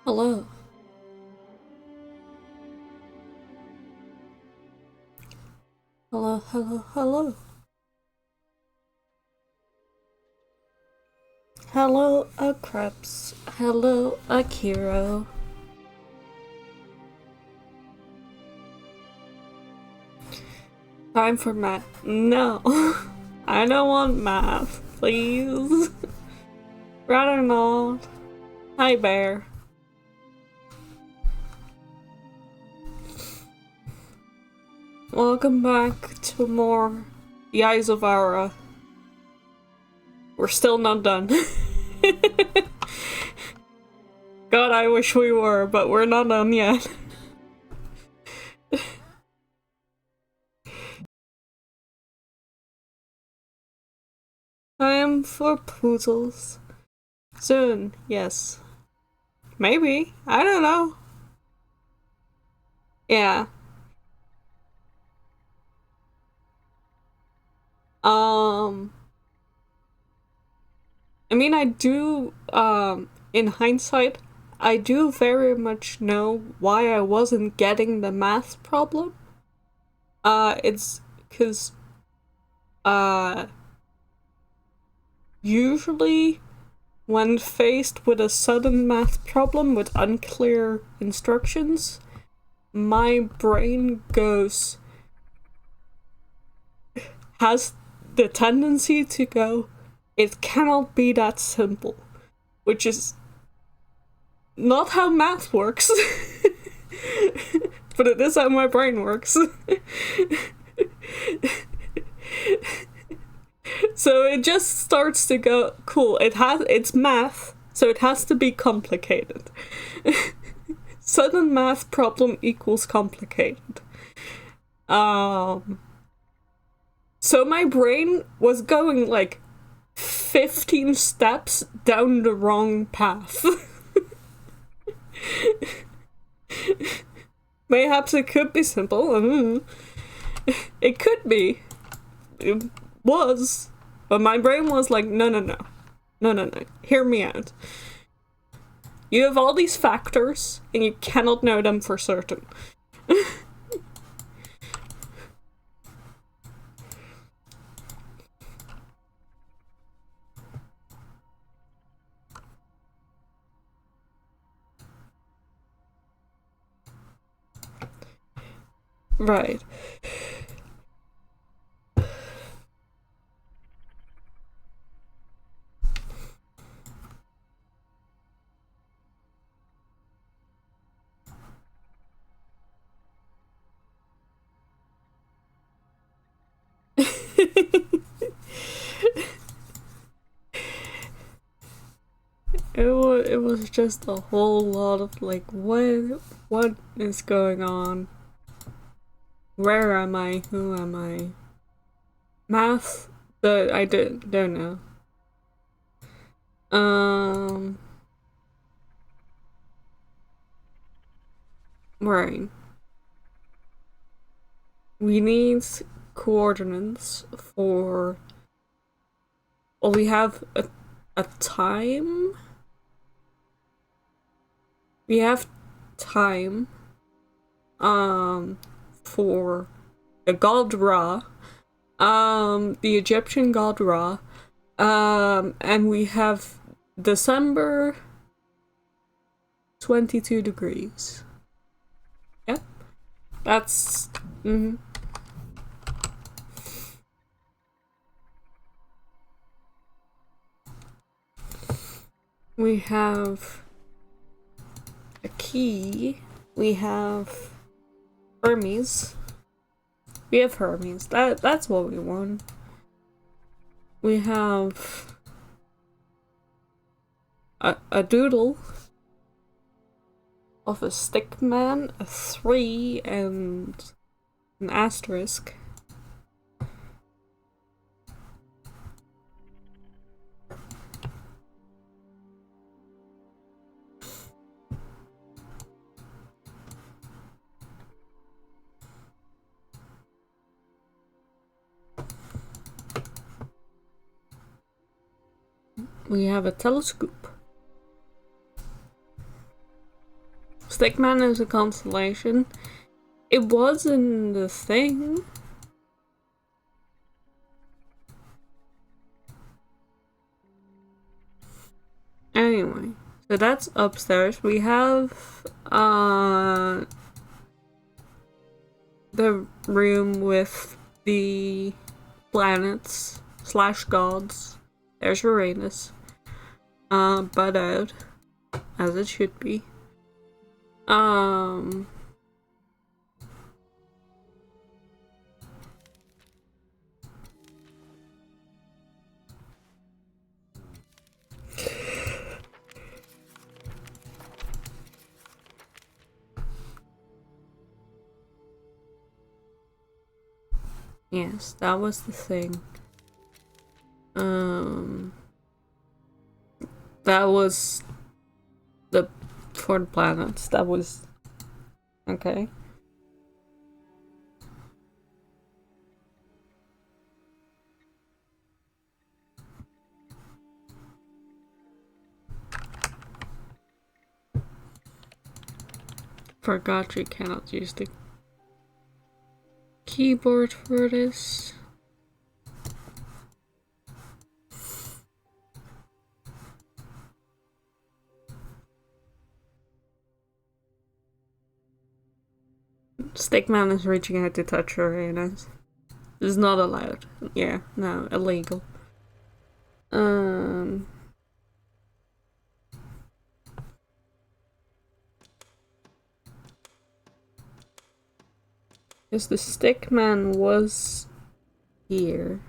Hello. Hello, hello, hello. Hello, Krebs. Hello, Akiro. Time for math. No. I don't want math, please. Rather not. Hi, Bear. Welcome back to more The Eyes of Ara. We're still not done. God, I wish we were, but we're not done yet. I am for poodles. Soon, yes. Maybe. I don't know. Yeah. Um, I mean, I do, in hindsight, I do very much know why I wasn't getting the math problem. It's because, uh, usually when faced with a sudden math problem with unclear instructions, my brain has the tendency to go, it cannot be that simple, which is not how math works. But it is how my brain works. So it just starts to go, cool, it's math, so it has to be complicated. Sudden math problem equals complicated. So my brain was going like 15 steps down the wrong path. Mayhaps it could be simple. It could be. It was. But my brain was like, no. No. Hear me out. You have all these factors, and you cannot know them for certain. Right. It was just a whole lot of like, what is going on? Where am I? Who am I? Math that I don't know. Um, right. We need coordinates for. Well, we have a time. We have time. For the god Ra. The Egyptian god Ra. And we have December 22 degrees. Yep. That's. We have a key. We have Hermes. We have Hermes. That's what we want. We have a doodle of a stick man, a 3, and an asterisk. We have a telescope. Stickman is a constellation. It was in the thing. Anyway, so that's upstairs. We have the room with the planets slash gods. There's Uranus. Butt out, as it should be. Yes, that was the thing. That was the for the planets. That was okay. Forgot you cannot use the keyboard for this. Stickman is reaching out to touch Uranus. This is not allowed. Yeah, no, illegal. Because the Stickman was here.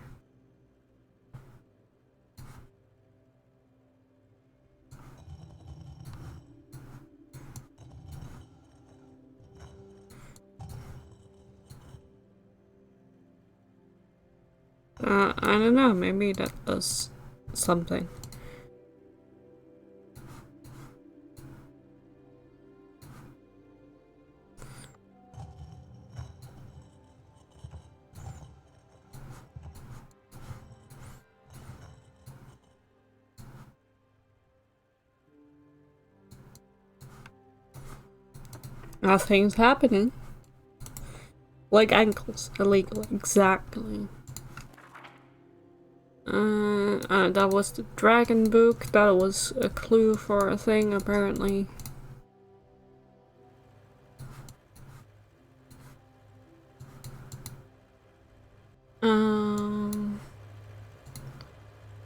I don't know, maybe that does something. Nothing's happening. Like ankles, illegal, exactly. That was the dragon book. That was a clue for a thing, apparently.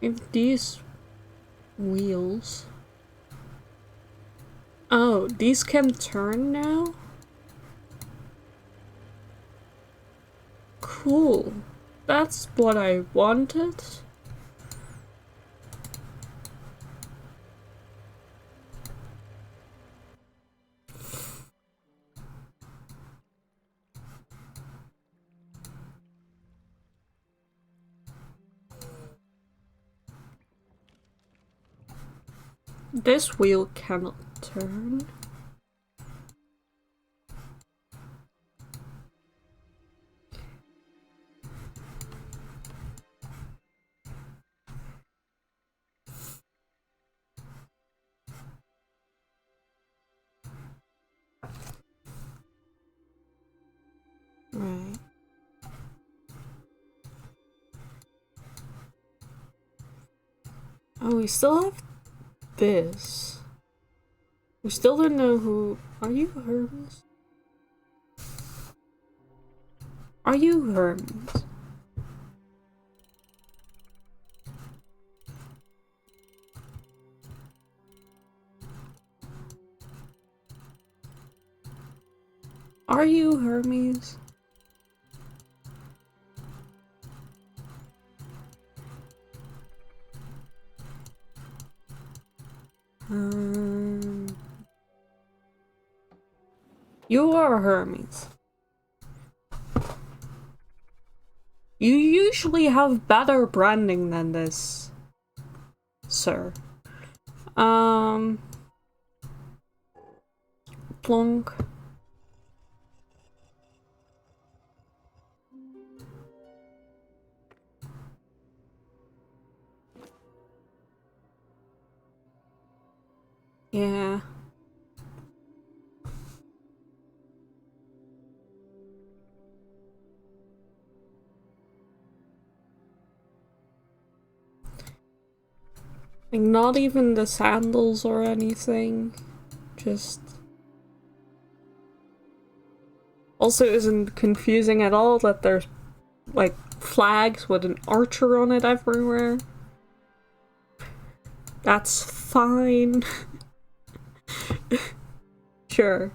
If these wheels. Oh, these can turn now? Cool. That's what I wanted. This wheel cannot turn. Right. Oh, we still have this. We still don't know who. Are you Hermes? Are you Hermes? Are you Hermes? You are Hermes. You usually have better branding than this, sir. Plonk. Yeah. Like, not even the sandals or anything. Just... Also, isn't confusing at all that there's, like, flags with an archer on it everywhere. That's fine. Sure.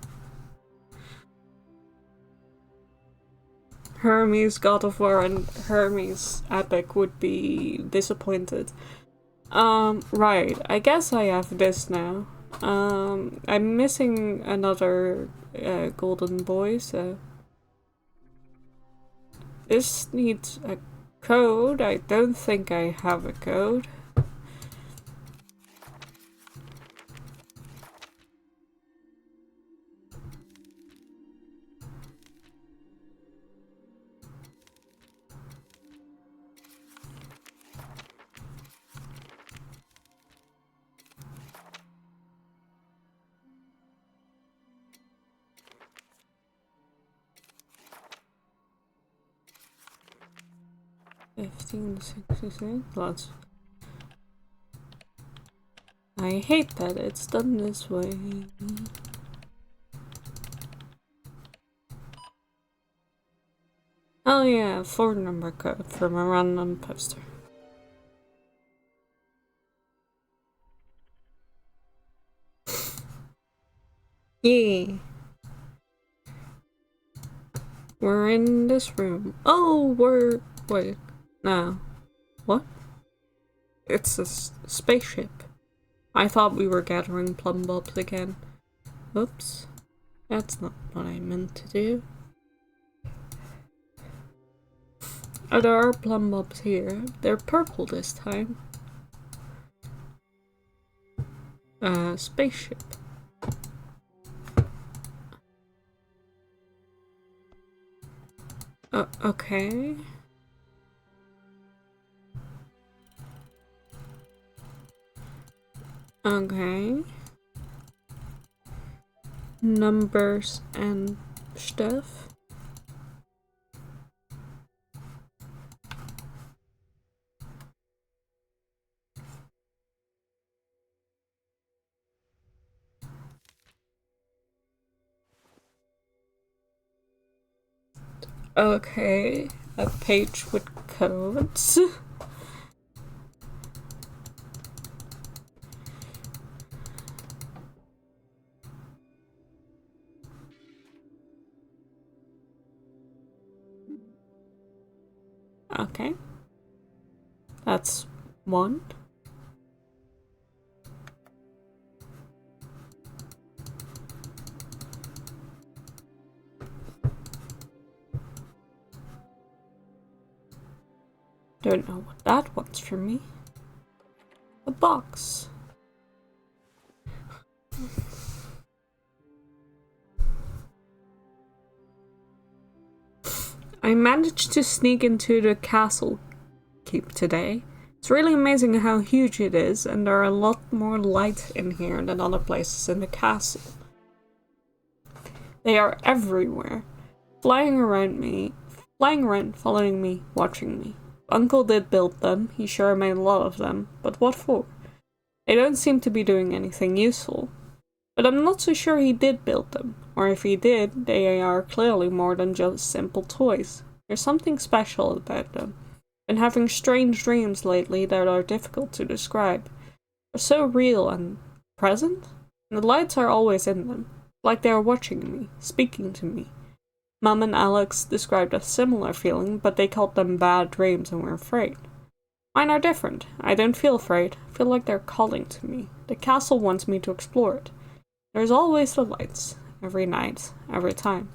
Hermes God of War and Hermes Epic would be disappointed. Right. I guess I have this now. I'm missing another golden boy, so... This needs a code. I don't think I have a code. Lots. I hate that it's done this way. Oh yeah, 4-number code from a random poster. Yeah. We're in this room. Oh, wait. No. What? It's a spaceship. I thought we were gathering plum bulbs again. Oops. That's not what I meant to do. Oh, there are plum bulbs here. They're purple this time. Spaceship. Okay. Okay. Numbers and stuff. Okay. A page with codes. Okay. That's one. Don't know what that wants from me. A box. I managed to sneak into the castle keep today. It's really amazing how huge it is, and there are a lot more lights in here than other places in the castle. They are everywhere. Flying around, following me, watching me. Uncle did build them, he sure made a lot of them, but what for? They don't seem to be doing anything useful. But I'm not so sure he did build them, or if he did, they are clearly more than just simple toys. There's something special about them. Been having strange dreams lately that are difficult to describe. They're so real and present, and the lights are always in them, like they are watching me, speaking to me. Mum and Alex described a similar feeling, but they called them bad dreams and were afraid. Mine are different. I don't feel afraid. I feel like they're calling to me. The castle wants me to explore it. There's always the lights. Every night. Every time.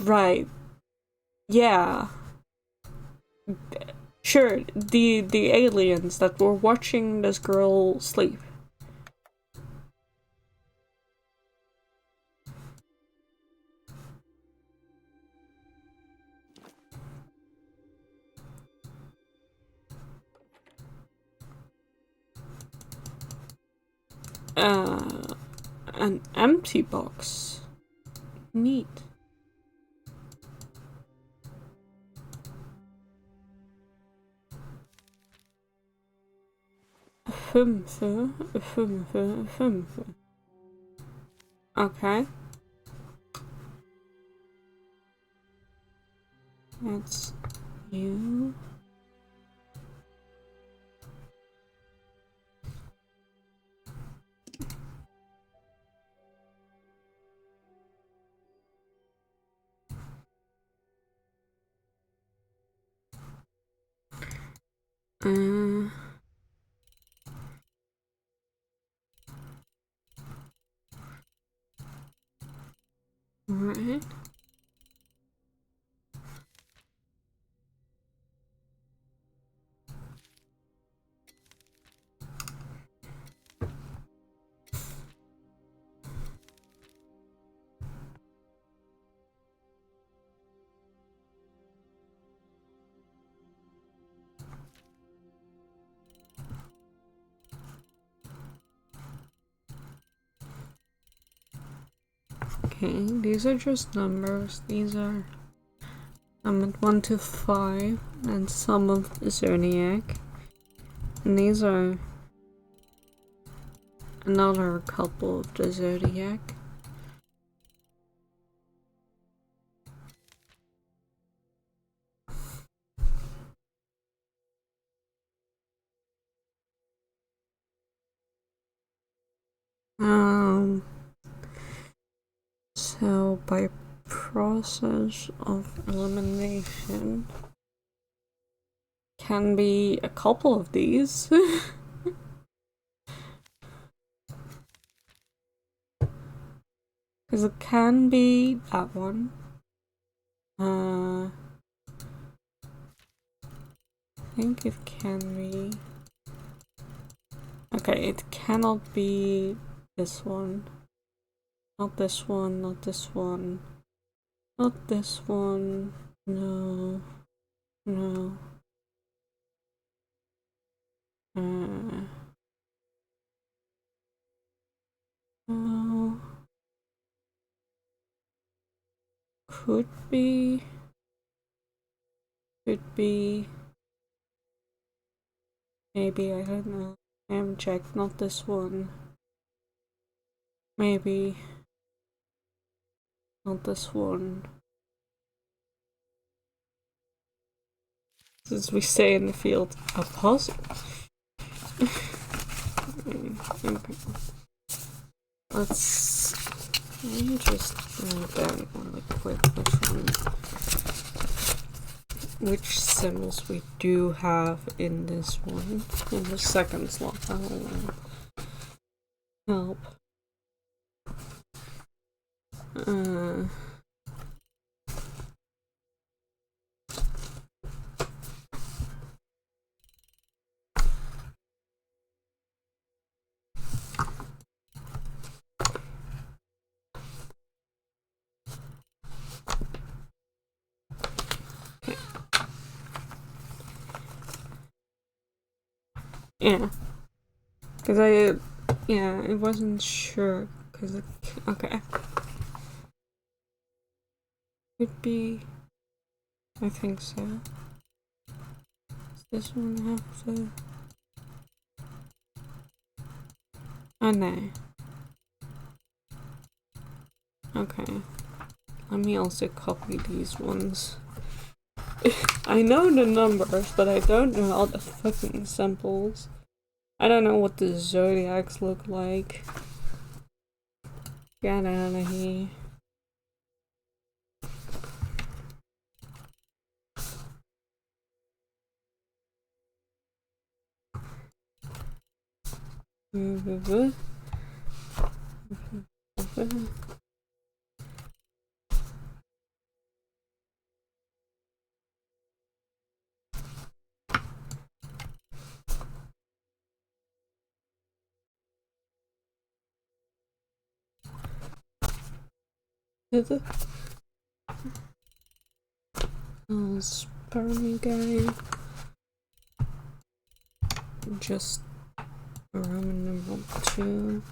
Right. Yeah. Sure, the aliens that were watching this girl sleep. An empty box. Neat. Okay. That's you. Right. Okay, these are just numbers. These are at 1 to 5 and some of the Zodiac. And these are another couple of the Zodiac. So by process of elimination can be a couple of these. Because it can be that one. I think it can be. Okay, it cannot be this one. Not this one, not this one. Not this one. No. No. No. Could be. Could be. Maybe, I don't know. I haven't checked. Not this one. Maybe. Not this one. Since we stay in the field, a puzzle. Okay. Let me just write down really quick which symbols we do have in this one. In the second slot. That will help. Yeah. Because I wasn't sure. Because okay. Could be. I think so. Does this one have to. Oh no. Okay. Let me also copy these ones. I know the numbers, but I don't know all the fucking symbols. I don't know what the zodiacs look like. Get out of here. Spermy guy. Just Roman numeral 2.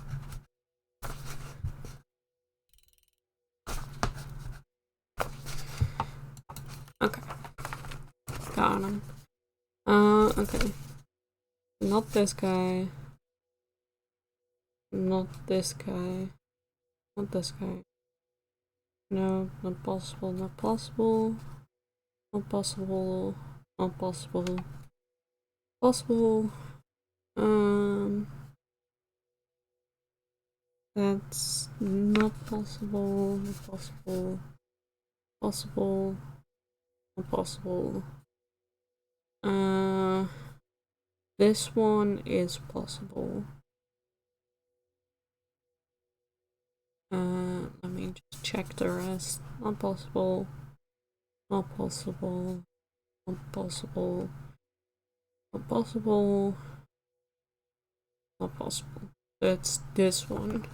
Okay. Got him. Okay. Not this guy. Not this guy. Not this guy. No, not possible, not possible. Not possible. Not possible. Possible. That's not possible. Not possible. Possible. Not possible. This one is possible. Let me just check the rest. Not possible. Not possible. Not possible. Not possible. Not possible. That's this one.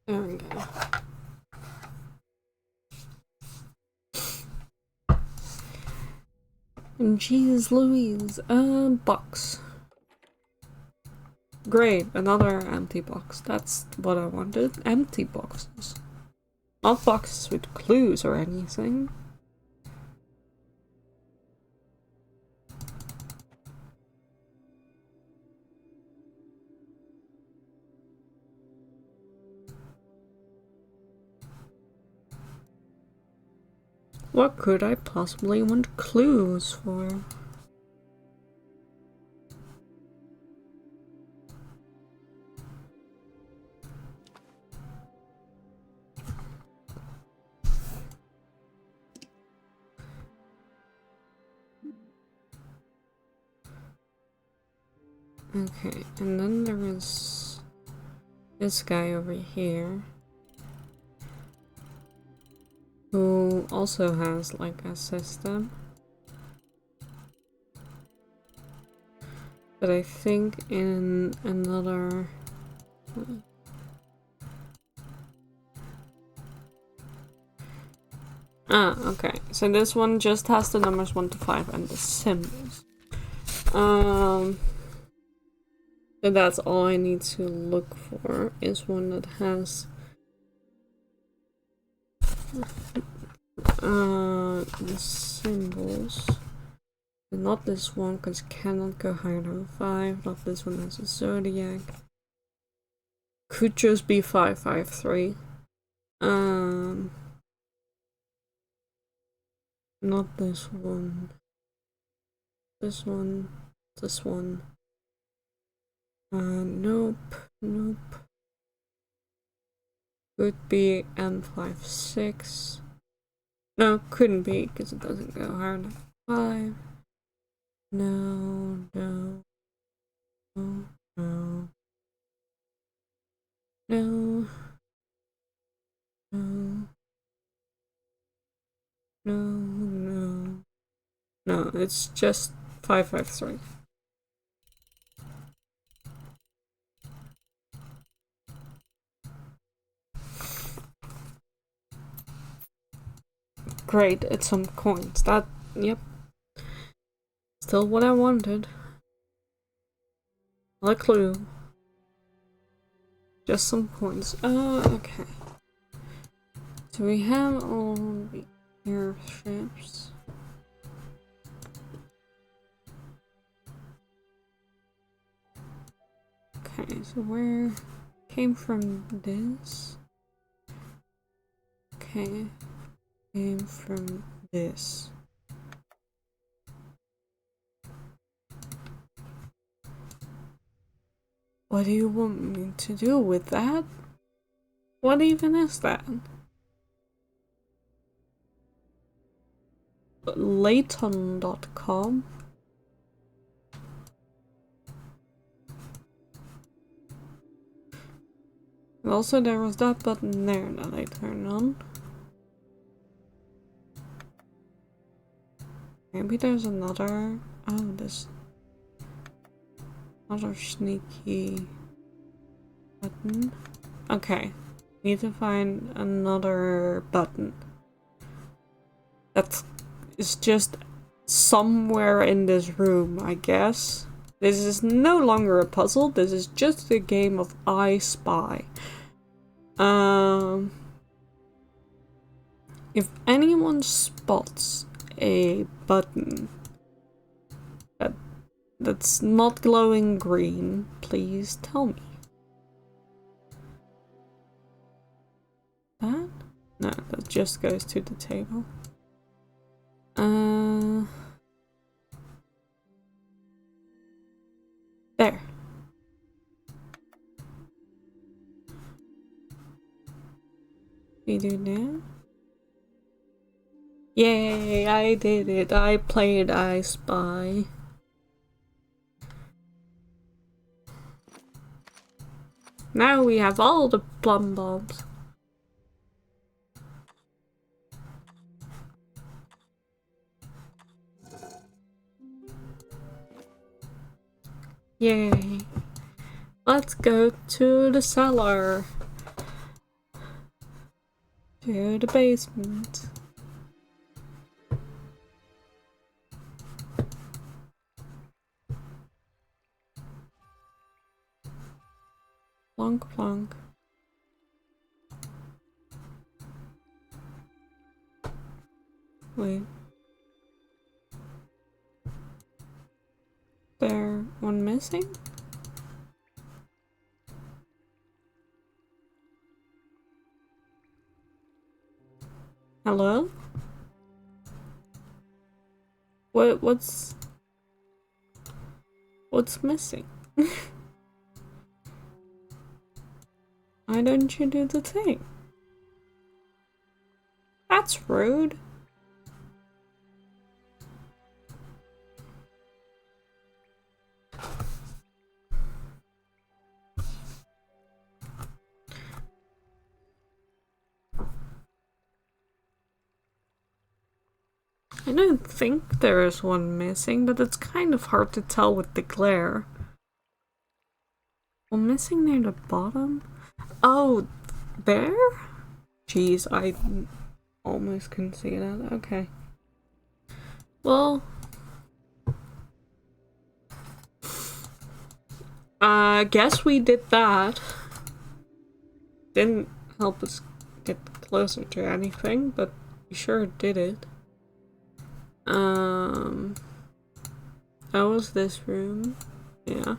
There we go. And Jesus Louise, box. Great, another empty box. That's what I wanted. Empty boxes. Not boxes with clues or anything. What could I possibly want clues for? Okay, and then there is this guy over here who also has like a system, but I think in another okay, so this one just has the numbers 1 to 5 and the symbols. So that's all I need to look for, is one that has the symbols. And not this one, because cannot go higher than 5. Not this one has a zodiac. Could just be 553. Not this one. This one. This one. Nope. Nope. Could be M56. No, couldn't be, because it doesn't go higher than 5. No, no. No, no. No. No. No, no. No, it's just 553. Great, it's some coins. That, yep. Still what I wanted. Not a clue. Just some coins. Okay. So we have all the airships. Okay, so where came from this? Okay. Came from this. What do you want me to do with that? What even is that? Layton.com. And also there was that button there that I turned on. Maybe there's another... Oh, this... Another sneaky button. Okay. Need to find another button. That is just somewhere in this room, I guess. This is no longer a puzzle, this is just a game of I Spy. If anyone spots a button that's not glowing green, please tell me. That? No, that just goes to the table. There. We do that. Yay, I did it. I played I Spy. Now we have all the plum bombs. Yay. Let's go to the cellar. To the basement. Plonk plonk. Wait. There one missing? Hello? What's missing? Why don't you do the thing? That's rude. I don't think there is one missing, but it's kind of hard to tell with the glare. One missing near the bottom? Oh, there? Jeez, I almost couldn't see that. Okay. Well, I guess we did that. Didn't help us get closer to anything, but we sure did it. That was this room. Yeah.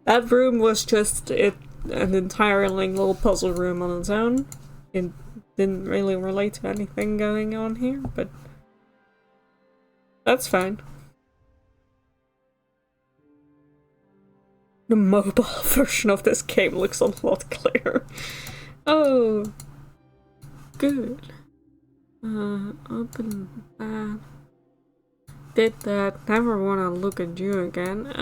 That room was just an entirely little puzzle room on its own. It didn't really relate to anything going on here, but that's fine. The mobile version of this game looks a lot clearer. Oh, good. Open that. Did that. Never want to look at you again.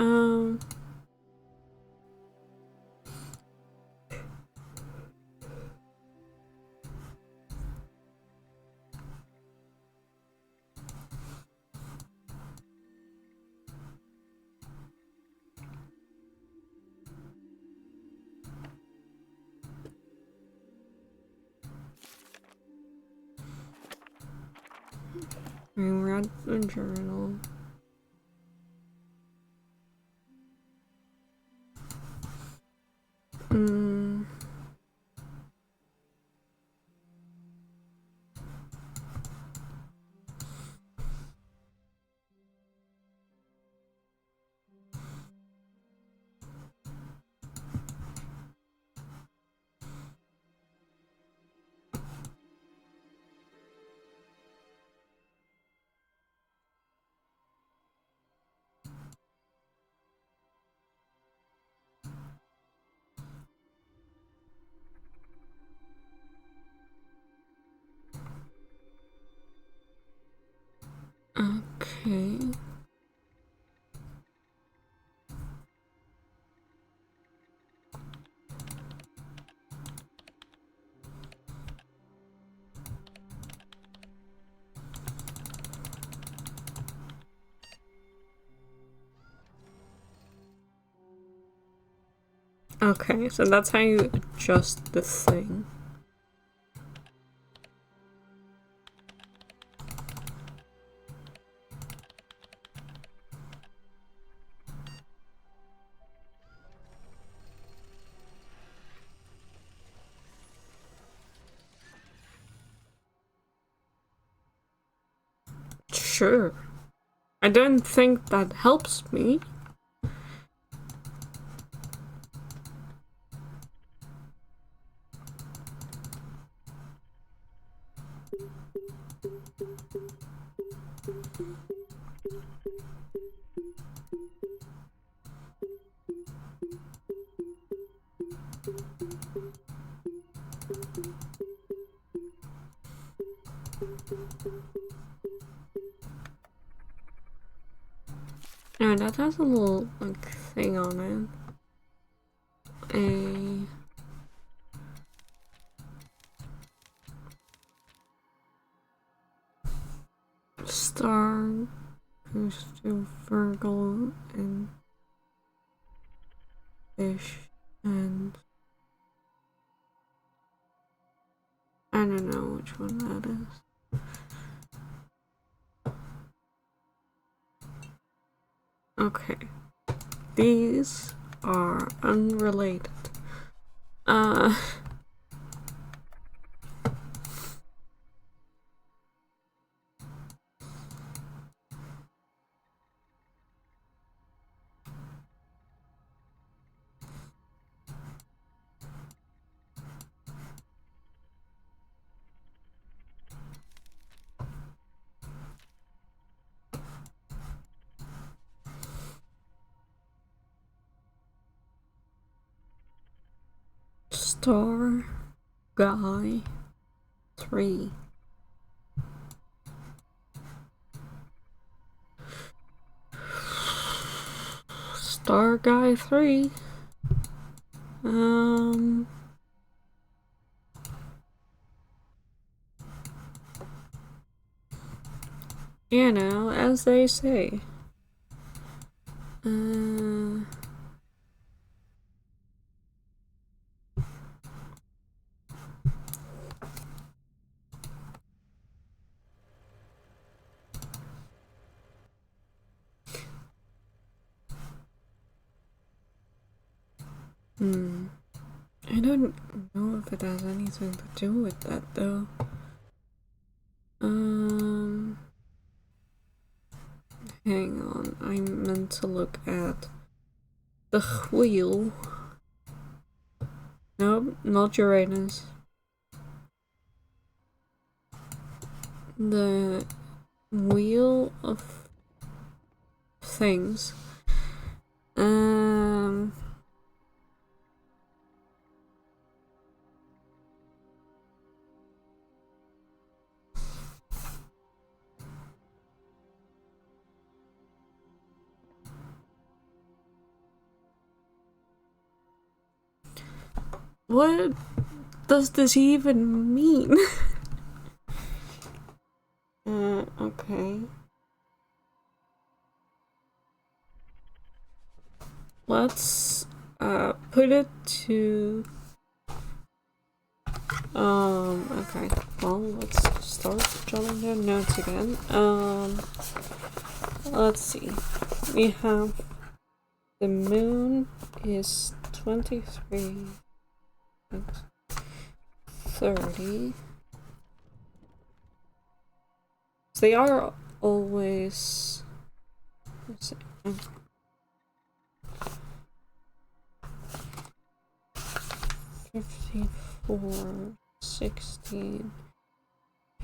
I read the journal. Okay. Okay, so that's how you adjust the thing. Sure. I don't think that helps me. No, that has a little like thing on it. A star goes to Virgo and fish, and I don't know which one that is. Okay. These are unrelated. Star Guy 3. Star Guy 3. You know, as they say. I don't know if it has anything to do with that though. Hang on, I meant to look at the wheel. Nope, not Uranus. The wheel of things. What does this even mean? Okay. Let's put it to okay. Well, let's start jotting down notes again. Let's see. We have the moon is 23 and 30. So they are always, let's see. 54, 16,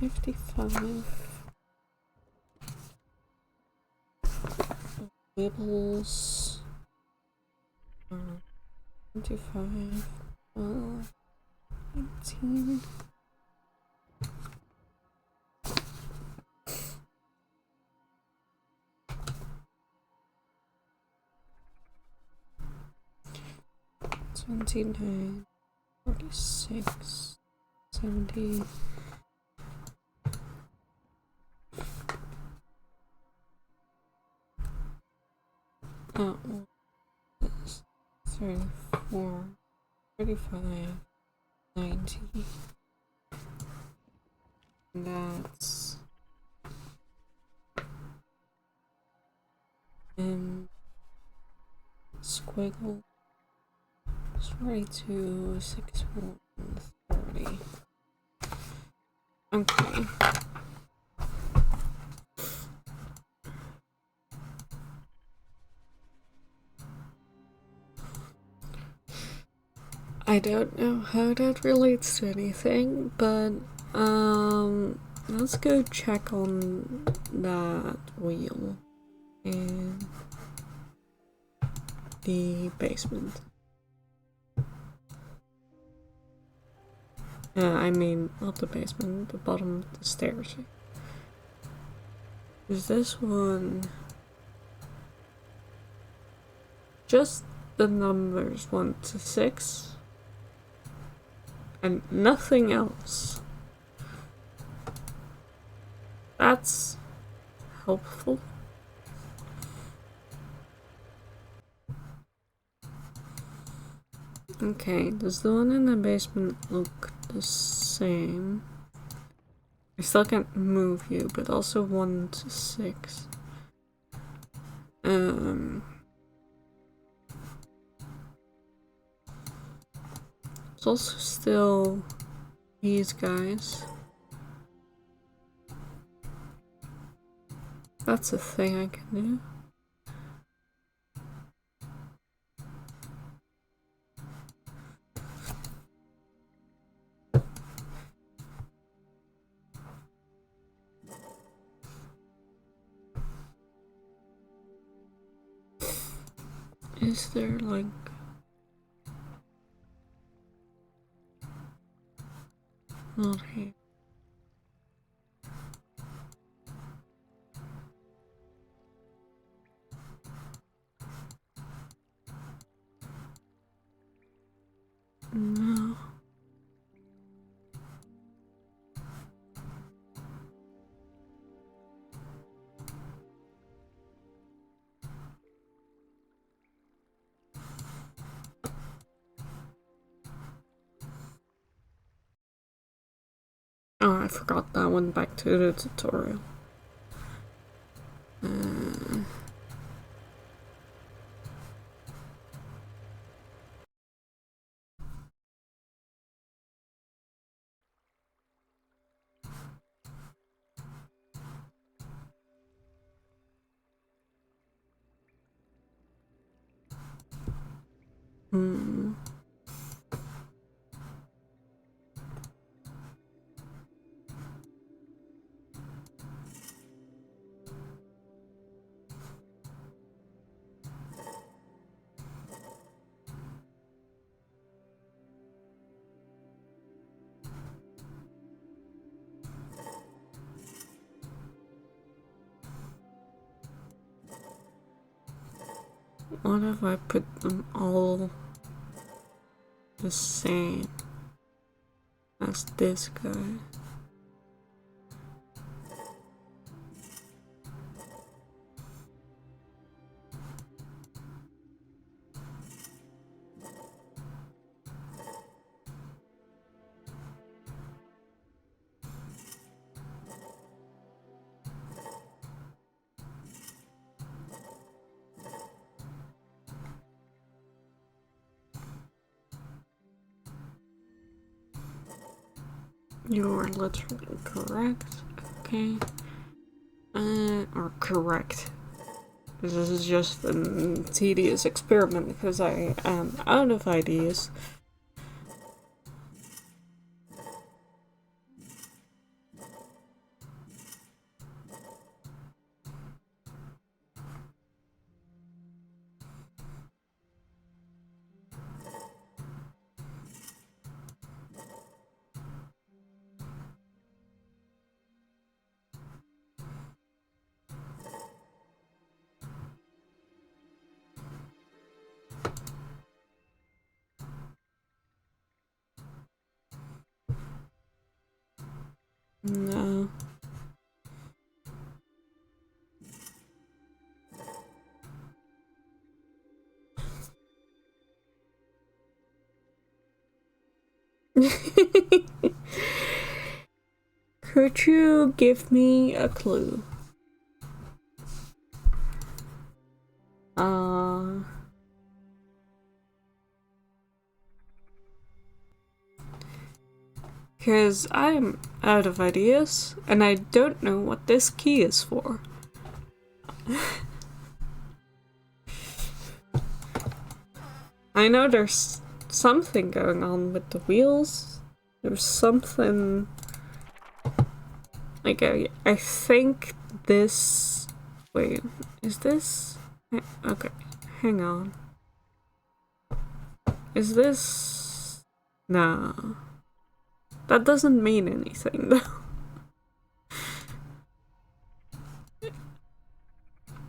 55. Wibbles. 25. 18. 29, 46, 70. Oh, 34, 35, 90. That's squiggle. Sorry to 6, 30. Okay. I don't know how that relates to anything, but let's go check on that wheel in the basement. I mean, not the basement, the bottom of the stairs. Is this one just the numbers 1 to 6 and nothing else? That's helpful. Okay, does the one in the basement look the same? I still can't move you, but also 1 to 6. It's also still these guys. That's a thing I can do. Is there like... Not here. No. Oh, I forgot that one. Back to the tutorial. What if I put them all the same as this guy? You are literally correct. Okay. Or correct. This is just a tedious experiment because I am out of ideas. No. Could you give me a clue? Because I'm out of ideas, and I don't know what this key is for. I know there's something going on with the wheels. There's something... Like, I think this... Wait, is this... Okay, hang on. Is this... Nah. That doesn't mean anything, though.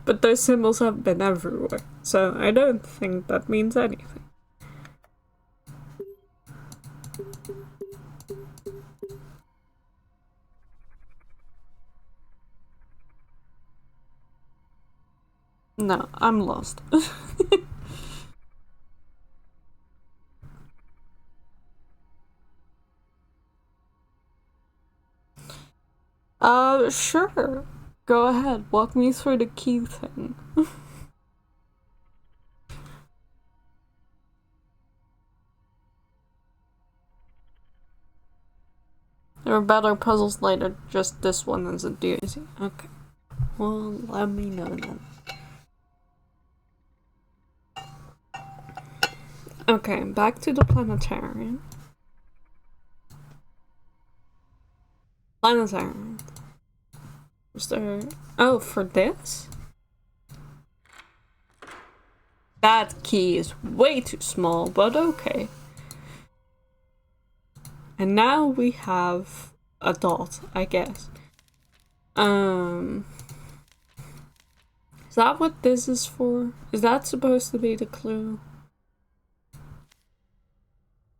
But those symbols have been everywhere, so I don't think that means anything. No, I'm lost. Sure. Go ahead, walk me through the key thing. There are better puzzles later, just this one isn't easy. Okay. Well, let me know then. Okay, back to the planetarium. Planetarium. Was there... Oh, for this? That key is way too small, but okay. And now we have a dot, I guess. Is that what this is for? Is that supposed to be the clue?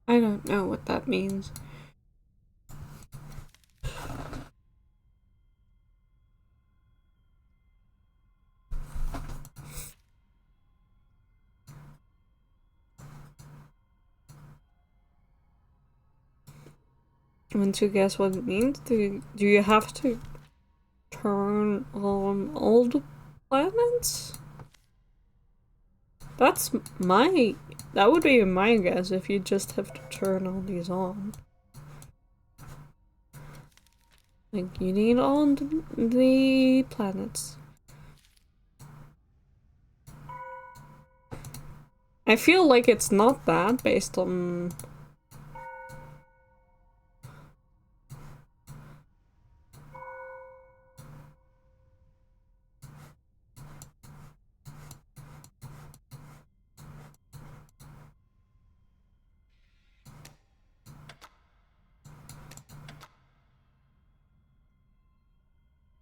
I don't know what that means. Want to guess what it means? Do you have to turn on all the planets? That would be my guess if you just have to turn all these on. Like, you need all the planets. I feel like it's not that based on...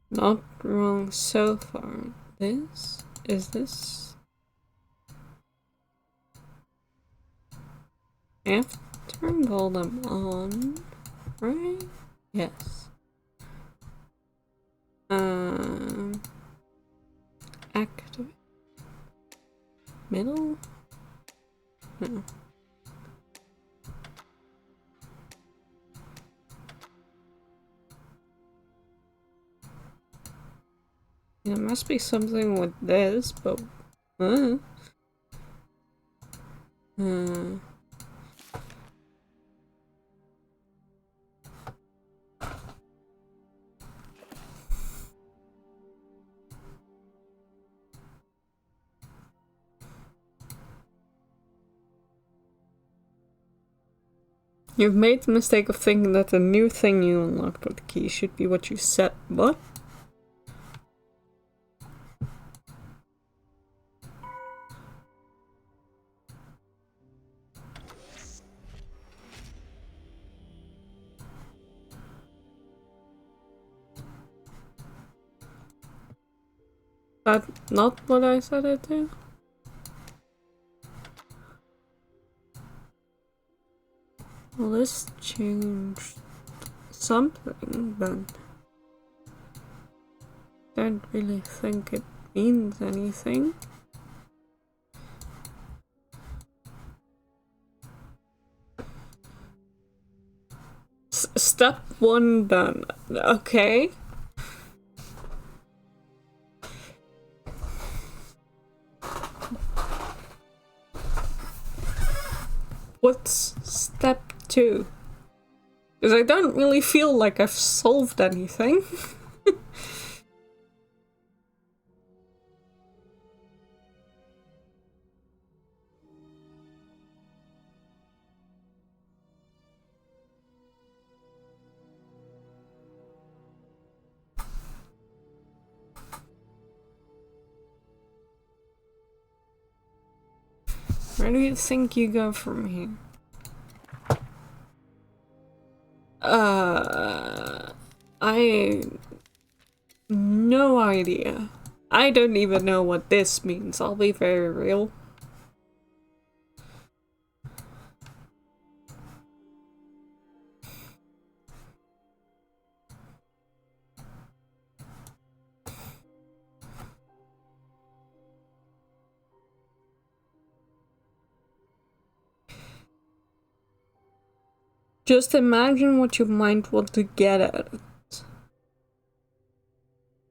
Not wrong so far. This? Is this? I have to turn all them on, right? Yes. Activate. Middle? No. There must be something with this, but... You've made the mistake of thinking that the new thing you unlocked with the key should be what you said. What? That's not what I said it to? Well, this changed something, but I don't really think it means anything. Step 1 done. Okay. What's step 2? Because I don't really feel like I've solved anything. Where do you think you go from here? I... No idea. I don't even know what this means, I'll be very real. Just imagine what you might want to get at it.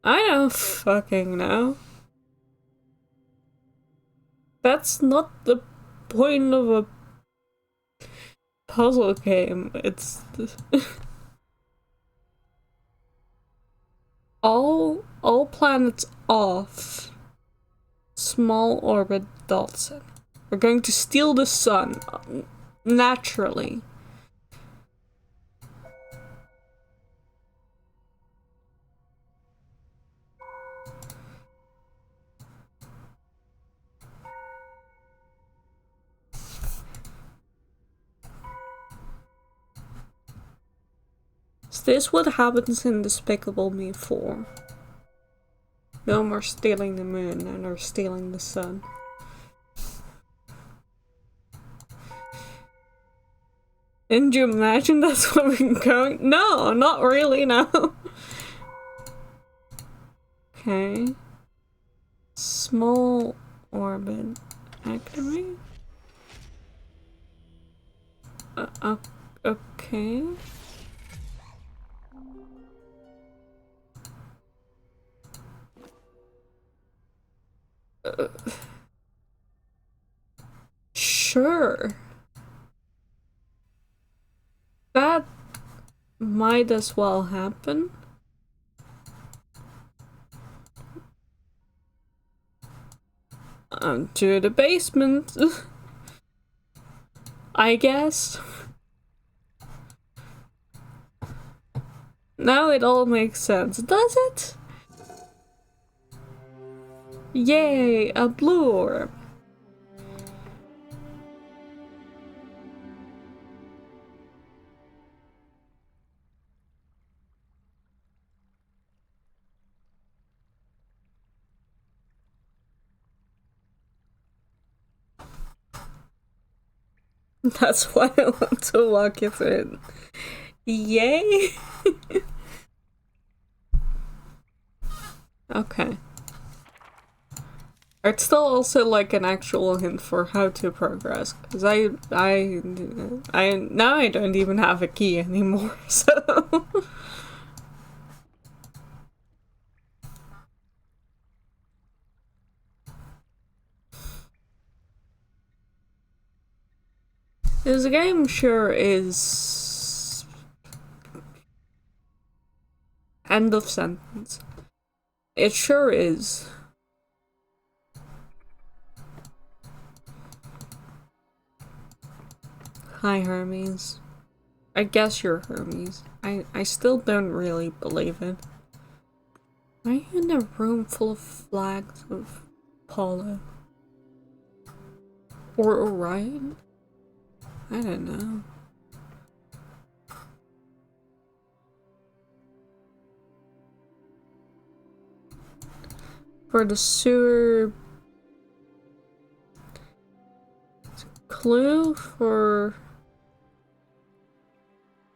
I don't fucking know. That's not the point of a puzzle game. It's all planets off. Small orbit Dodson. We're going to steal the sun. Naturally. Is this what happens in Despicable Me 4? No more stealing the moon and are stealing the sun. Didn't you imagine that's where we're going? No, not really, no. Okay. Small orbit activate. Okay. Sure. That might as well happen. To the basement. I guess. Now it all makes sense, does it? Yay, a blue orb. That's why I want to walk you through. Yay! Okay. It's still also like an actual hint for how to progress, because I now I don't even have a key anymore, so... This game sure is... End of sentence. It sure is. Hi, Hermes. I guess you're Hermes. I still don't really believe it. Are you in a room full of flags of Apollo? Or Orion? I don't know. For the sewer... Clue for...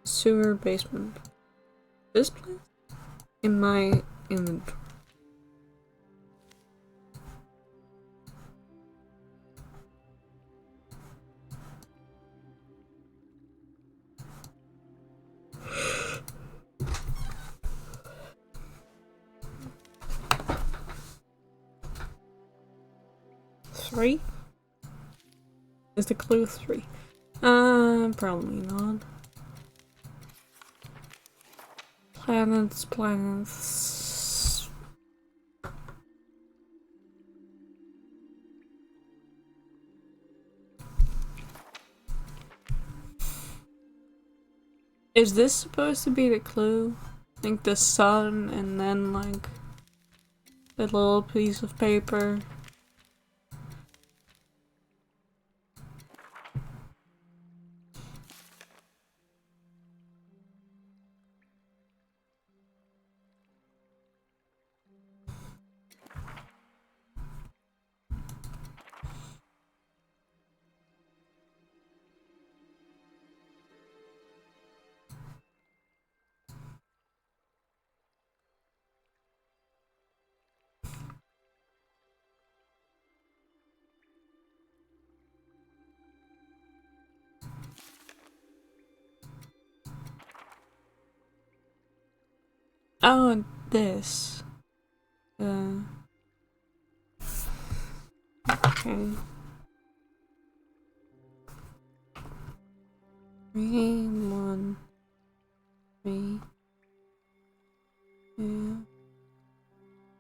Sewer basement. This place? In my inventory. Three? Is the clue 3? Probably not. Planets. Is this supposed to be the clue? I think the sun and then like a little piece of paper. Oh, this. Okay. 3, 1, 3, 2,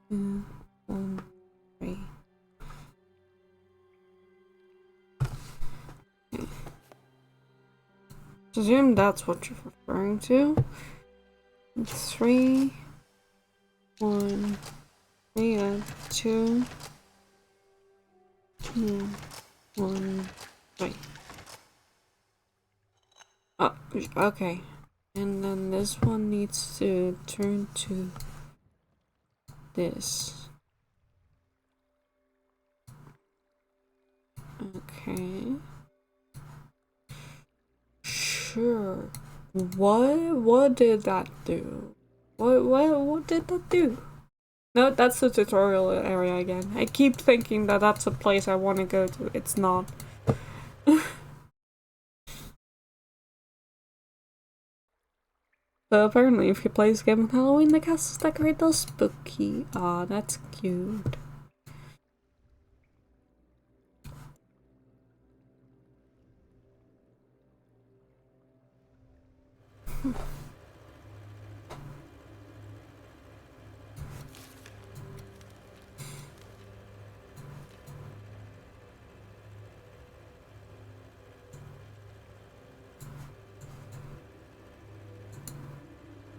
2, 1, 3. Okay. Presume that's what you're referring to. 3, 1, 3, 2, 2, 1, 3. Oh, okay. And then this one needs to turn to this. Okay. Sure. What did that do? What did that do? No, that's the tutorial area again. I keep thinking that that's a place I want to go to. It's not. So apparently if you play this game on Halloween, the castle's decorated all spooky. Aw, that's cute.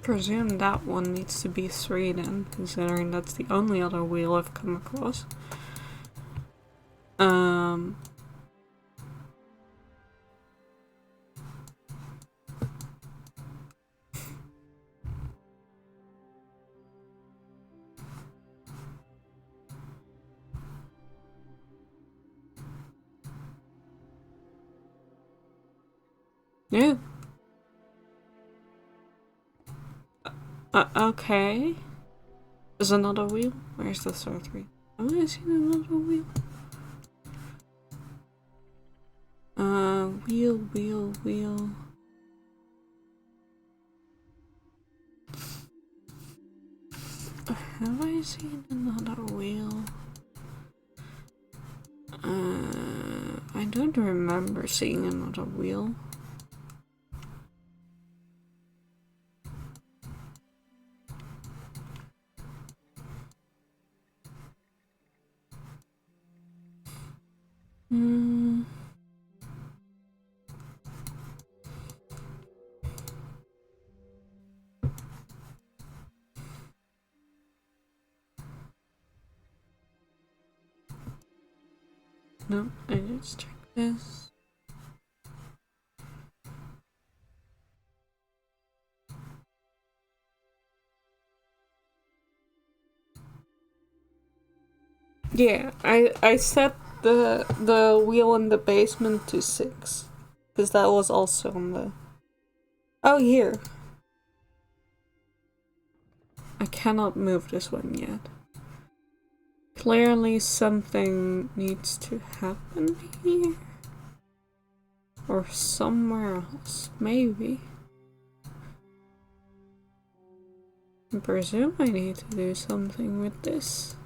Presume that one needs to be 3 then, considering that's the only other wheel I've come across. Yeah. Okay. There's another wheel? Where's the third wheel? Have I seen another wheel? Wheel. Have I seen another wheel? I don't remember seeing another wheel. No, I just checked this. Yeah, I set the wheel in the basement to 6. Because that was also on the... Oh, here. I cannot move this one yet. Clearly something needs to happen here. Or somewhere else, maybe. I presume I need to do something with this.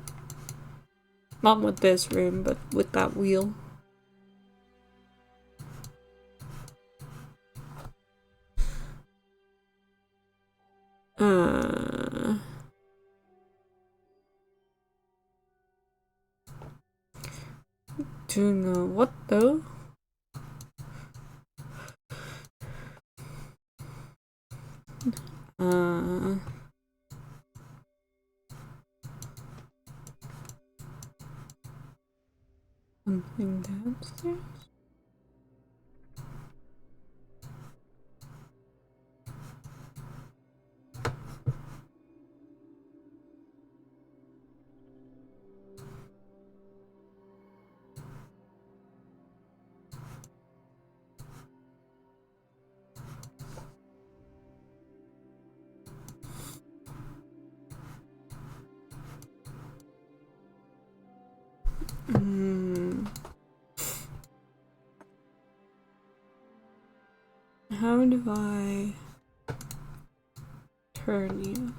Not with this room, but with that wheel. Do know what though? Something downstairs? How do I turn you?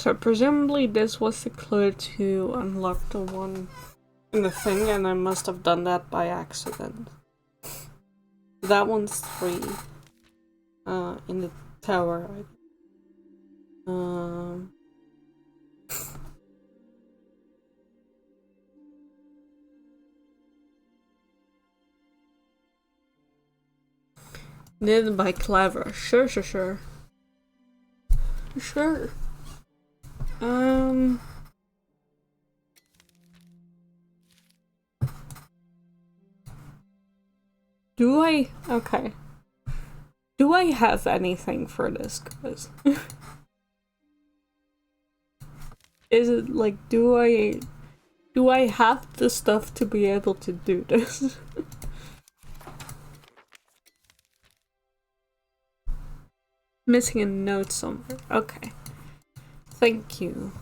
So presumably this was the clue to unlock the one in the thing, and I must have done that by accident. That one's 3. In the tower. Did by Clever. Sure. Sure. Do I? Okay. Do I have anything for this, guys? Is it like, do I have the stuff to be able to do this? Missing a note somewhere. Okay. Thank you.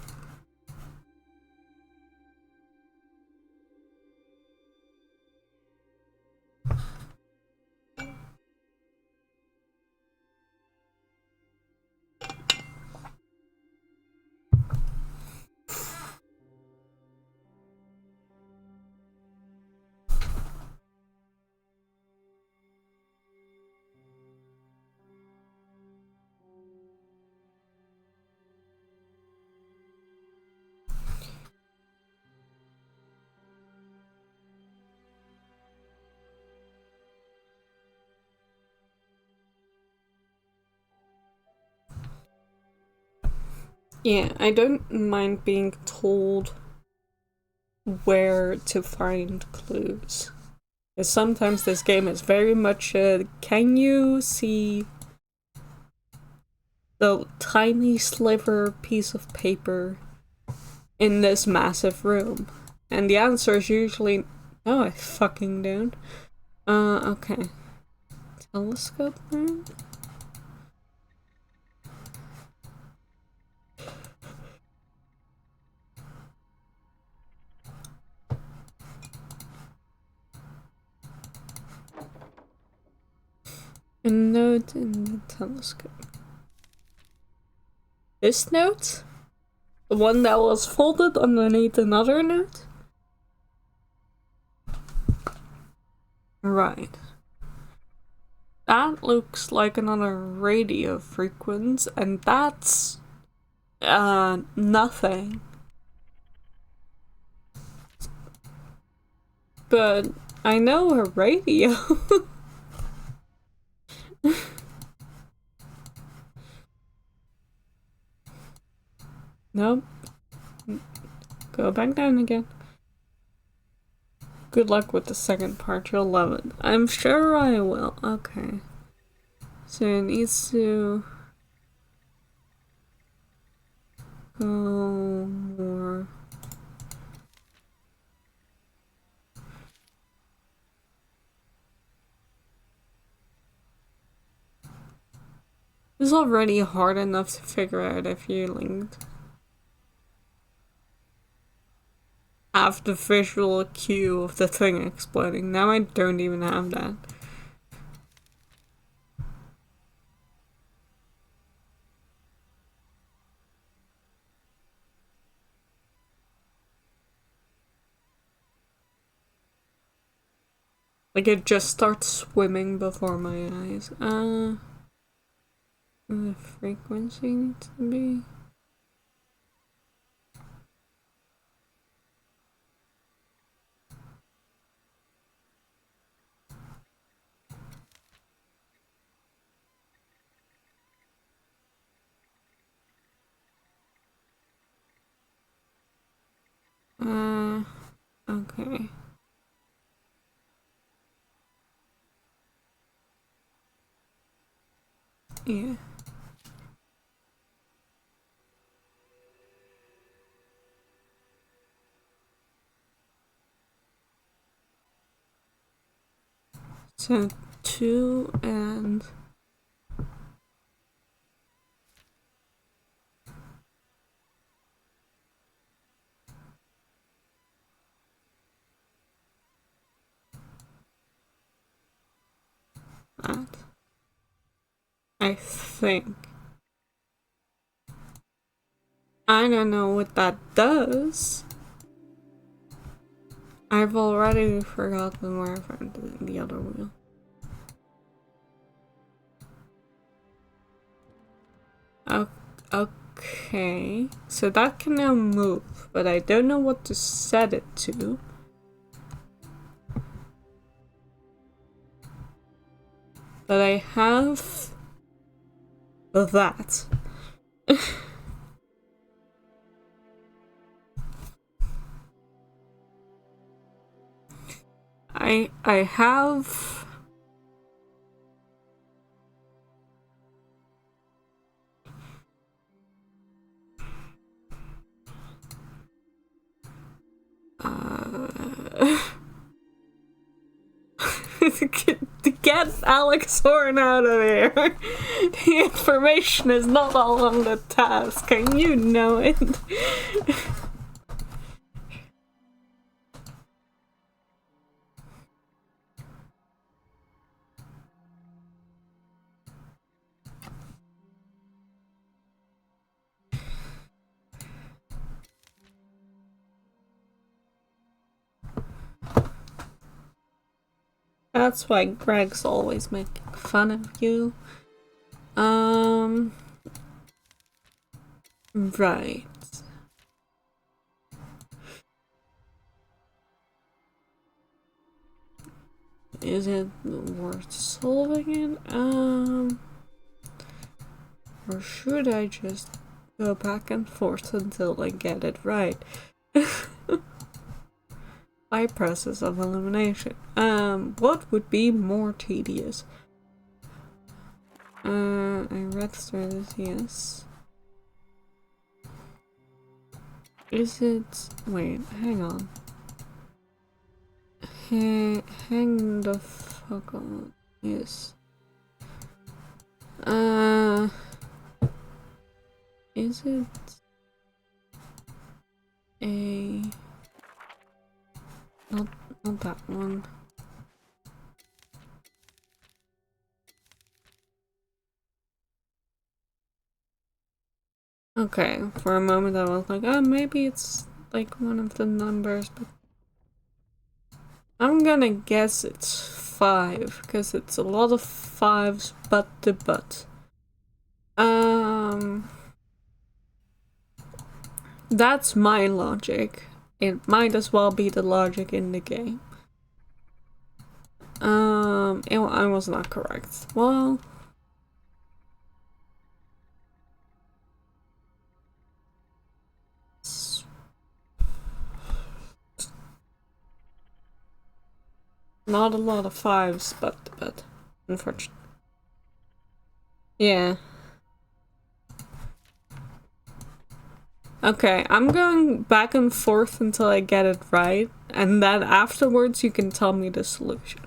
Yeah, I don't mind being told where to find clues. Because sometimes this game is very much can you see the tiny sliver piece of paper in this massive room? And the answer is usually no, I fucking don't. Okay. Telescope room? A note in the telescope. This note? The one that was folded underneath another note? Right. That looks like another radio frequency, and that's nothing. But I know a radio. Nope. Go back down again. Good luck with the second part, you'll love it. I'm sure I will. Okay. So it needs to go more. It's already hard enough to figure out if you linked. Have the visual cue of the thing exploding. Now I don't even have that. Like it just starts swimming before my eyes. The frequency needs to be. Okay. Yeah. So 2 and that. I think. I don't know what that does. I've already forgotten where I found the other wheel. Okay, so that can now move, but I don't know what to set it to. But I have that. I have to get Alex Horn out of here. The information is not all on the task, and you know it. That's why Greg's always making fun of you. Right. Is it worth solving it? Or should I just go back and forth until I get it right? By process of elimination. What would be more tedious? I read through this, yes. Is it... wait, hang on. Hang the fuck on. Yes. Is it... a... not that one. Okay, for a moment I was like, oh, maybe it's like one of the numbers, but I'm gonna guess it's 5, because it's a lot of 5s butt to butt. That's my logic. It might as well be the logic in the game. I was not correct. Well... not a lot of 5s, but unfortunately. Yeah. Okay, I'm going back and forth until I get it right, and then afterwards you can tell me the solution.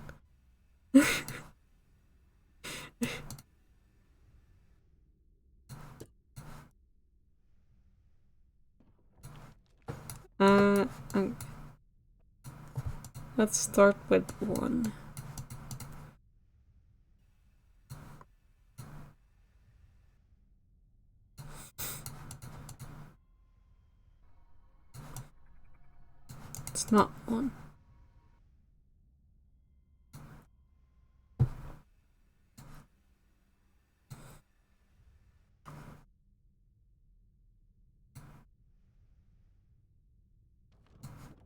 Okay. Let's start with 1. It's not 1.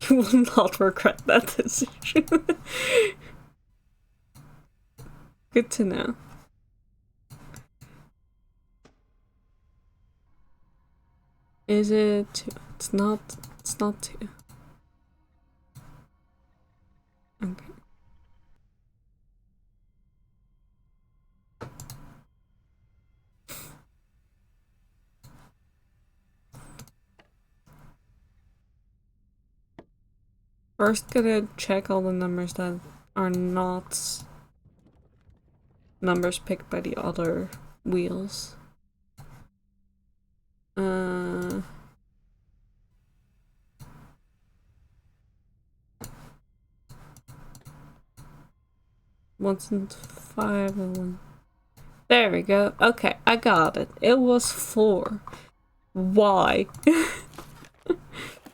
You will not regret that decision. Good to know. Is it 2? It's not 2. Okay. First, gonna check all the numbers that are not numbers picked by the other wheels. Wasn't 5 and 1. There we go. Okay, I got it. It was 4. Why?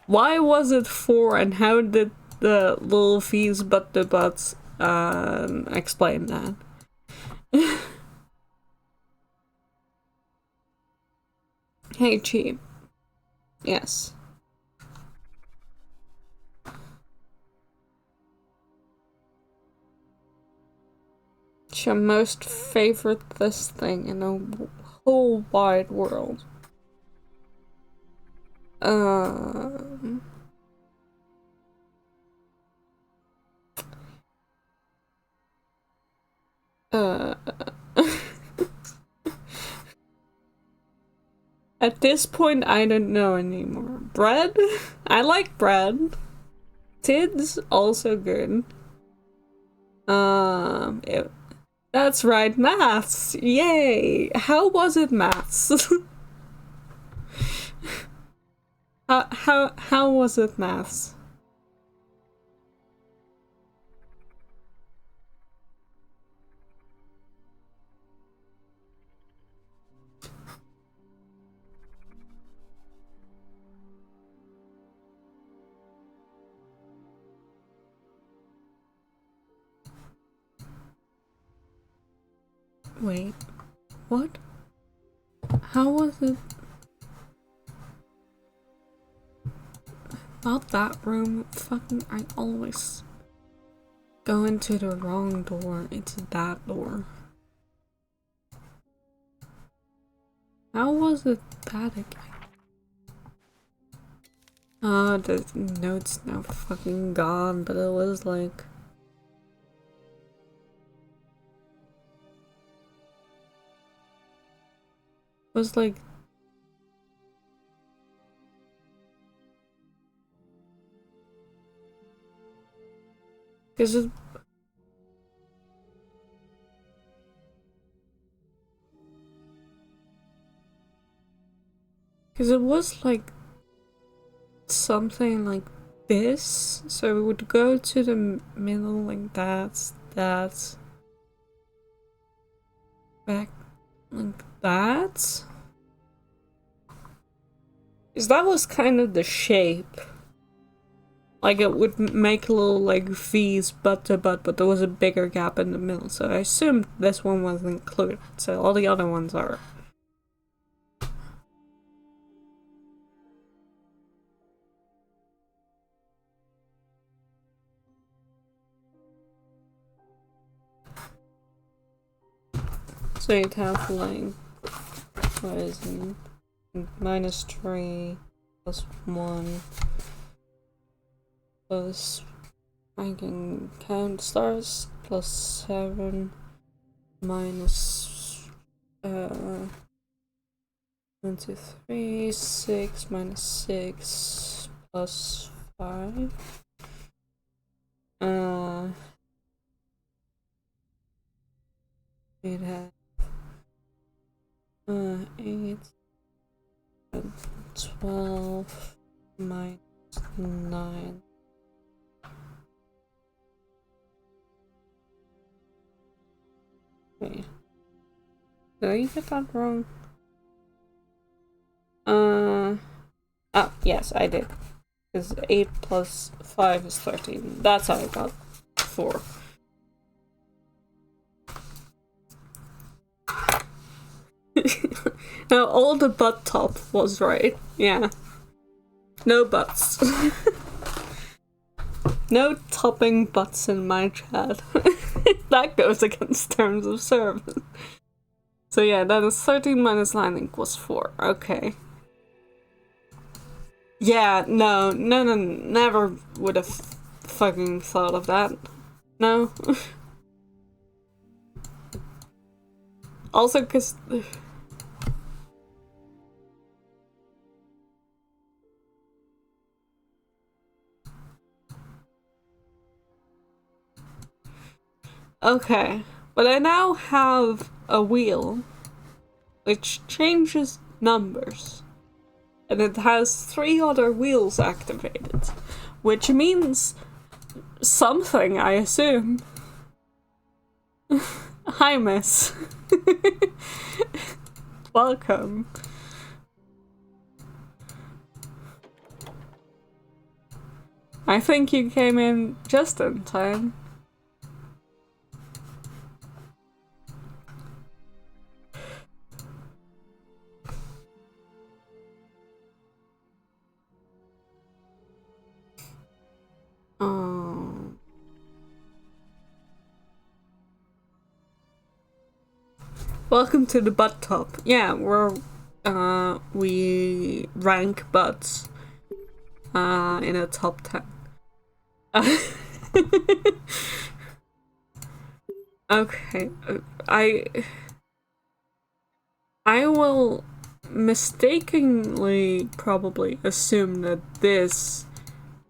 Why was it 4 and how did the little fees but the buts explain that? Hey, cheap. Yes. It's your most favorite this thing in the whole wide world. At this point, I don't know anymore. Bread? I like bread. Tid's also good. That's right, maths! Yay! How was it maths? how was it maths? Wait, what? How was it? Not that room. Fucking, I always go into the wrong door. It's that door. How was it that again? Oh, the note's now fucking gone, but it was like... was like... Is it... Because it was like... something like this, so we would go to the middle like that, back like that. Because that was kind of the shape. Like it would make a little like V's butt to butt, but there was a bigger gap in the middle, so I assumed this one was included, so all the other ones are. So you'd have like, what is it? -3 plus 1 plus, I can count stars, plus 7 minus 1, 2, 3, 6 minus 6 plus 5. We'd have 8, 12 minus 9. Wait, did I get that wrong? Oh, yes, I did. Because 8 plus 5 is 13. That's how I got 4. No, all the butt top was right. Yeah. No butts. No topping butts in my chat. That goes against terms of service. So yeah, that is 13 minus 9 equals 4. Okay. Yeah, no, never would have fucking thought of that. No. Also, because... Okay, but I now have a wheel which changes numbers, and it has 3 other wheels activated, which means something, I assume. Hi, miss. Welcome. I think you came in just in time. Welcome to the butt top. Yeah, we rank butts in a top 10. Okay, I will mistakenly probably assume that this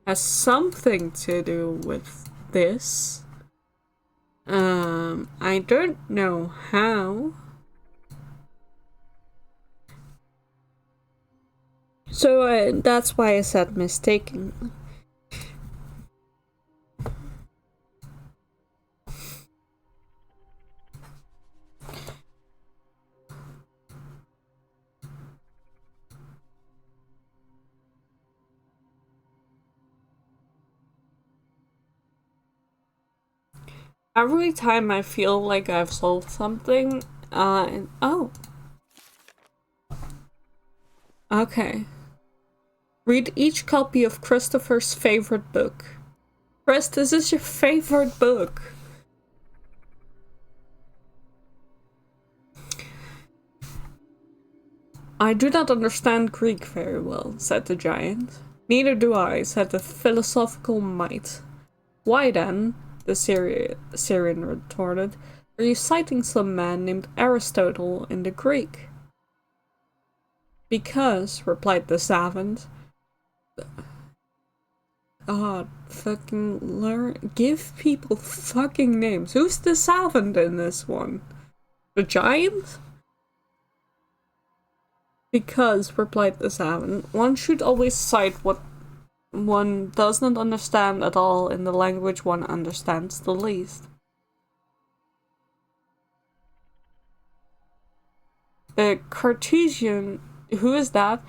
has something to do with this. I don't know how. So that's why I said mistakenly. Every time I feel like I've solved something, oh. Okay. Read each copy of Christopher's favorite book. Chris, this is your favorite book. I do not understand Greek very well, said the giant. Neither do I, said the philosophical mite. Why then, the Syrian retorted, are you citing some man named Aristotle in the Greek? Because, replied the savant, fucking learn. Give people fucking names. Who's the savant in this one? The giant? Because, replied the savant, one should always cite what one does not understand at all in the language one understands the least. The Cartesian, who is that,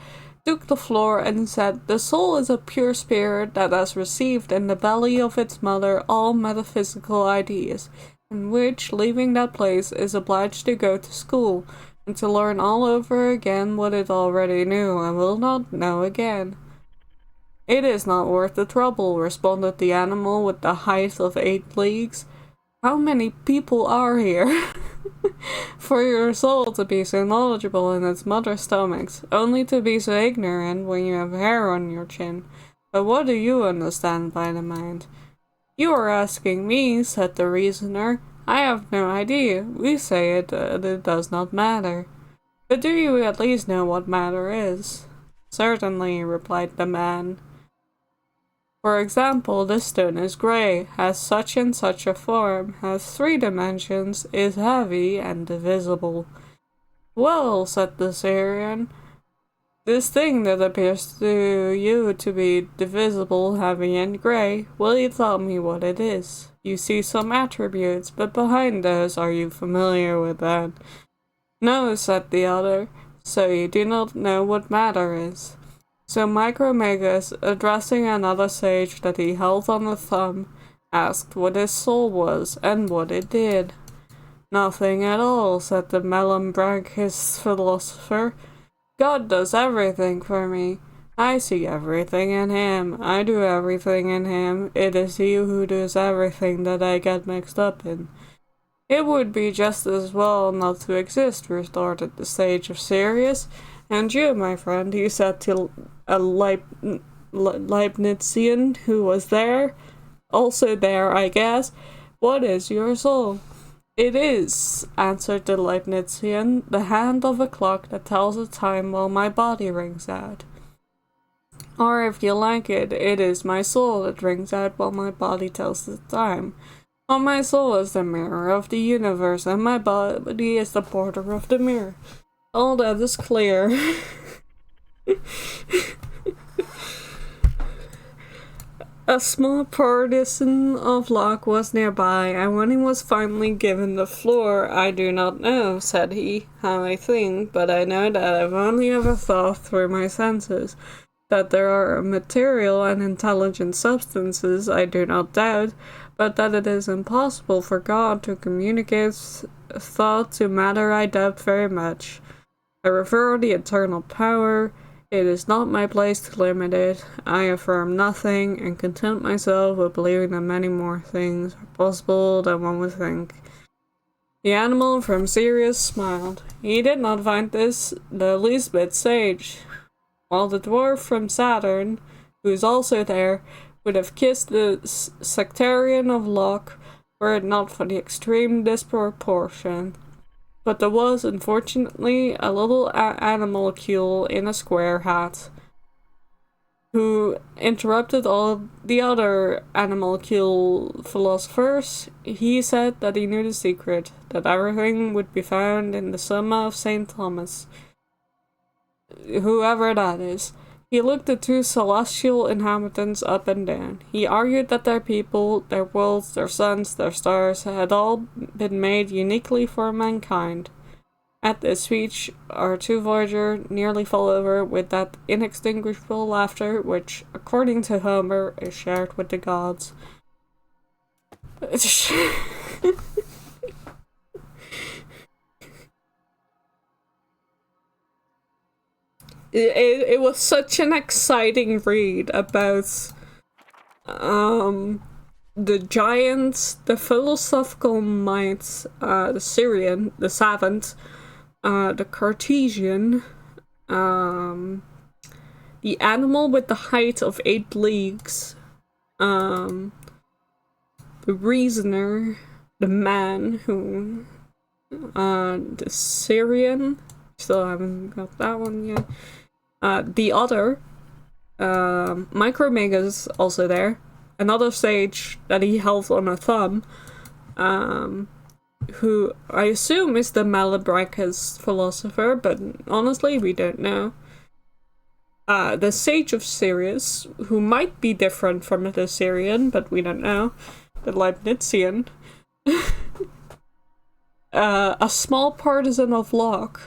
took the floor and said, the soul is a pure spirit that has received in the belly of its mother all metaphysical ideas, and which, leaving that place, is obliged to go to school, and to learn all over again what it already knew, and will not know again. It is not worth the trouble, responded the animal with the height of 8 leagues. How many people are here? For your soul to be so knowledgeable in its mother's stomachs, only to be so ignorant when you have hair on your chin. But what do you understand by the mind? You are asking me, said the reasoner. I have no idea. We say it does not matter. But do you at least know what matter is? Certainly, replied the man. For example, this stone is grey, has such and such a form, has 3 dimensions, is heavy and divisible. Well, said the Syrian, this thing that appears to you to be divisible, heavy, and grey, will you tell me what it is? You see some attributes, but behind those, are you familiar with that? No, said the other, so you do not know what matter is. So Micromegas, addressing another sage that he held on the thumb, asked what his soul was and what it did. Nothing at all, said the Melambranchus philosopher. God does everything for me. I see everything in him. I do everything in him. It is he who does everything that I get mixed up in. It would be just as well not to exist, retorted the sage of Sirius. And you, my friend, he said to a Leibnizian who was there, also there, I guess, what is your soul? It is, answered the Leibnizian, the hand of a clock that tells the time while my body rings out. Or if you like it, it is my soul that rings out while my body tells the time. For my soul is the mirror of the universe, and my body is the porter of the mirror. All that is clear. A small partisan of Locke was nearby, and when he was finally given the floor, I do not know, said he, how I think, but I know that I've only ever thought through my senses. That there are material and intelligent substances, I do not doubt, but that it is impossible for God to communicate thought to matter, I doubt very much. I refer the eternal power. It is not my place to limit it. I affirm nothing, and content myself with believing that many more things are possible than one would think. The animal from Sirius smiled. He did not find this the least bit sage, while the dwarf from Saturn, who is also there, would have kissed the sectarian of Locke were it not for the extreme disproportion. But there was, unfortunately, a little animalcule in a square hat, who interrupted all the other animalcule philosophers. He said that he knew the secret, that everything would be found in the Summa of St. Thomas. Whoever that is. He looked the two celestial inhabitants up and down. He argued that their people, their worlds, their suns, their stars had all been made uniquely for mankind. At this speech, our two Voyager nearly fell over with that inextinguishable laughter which, according to Homer, is shared with the gods. It was such an exciting read about the giants, the philosophical minds, the Syrian, the savant, the Cartesian, the animal with the height of 8 leagues, the reasoner, the man who, the Syrian, still haven't got that one yet. The other, Micromega's also there. Another sage that he held on a thumb, who I assume is the Malabracus philosopher, but honestly, we don't know. The Sage of Sirius, who might be different from the Syrian, but we don't know. The Leibnizian. A small partisan of Locke.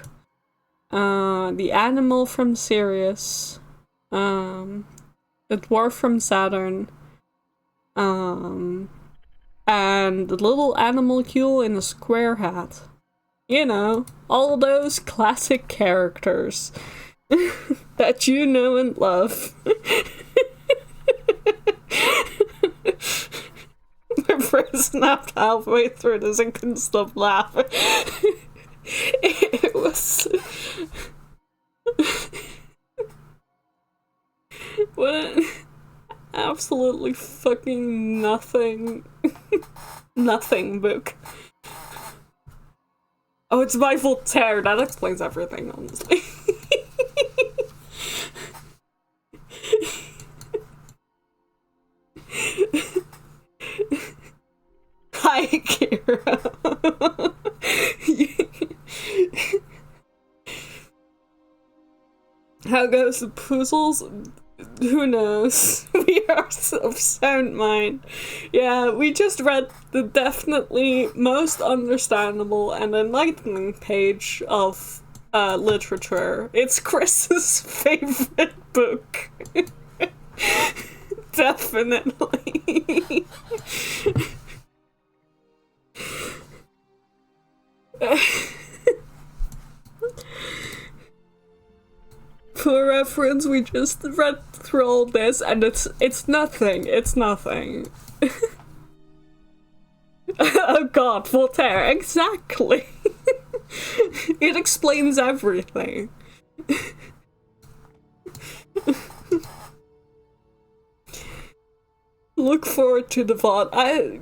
The animal from Sirius, the dwarf from Saturn, and the little animalcule in a square hat. You know, all those classic characters that you know and love. My brain snapped halfway through this and couldn't stop laughing. It was... what? Absolutely fucking nothing. Nothing book. Oh, it's by Voltaire. That explains everything, honestly. Hi, Kira. How goes the puzzles? Who knows? We are of sound mind. Yeah, we just read the definitely most understandable and enlightening page of literature. It's Chris's favorite book. Definitely. For reference, we just read through all this, and it's nothing. It's nothing. Oh god, Voltaire, exactly. It explains everything. Look forward to the VOD.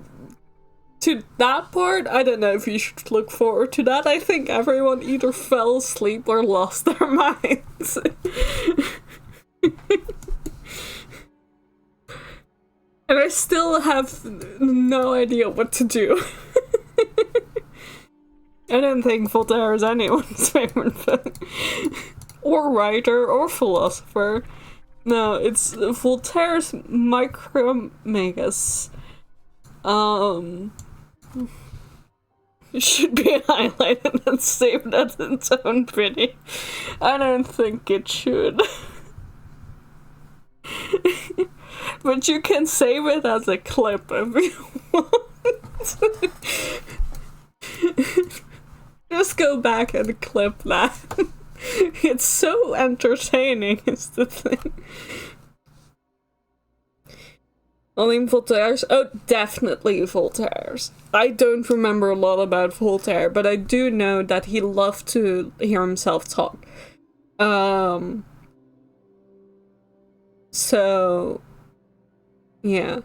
To that part, I don't know if you should look forward to that. I think everyone either fell asleep or lost their minds. And I still have no idea what to do. I don't think Voltaire is anyone's favorite book. Or writer, or philosopher. No, it's Voltaire's Micromegas. It should be highlighted and saved as its own video. I don't think it should. But you can save it as a clip if you want. Just go back and clip that. It's so entertaining, is the thing. Only Voltaire's? Oh, definitely Voltaire's. I don't remember a lot about Voltaire, but I do know that he loved to hear himself talk. So, yeah.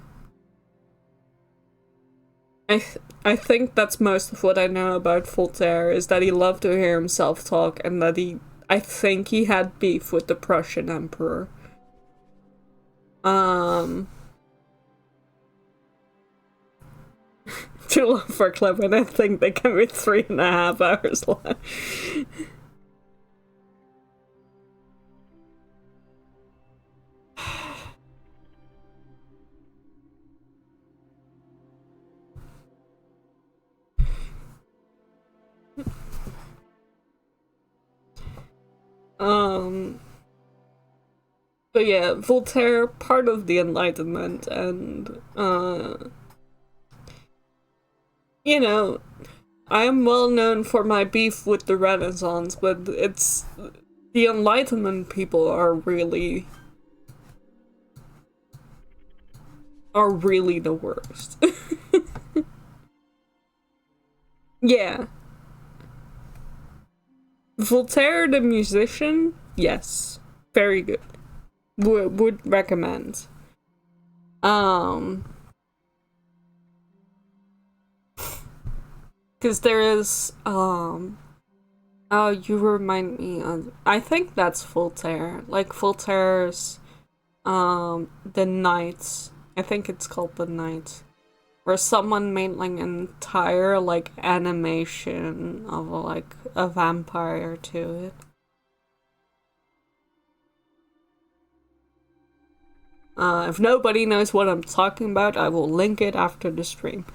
I think that's most of what I know about Voltaire, is that he loved to hear himself talk, and that I think he had beef with the Prussian emperor. Too long for a clip, and I think they can be 3.5 hours long. But yeah, Voltaire, part of the Enlightenment, and you know, I am well known for my beef with the Renaissance, but it's the Enlightenment people are really the worst. Yeah. Voltaire the musician, yes. Very good. Would recommend. Because there is, oh, you remind me of, I think that's Voltaire. Like, Voltaire's, The Nights. I think it's called The Nights. Where someone made, like, an entire, like, animation of, like, a vampire to it. If nobody knows what I'm talking about, I will link it after the stream.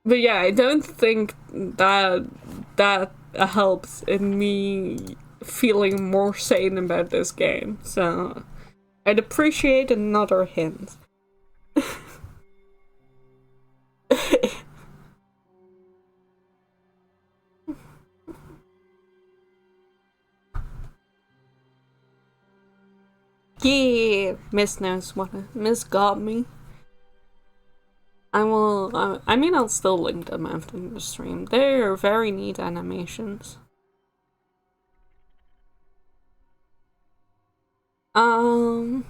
But yeah, I don't think that helps in me feeling more sane about this game, so I'd appreciate another hint. Yeah, Miss knows what Miss got me. I will, I mean, I'll still link them after the stream. They're very neat animations. The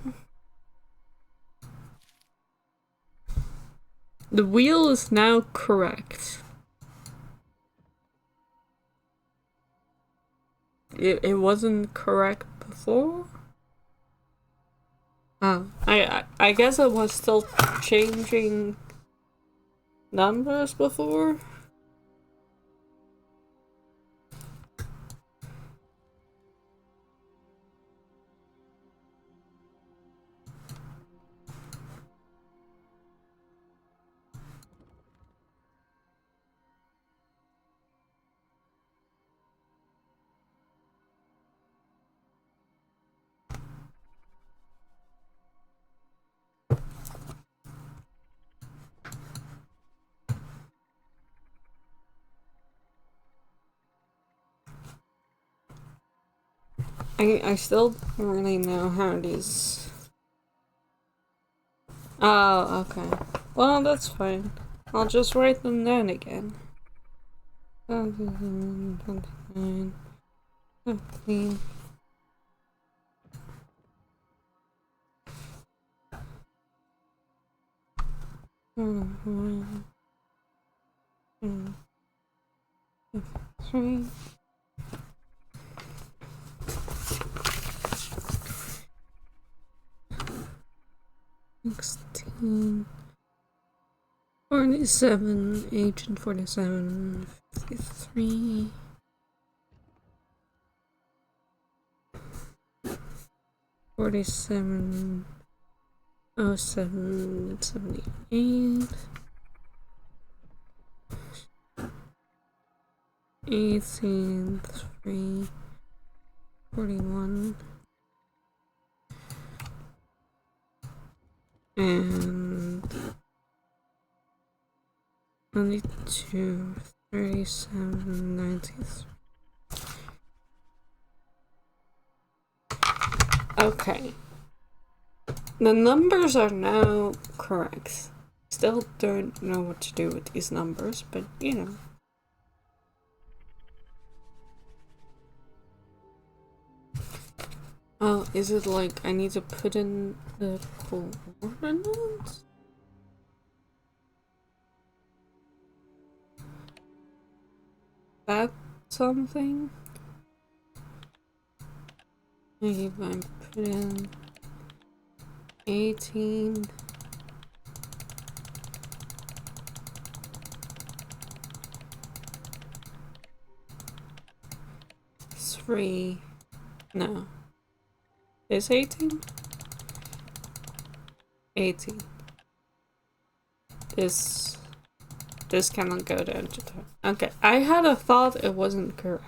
wheel is now correct. It wasn't correct before? Oh, I guess it was still changing numbers before? I still don't really know how these... Oh, okay. Well, that's fine. I'll just write them down again. 29, 15. Three. 16, 47, Agent 47, 53, 47, 07, 78, 18, 3, 41. And 92, 37, 93. Okay. The numbers are now correct. Still don't know what to do with these numbers, but you know. Oh, is it like I need to put in the coordinates? That something? Maybe I put in 18. Three. No. Is 18? 18. This cannot go down to 10. Okay, I had a thought it wasn't correct.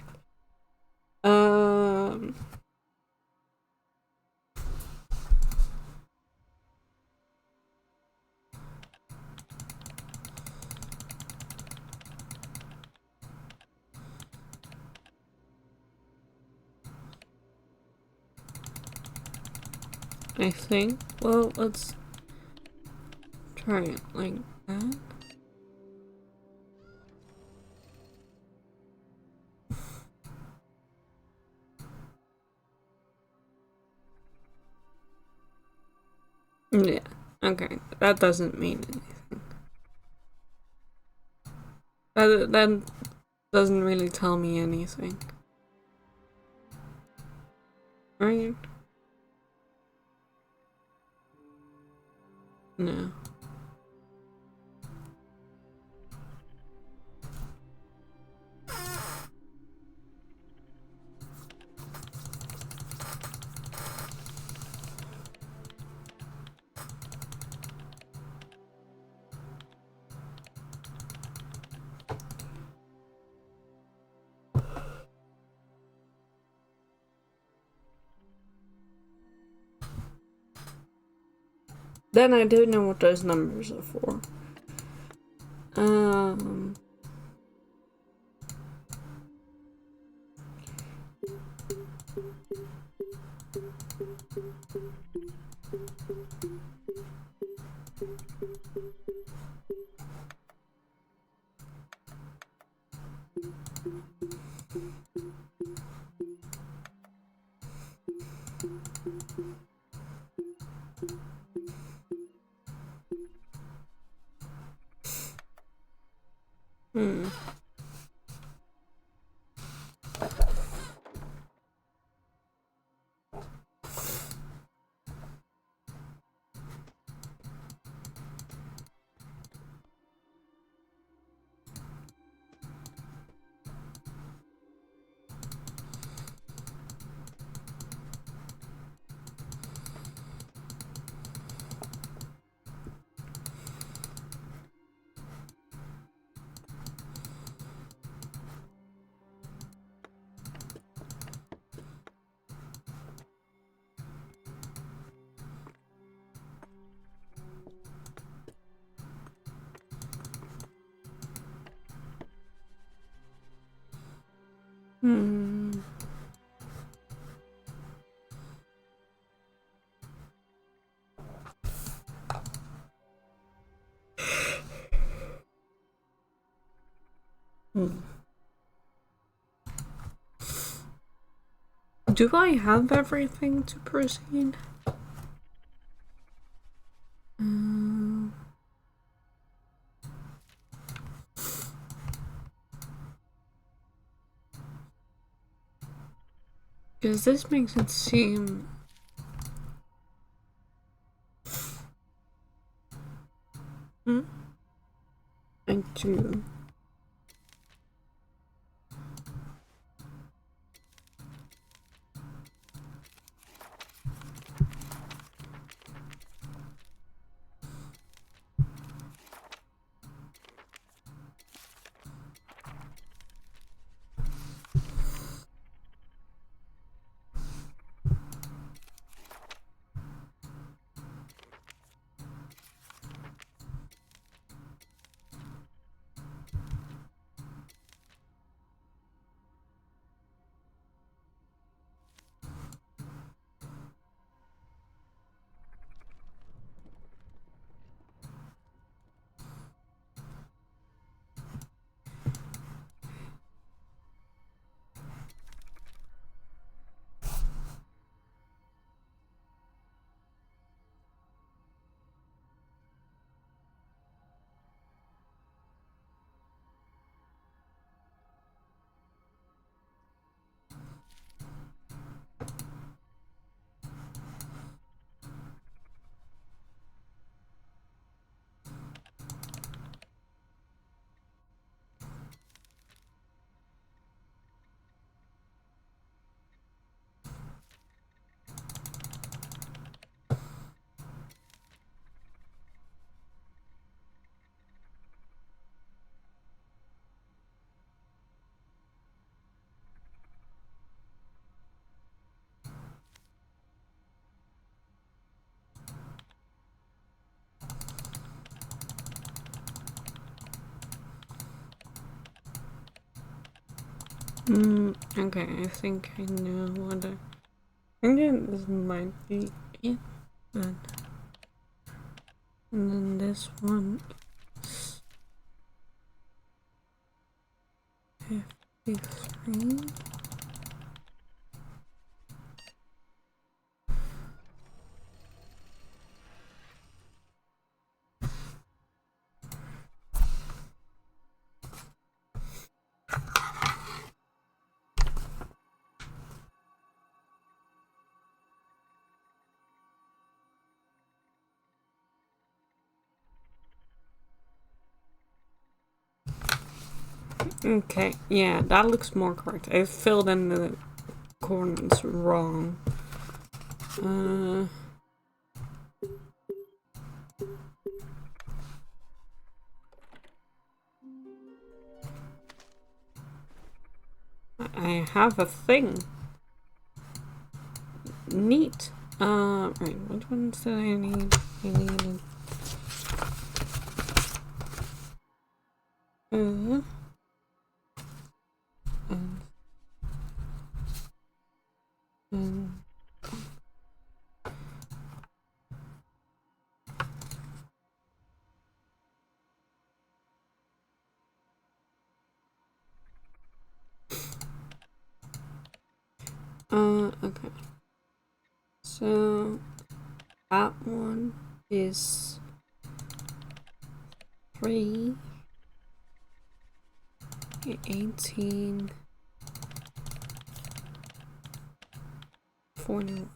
I think. Well, let's try it like that. Yeah, okay. That doesn't mean anything. That doesn't really tell me anything. Right? No. Then I don't know what those numbers are for. Do I have everything to proceed? Because this makes it seem... I do. Okay, I think I know what I think this might be it then. And then this one is 53. Okay, yeah, that looks more correct. I filled in the corners wrong. I have a thing. Neat. Right, which ones did I need? I needed... okay. So, that one is 3, 18, 41.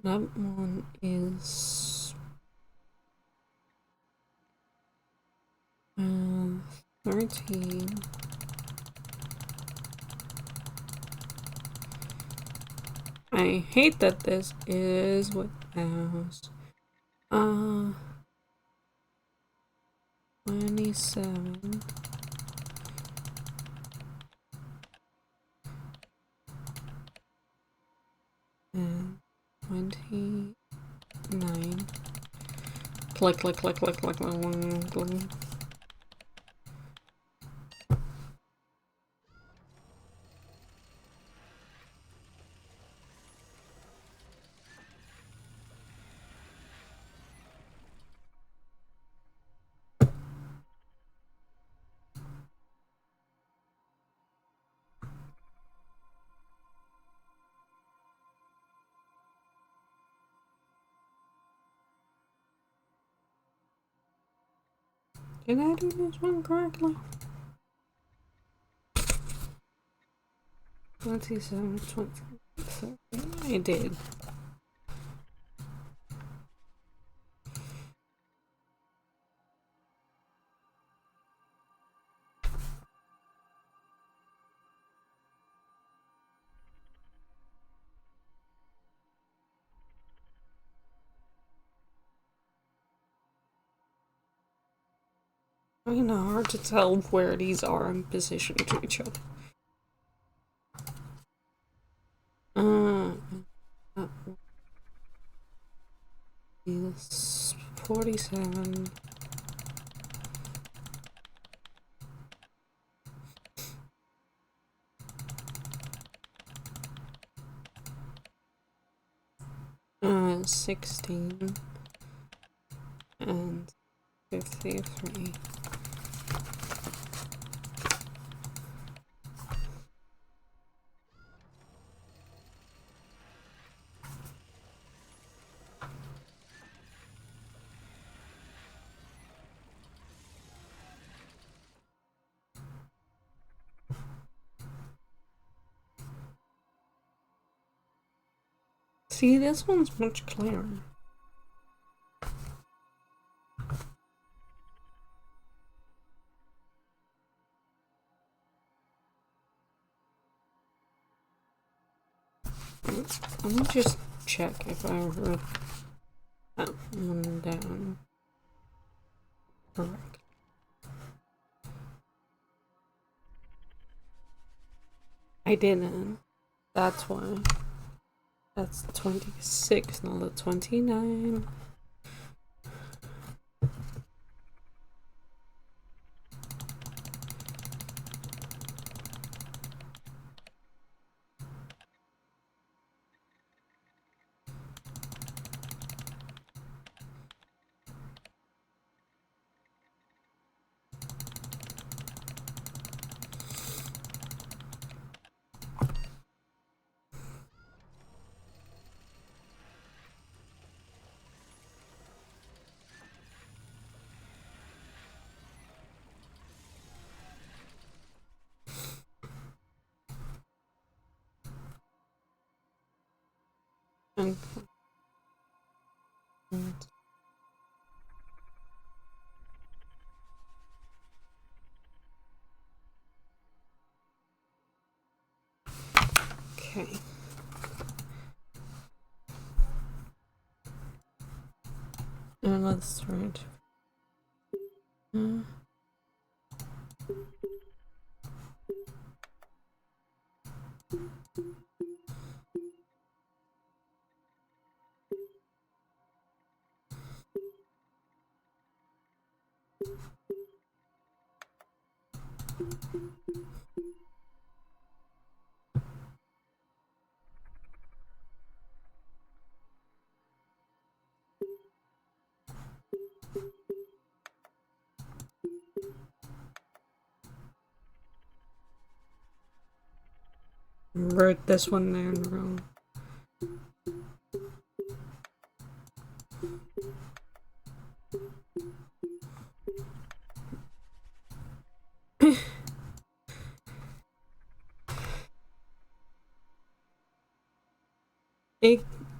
That one is 13. I hate that this is what else. 27. And 29. Click, click, click, click, click, click, click. Did I do this one correctly? 27, 20, 30. I did. Kind of hard to tell where these are in position to each other. That one is 47. Uh, 16 and 53. See, this one's much clearer. Let me just check if I wrote that one down correct. I didn't. That's why. That's 26, not the 29. Okay. Okay. And let's try it. Wrote this one down wrong.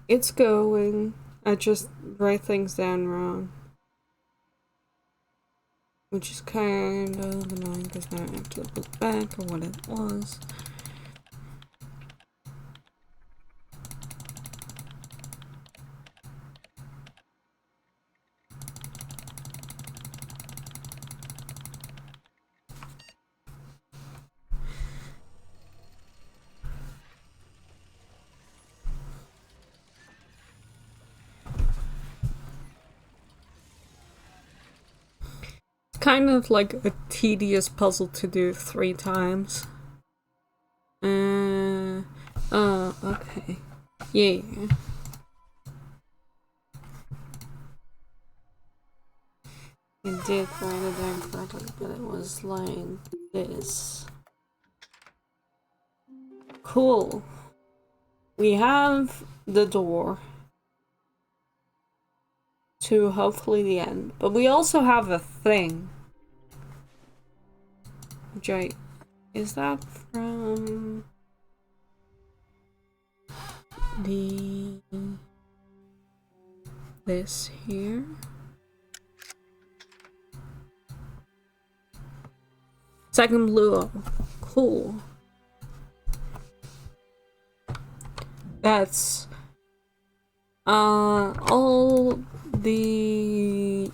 It's going. I just write things down wrong. Which is kind of annoying because now I have to look back at what it was. Kind of like a tedious puzzle to do 3 times. Okay. Yeah. It did write it down correctly, but it was like this. Cool. We have the door to hopefully the end, but we also have a thing. Which is that from this here? Second blue. Cool. That's all the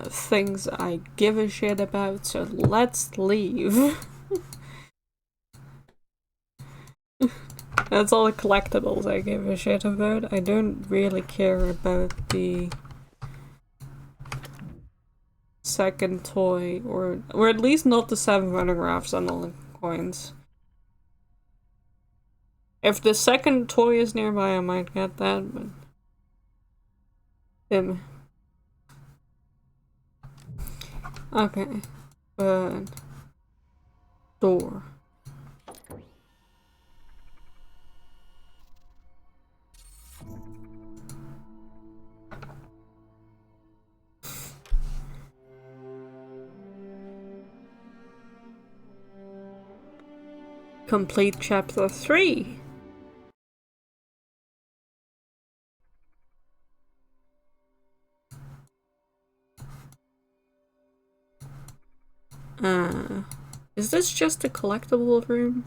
things I give a shit about, so let's leave. That's all the collectibles I give a shit about. I don't really care about the second toy, or at least not the 7 photographs and all the coins. If the second toy is nearby, I might get that, but... Okay. But... door. Complete chapter 3. Is this just a collectible room?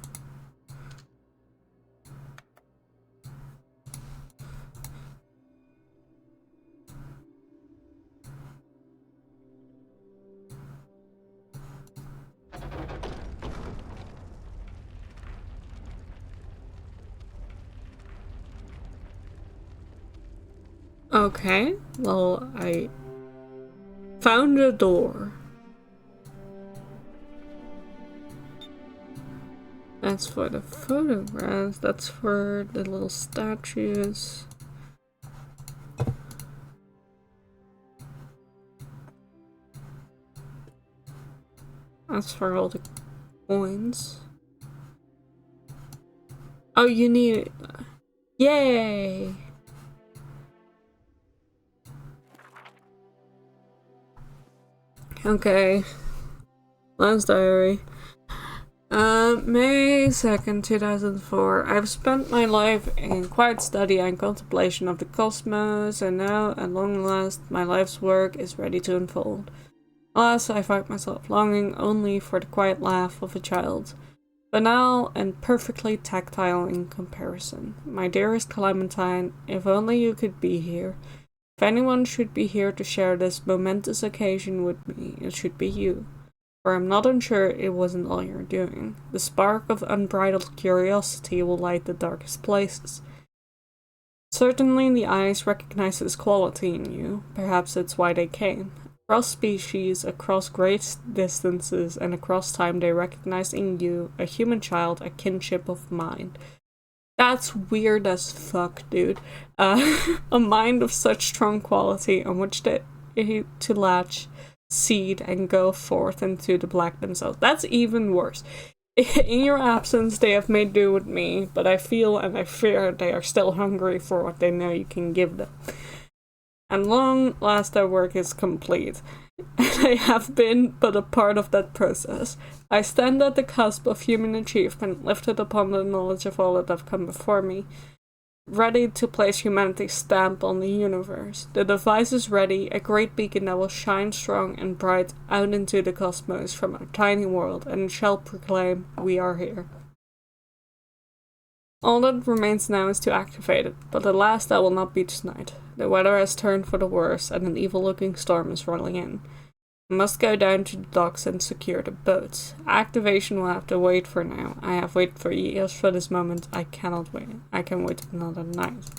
Okay, well, I found a door. That's for the photographs, that's for the little statues. That's for all the coins. Oh, you need it. Yay! Okay. Last diary. May 2nd, 2004. I've spent my life in quiet study and contemplation of the cosmos, and now, at long last, my life's work is ready to unfold. Alas, I find myself longing only for the quiet laugh of a child. Banal and perfectly tactile in comparison. My dearest Clementine, if only you could be here. If anyone should be here to share this momentous occasion with me, it should be you. For I'm not unsure it wasn't all you're doing. The spark of unbridled curiosity will light the darkest places. Certainly the eyes recognize this quality in you. Perhaps it's why they came. Across species, across great distances, and across time they recognize in you, a human child, a kinship of mind. That's weird as fuck, dude. A mind of such strong quality on which to latch, seed, and go forth into the black themselves. That's even worse. In your absence, they have made do with me, but I feel and I fear they are still hungry for what they know you can give them. And long last their work is complete, and I have been but a part of that process. I stand at the cusp of human achievement, lifted upon the knowledge of all that have come before me, ready to place humanity's stamp on the universe. The device is ready, a great beacon that will shine strong and bright out into the cosmos from our tiny world, and it shall proclaim, we are here. All that remains now is to activate it, but alas, that will not be tonight. The weather has turned for the worse, and an evil-looking storm is rolling in. I must go down to the docks and secure the boats. Activation will have to wait for now. I have waited for years for this moment. I cannot wait. I can wait another night.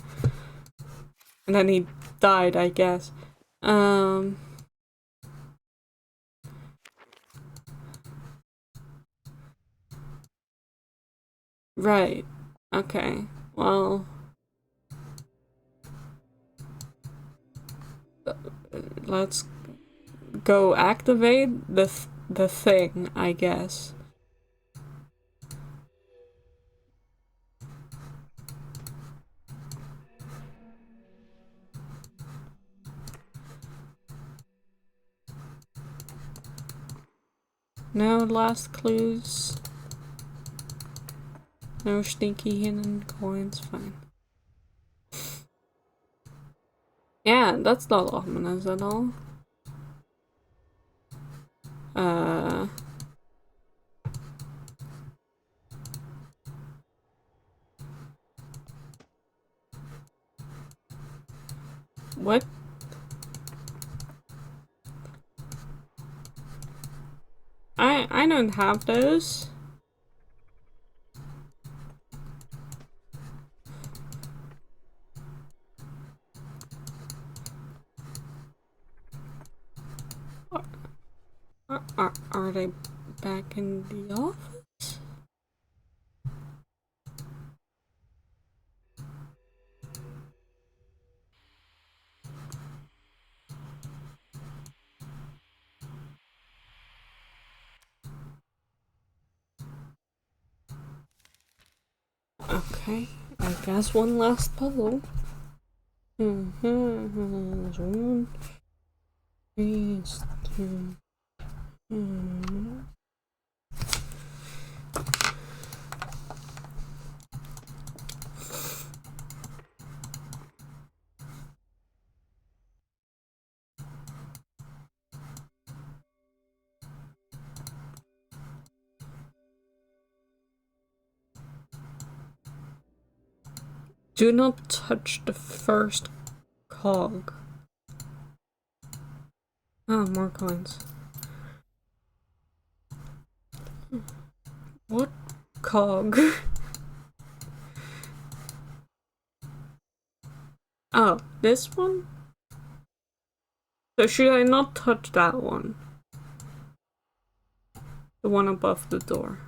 And then he died, I guess. Right. Okay. Well... let's go activate the thing, I guess. No last clues. No sneaky hidden coins, fine. Yeah, that's not ominous at all. What? I don't have those. Are they back in the office? Okay, I guess one last puzzle. One, three, two. Do not touch the first cog. Oh, more coins. What cog? Oh, this one? So should I not touch that one? The one above the door.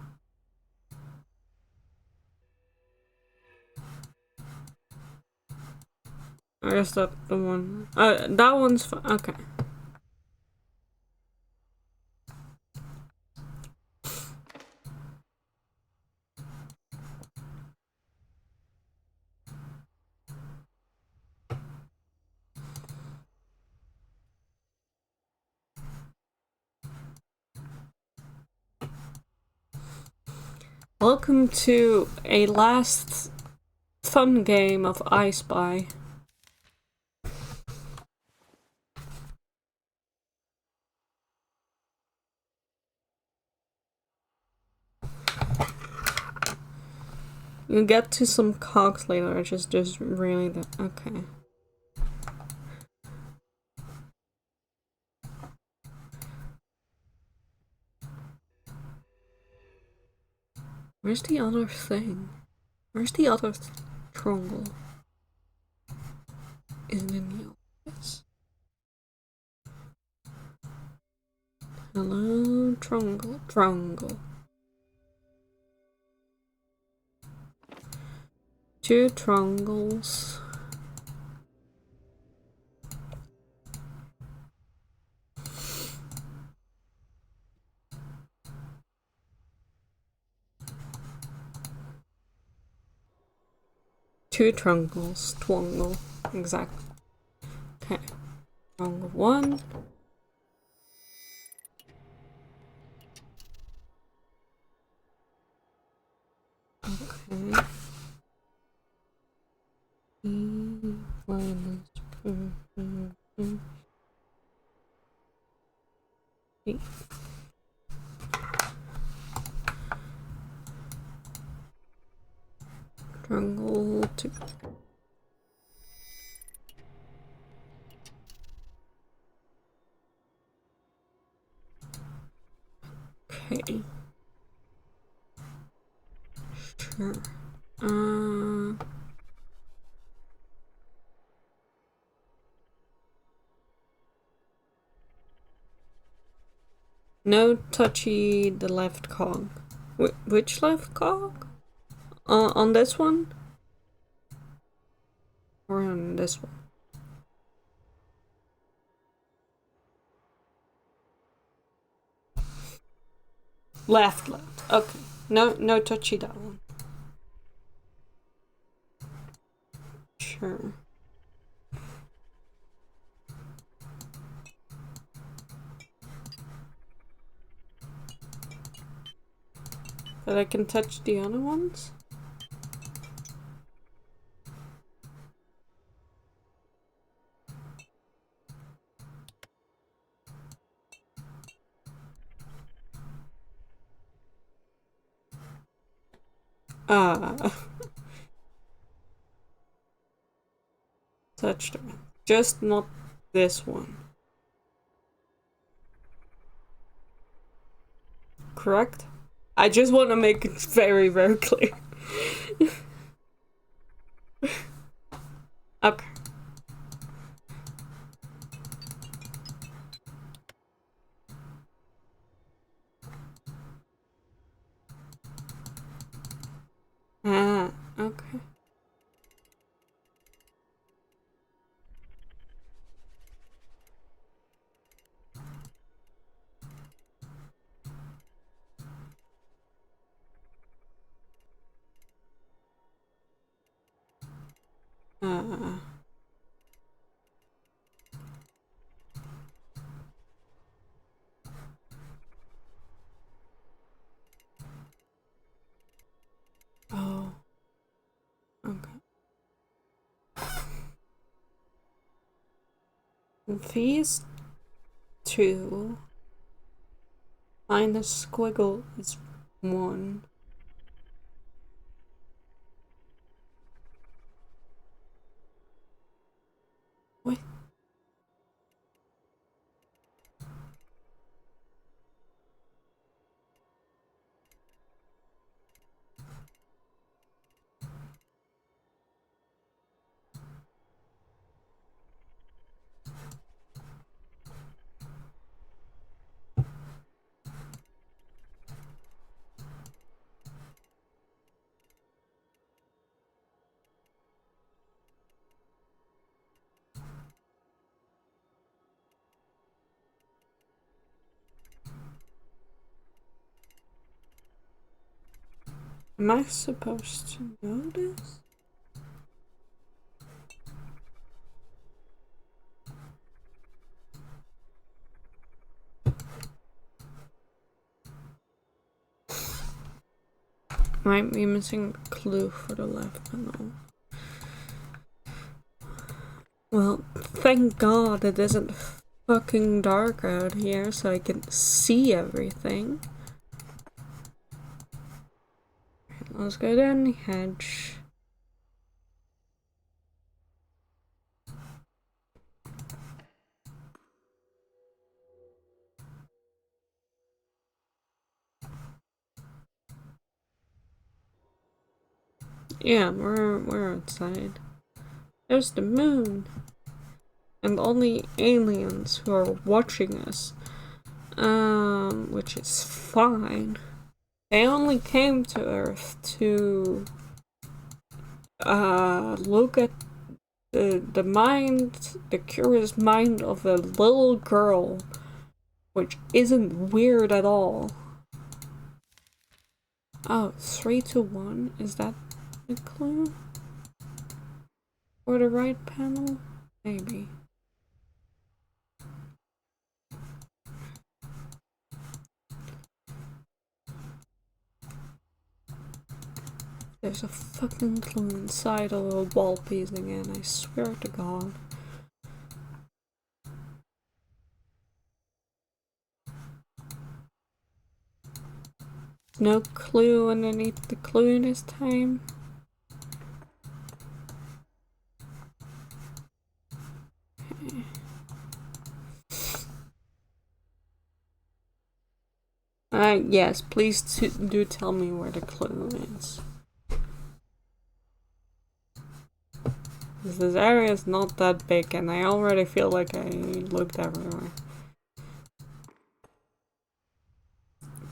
I guess that's the one. That one's fine. Okay. Welcome to a last fun game of I Spy. You'll get to some cogs later, I just really the okay. Where's the other thing? Where's the other triangle? Is it in the office? Hello, triangle. Two triangles. Two triangles. Twangle. Exactly. Okay. Triangle one. Okay. E. Triangle two. Okay. Sure. No touchy the left cog. Which left cog? On this one? Or on this one? Left. Okay. No touchy that one. Sure. But I can touch the other ones? Touch them. Just not this one. Correct? I just want to make it very, very clear. Okay. Okay. Oh. Okay. These two minus squiggle is 1. What? Am I supposed to know this? Might be missing a clue for the left panel. Well, thank God it isn't fucking dark out here so I can see everything. Let's go down the hedge. Yeah, we're outside. There's the moon. And all the aliens who are watching us. Which is fine. They only came to Earth to look at the mind, the curious mind of a little girl, which isn't weird at all. Oh, 3 to 1? Is that the clue? Or the right panel? Maybe. There's a fucking clue inside of a wall piece again, I swear to God. No clue underneath the clue this time. Yes, please do tell me where the clue is. This area is not that big and I already feel like I looked everywhere.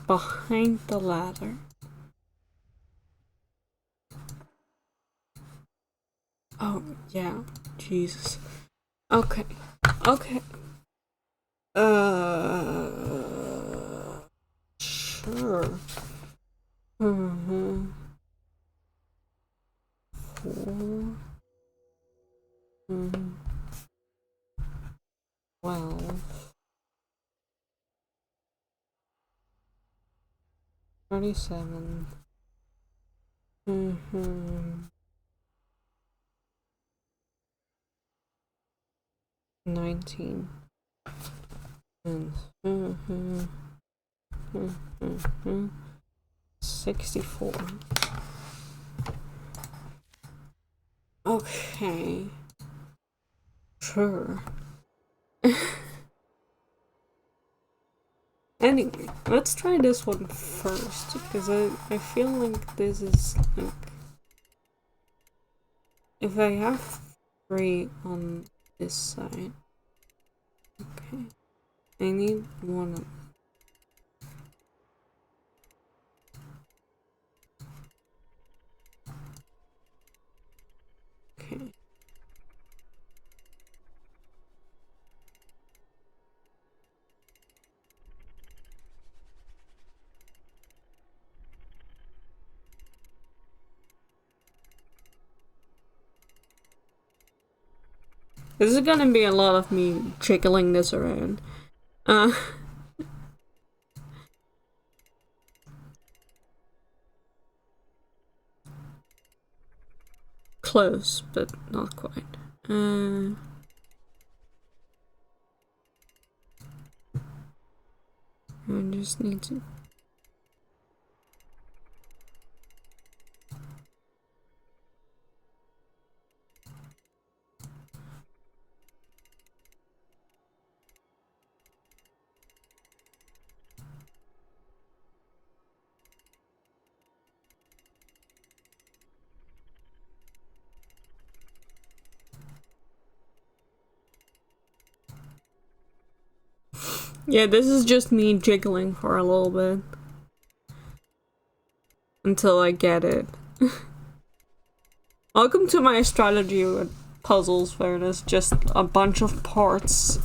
Behind the ladder. Oh, yeah. Jesus. Okay. Okay. Sure. Mm-hmm. 4. 12. 37. 19. 64. Okay. Sure. Anyway, let's try this one first, because I feel like this is like... If I have 3 on this side... Okay. I need 1 of... Okay. This is gonna be a lot of me jiggling this around. Close, but not quite. I just need to... Yeah, this is just me jiggling for a little bit. Until I get it. Welcome to my strategy with puzzles where there's just a bunch of parts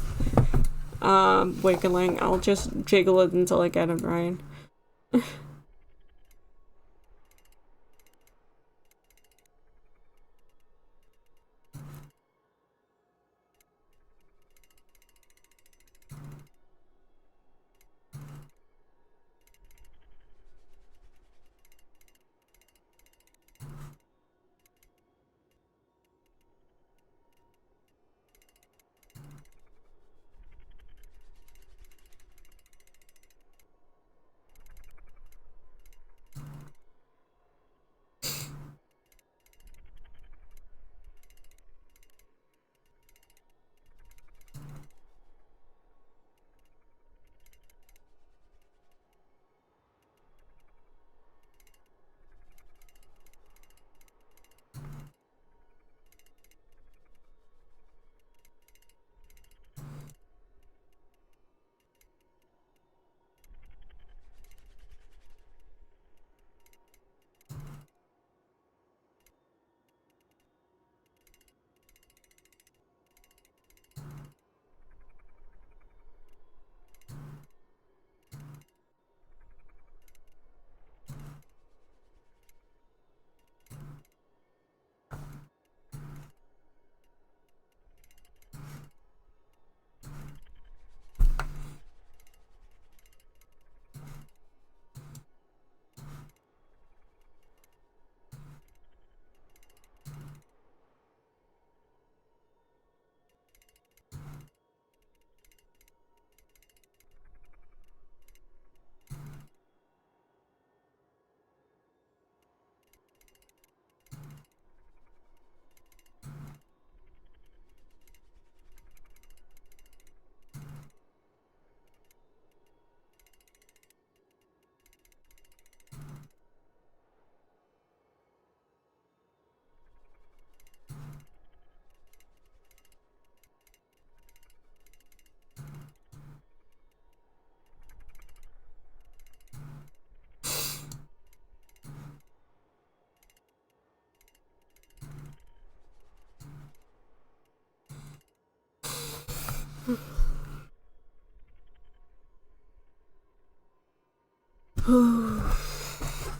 wiggling. I'll just jiggle it until I get it right.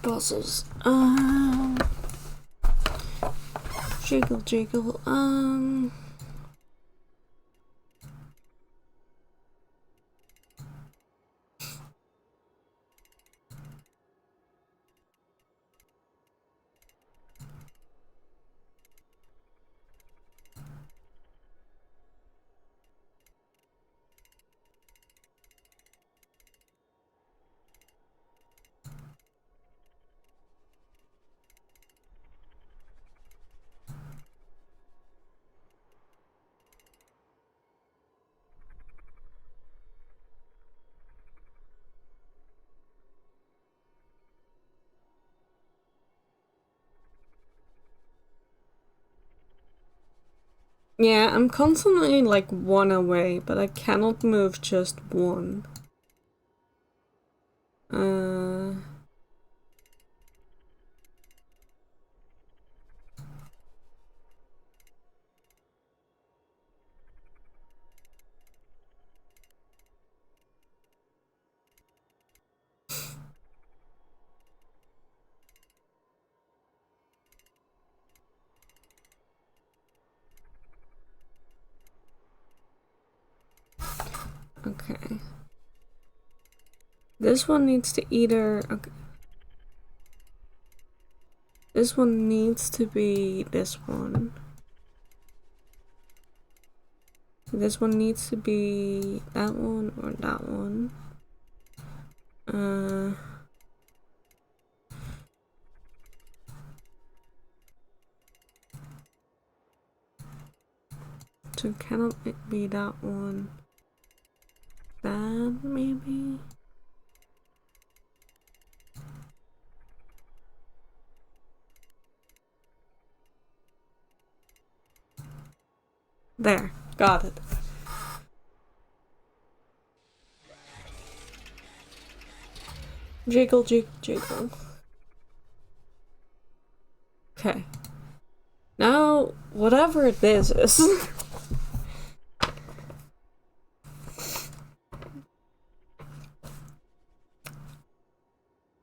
Puzzles. Jiggle, jiggle. Yeah, I'm constantly like one away, but I cannot move just one. Okay. This one needs to either... Okay. This one needs to be this one. This one needs to be that one or that one. So cannot it be that one? That maybe? There, got it. Jiggle, jiggle, jiggle. Okay. Now, whatever this is.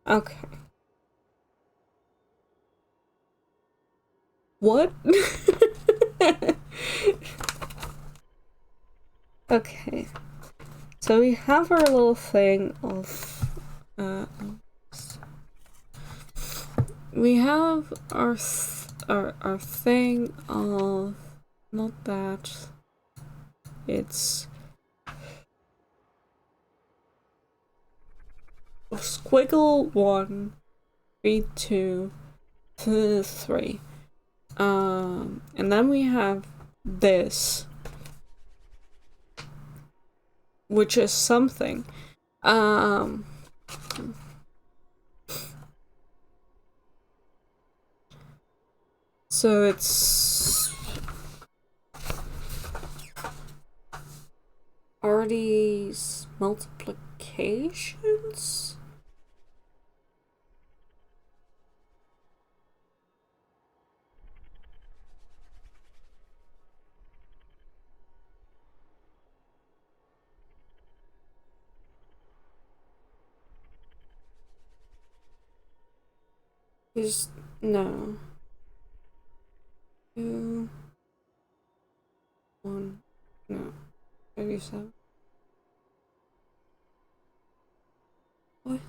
Okay. What? Okay. So we have our little thing of we have our thing of not that it's squiggle 1 3 2 3 and then we have this, which is something. So it's are these multiplications? Is no. 2 1 no 37. What?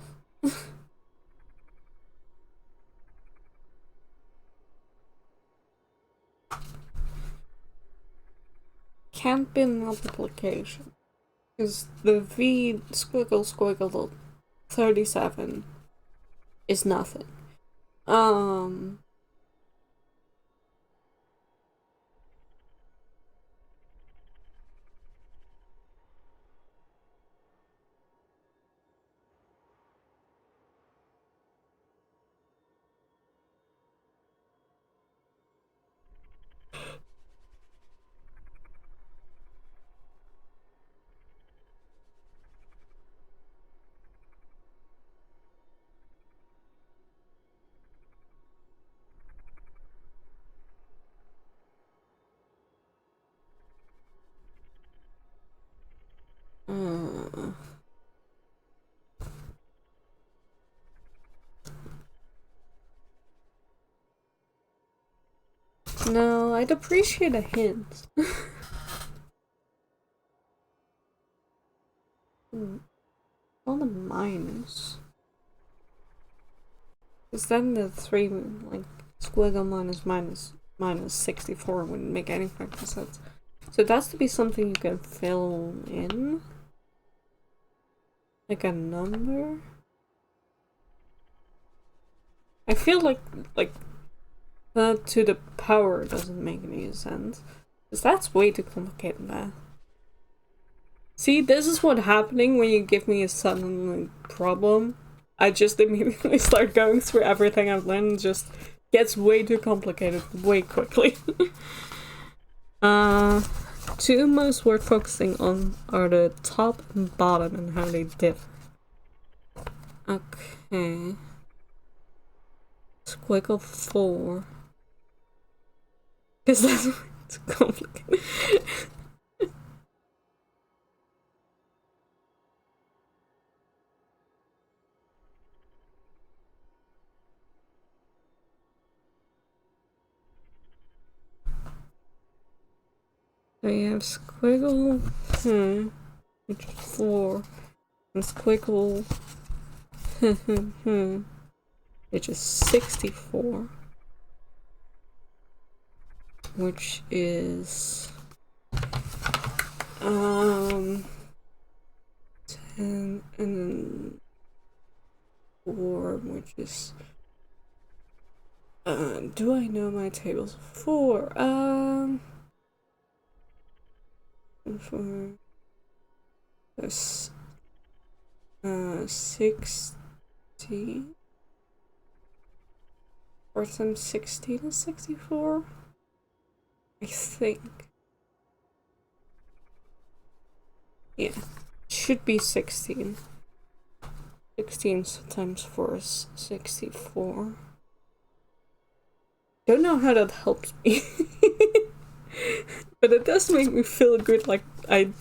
Can't be multiplication because the V squiggle squiggle 37 is nothing. No, I'd appreciate a hint. All the minus. Because then the 3, like, squiggle minus 64 wouldn't make any fucking sense. So it has to be something you can fill in. Like a number? I feel like that to the power doesn't make any sense. Because that's way too complicated, man. See, this is what's happening when you give me a sudden problem. I just immediately start going through everything I've learned and just gets way too complicated way quickly. Two most worth focusing on are the top and bottom and how they differ. Okay. Squiggle 4. Because that's too complicated. So you have squiggle, which is 4, and squiggle, which is 64, which is 10 and then 4, which is do I know my tables? 4, 4, there's 60, or some 16 and 64, I think. Yeah, should be 16. 16 times 4 is 64. Don't know how that helps me. But it does make me feel good, like I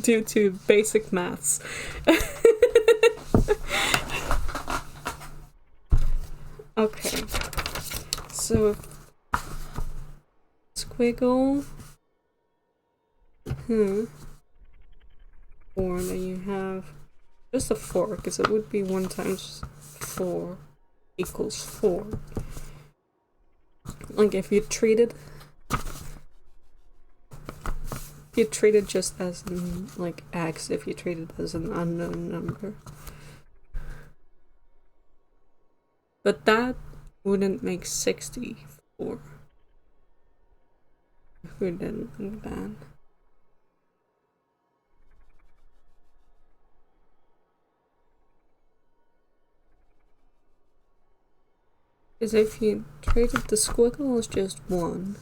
do to basic maths. Okay. So squiggle. 4, then you have just a 4, because it would be 1 times 4 equals 4. Like if you treat it just as in, like, x, if you treat it as an unknown number. But that wouldn't make 64. If we didn't think that. Because if you treated the squiggle as just 1,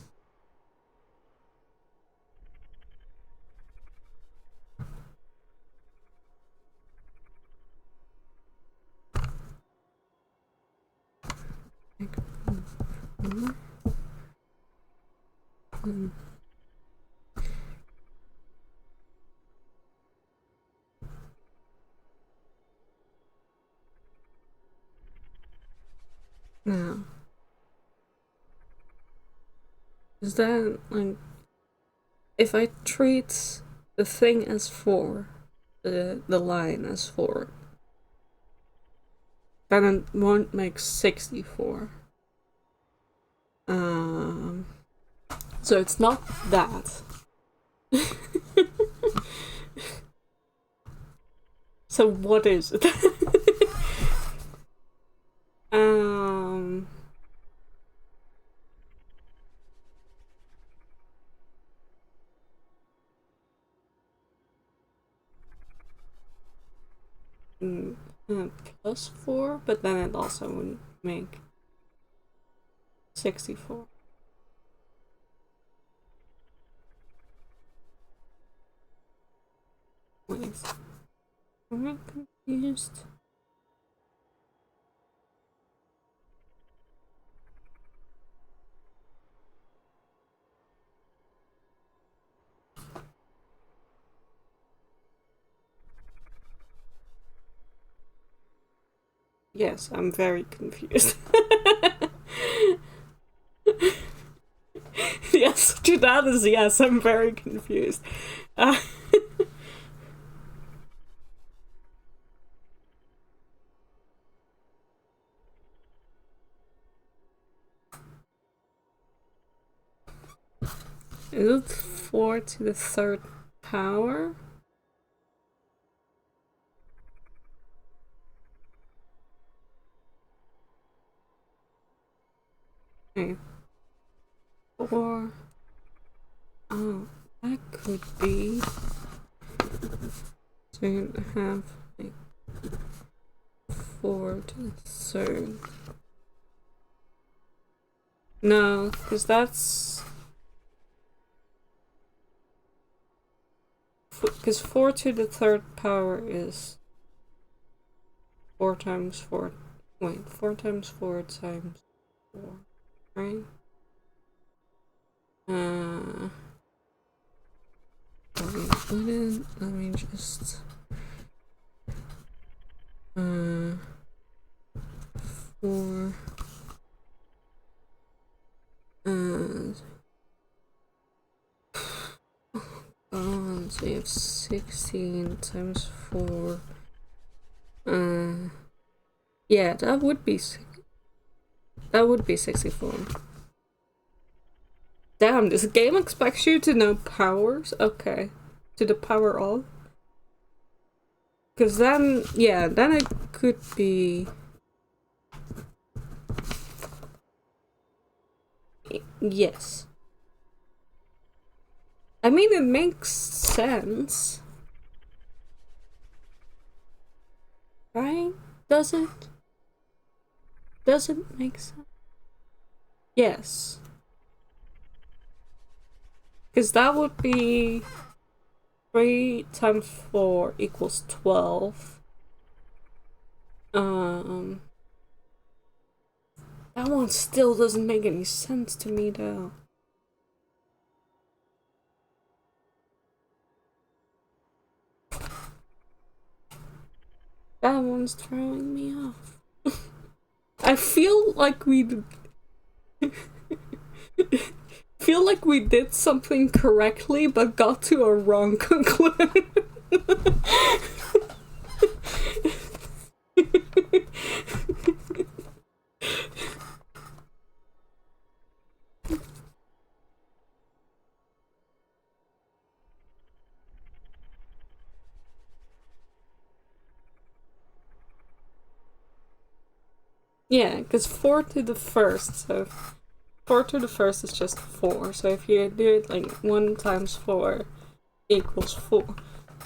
now, is that, like, if I treat the thing as 4, the line as 4, then it won't make 64. So it's not that. So what is it? Plus 4, but then it also wouldn't make 64. Wait, am I confused? Yes, I'm very confused. The answer to that is yes. I'm very confused. Is it 4 to the third power? Okay. 4. Oh, that could be. So you have like 4 to the third. No, because that's. Because 4 to the third power is 4 times 4. Wait, 4 times 4 times 4, right? Let me just 4 so you have 16 times 4. Yeah, that would be 64. Damn, this game expects you to know powers? Okay. To the power of? Because then, yeah, then it could be... Yes. I mean, it makes sense. Right? Does it? Does it make sense? Yes. Because that would be 3 times 4 equals 12. That one still doesn't make any sense to me though. That one's throwing me off. I feel like we did something correctly but got to a wrong conclusion. Yeah, because 4 to the first, so 4 to the first is just 4. So if you do it like 1 times 4 equals 4.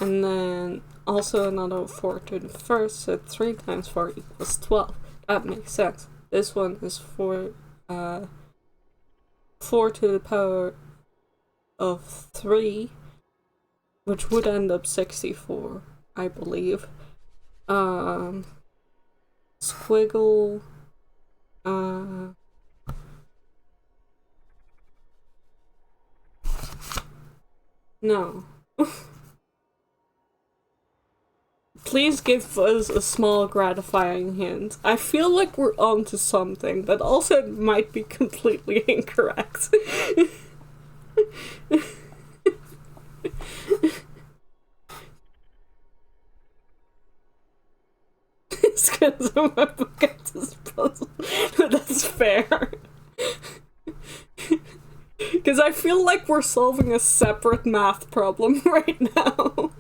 And then also another 4 to the first, so 3 times 4 equals 12. That makes sense. This one is 4 to the power of 3, which would end up 64, I believe. Squiggle. No. Please give us a small gratifying hint. I feel like we're onto something, but also it might be completely incorrect. It's because I'm up against this puzzle, but that's fair. Because I feel like we're solving a separate math problem right now.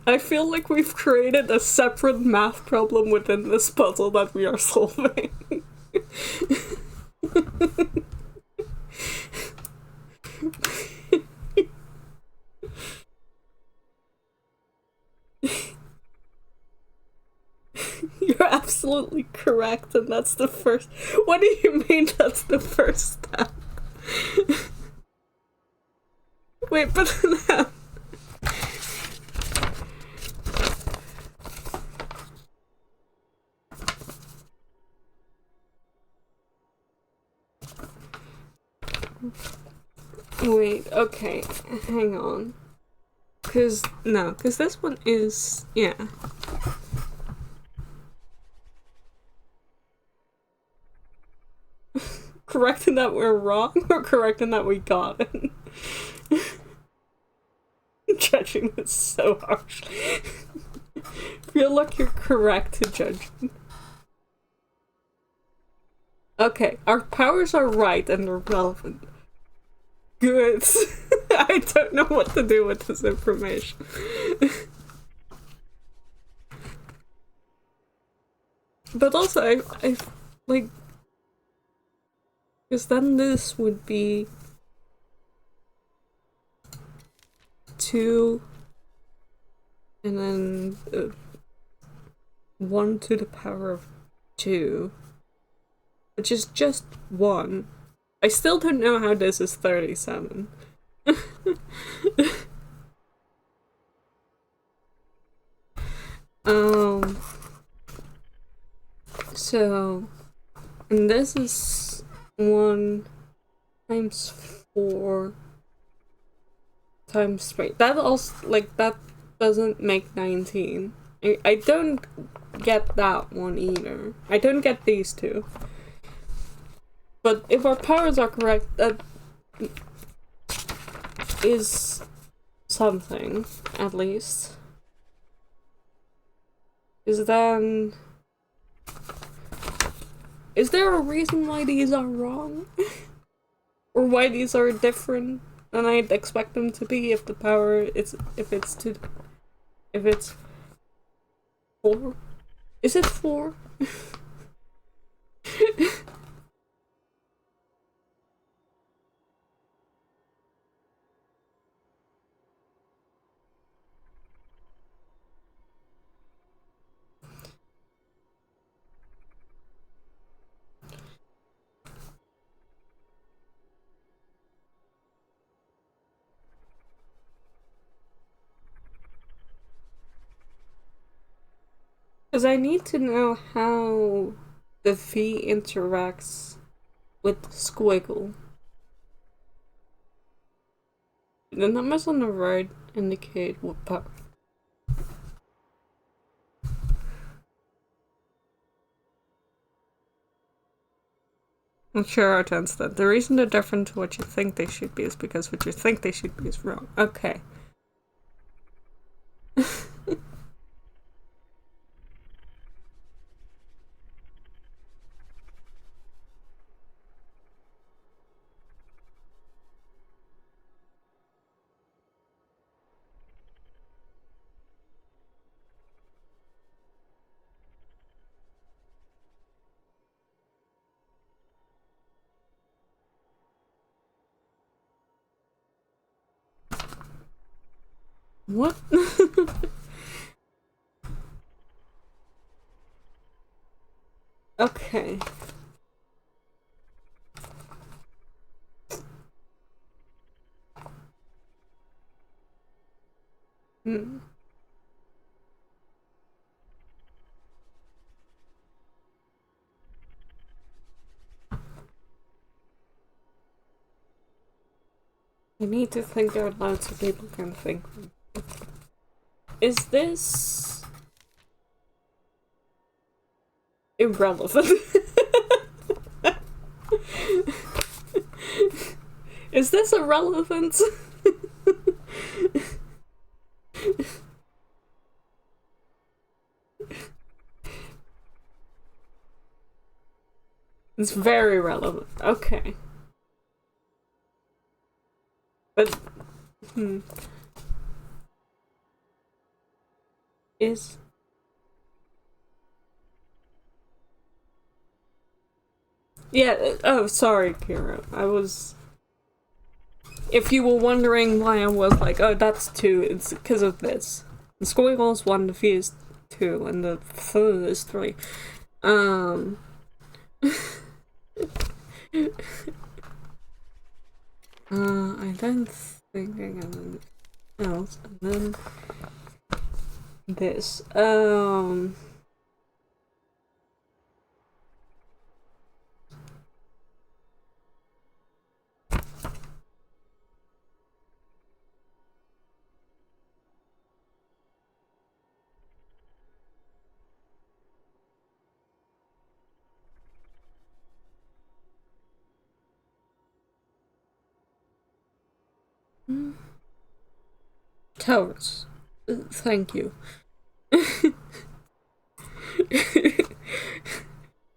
I feel like we've created a separate math problem within this puzzle that we are solving. You're absolutely correct, and that's the first. What do you mean that's the first step? Wait, but now. Wait, okay, hang on. Cause this one is, yeah. Correcting that we're wrong or correcting that we got it? Judging is so harsh. Feel like you're correct to judge. Okay, our powers are right and they're relevant. Good. I don't know what to do with this information. But also, I like, because then this would be 2 and then 1 to the power of 2, which is just 1. I still don't know how this is 37. So, and this is 1 times 4 times 3. That also, like, that doesn't make 19. I don't get that one either. I don't get these two. But if our powers are correct, that is something, at least. Is there a reason why these are wrong? Or why these are different than I'd expect them to be if the power is, if it's 4? Is it 4? Because I need to know how the V interacts with the squiggle. The numbers on the right indicate what power. Not sure how to answer that. The reason they're different to what you think they should be is because what you think they should be is wrong. Okay. What? Okay. Hmm. I need to think out loud so people can think. Is this irrelevant? Is this irrelevant? It's very relevant. Okay. But, is... Yeah, oh, sorry, Kira. I was... If you were wondering why I was like, oh, that's 2, it's because of this. The squiggle is 1, the V is 2, and the F is 3. I don't think I got anything else. And then this. Towers. Thank you.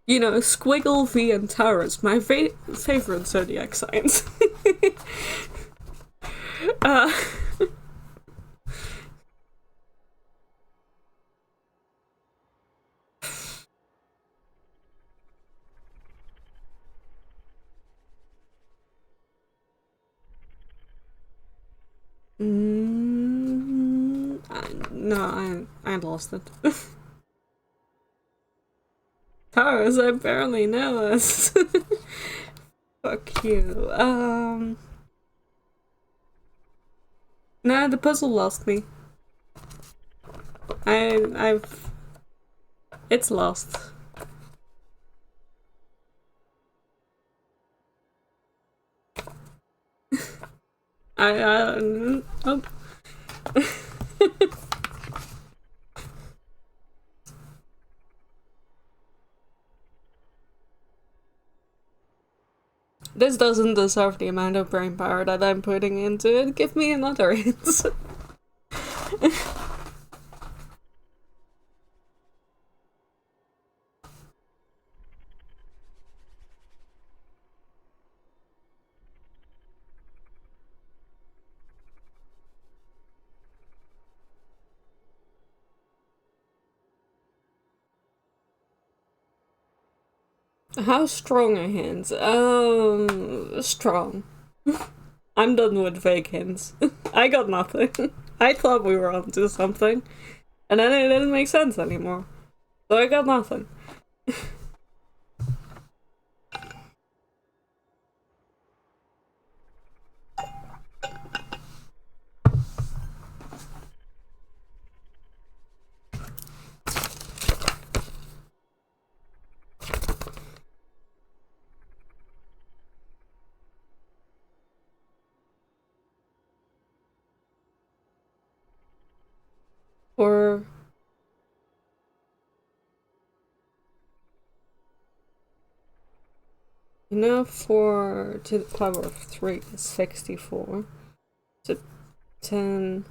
You know, Squiggle, V, and Taurus, my favorite zodiac signs. uh, no, I lost it. Taurus, I barely know us. Fuck you. Nah, the puzzle lost me. I've. It's lost. Oh. This doesn't deserve the amount of brain power that I'm putting into it. Give me another hint. How strong are hints? Strong. I'm done with fake hints. I got nothing. I thought we were onto something, and then it didn't make sense anymore. So I got nothing. Or you know, 4 to the power of 3 is 64. So 10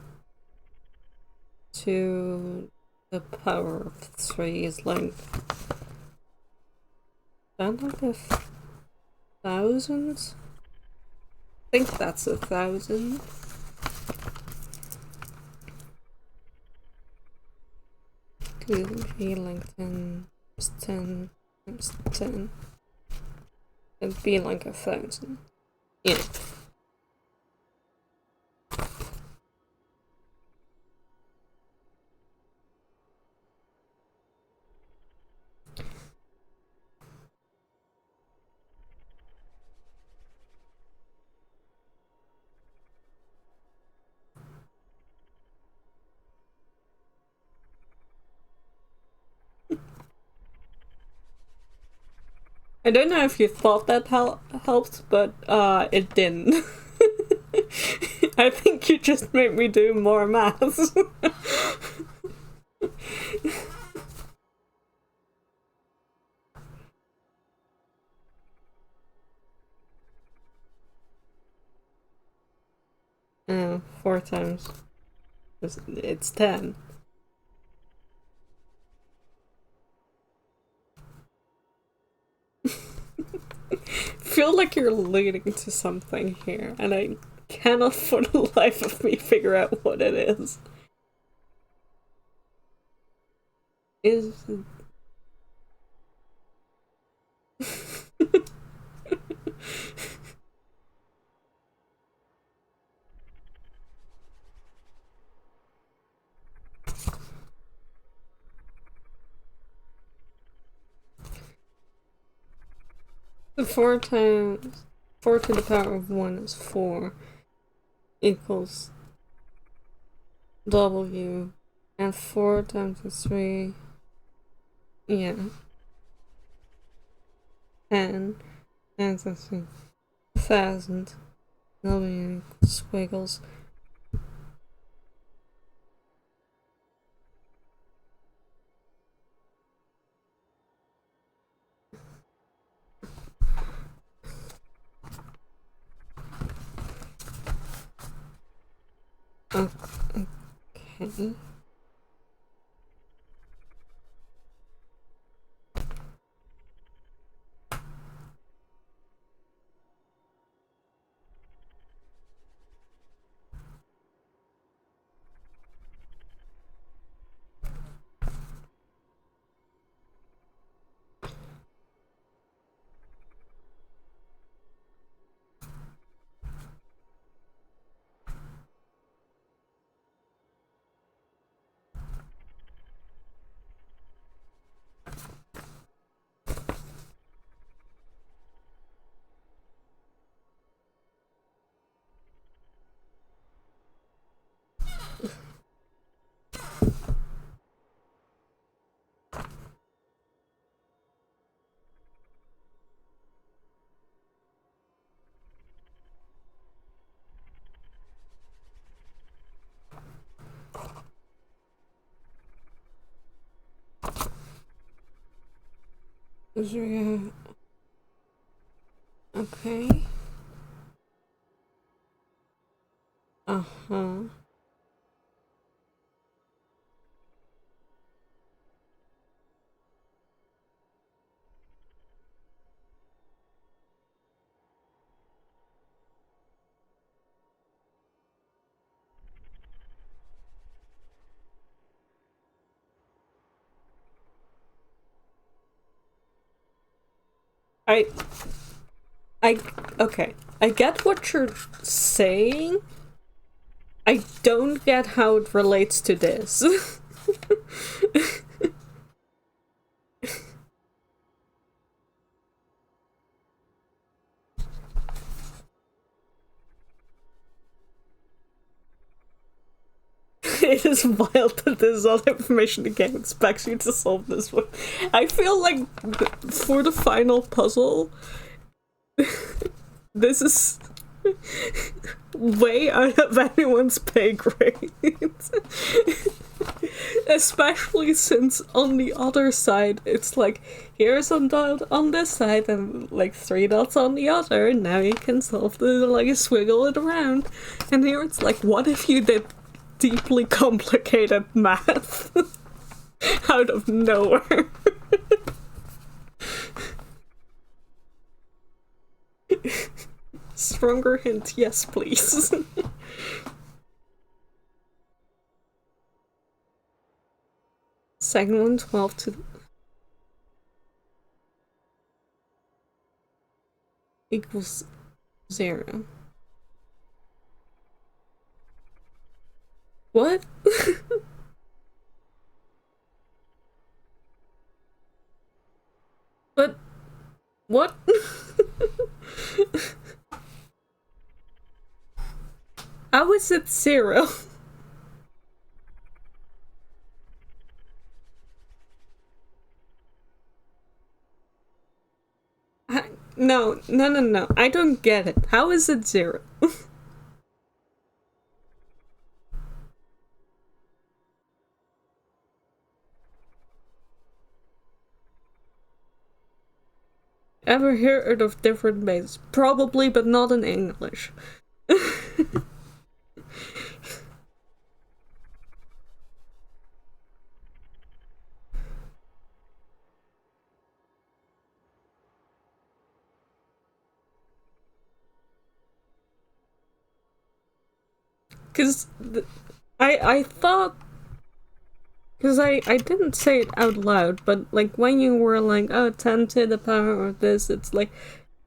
to the power of 3 is like... Is that like 1,000? I think that's 1,000. Could be like 10 times 10 times 10. It'd be like 1,000. Yeah. I don't know if you thought that helped, but it didn't. I think you just made me do more maths. 4 times. It's 10. Feel like you're leading to something here, and I cannot for the life of me figure out what it is. Is the 4 times 4 to the power of 1 is 4 equals W, and 4 times 3, yeah, 10 times 3, 1,000. W equals squiggles. Okay. Zero. Okay. Uh-huh. I I okay. I get what you're saying. I don't get how it relates to this. It is wild that there's all the information the game expects you to solve this one. I feel like for the final puzzle, this is way out of anyone's pay grade. Especially since on the other side, it's like, here's a dot on this side and like 3 dots on the other, and now you can solve the, like, swiggle it around. And here it's like, what if you did deeply complicated math out of nowhere? Stronger hint, yes, please. Second one, 12 to equals 0. What? But what? How is it 0? No. I don't get it. How is it 0? Ever heard of different ways? Probably, but not in English. Because I thought, because I didn't say it out loud, but like when you were like, oh, 10 to the power of this, it's like,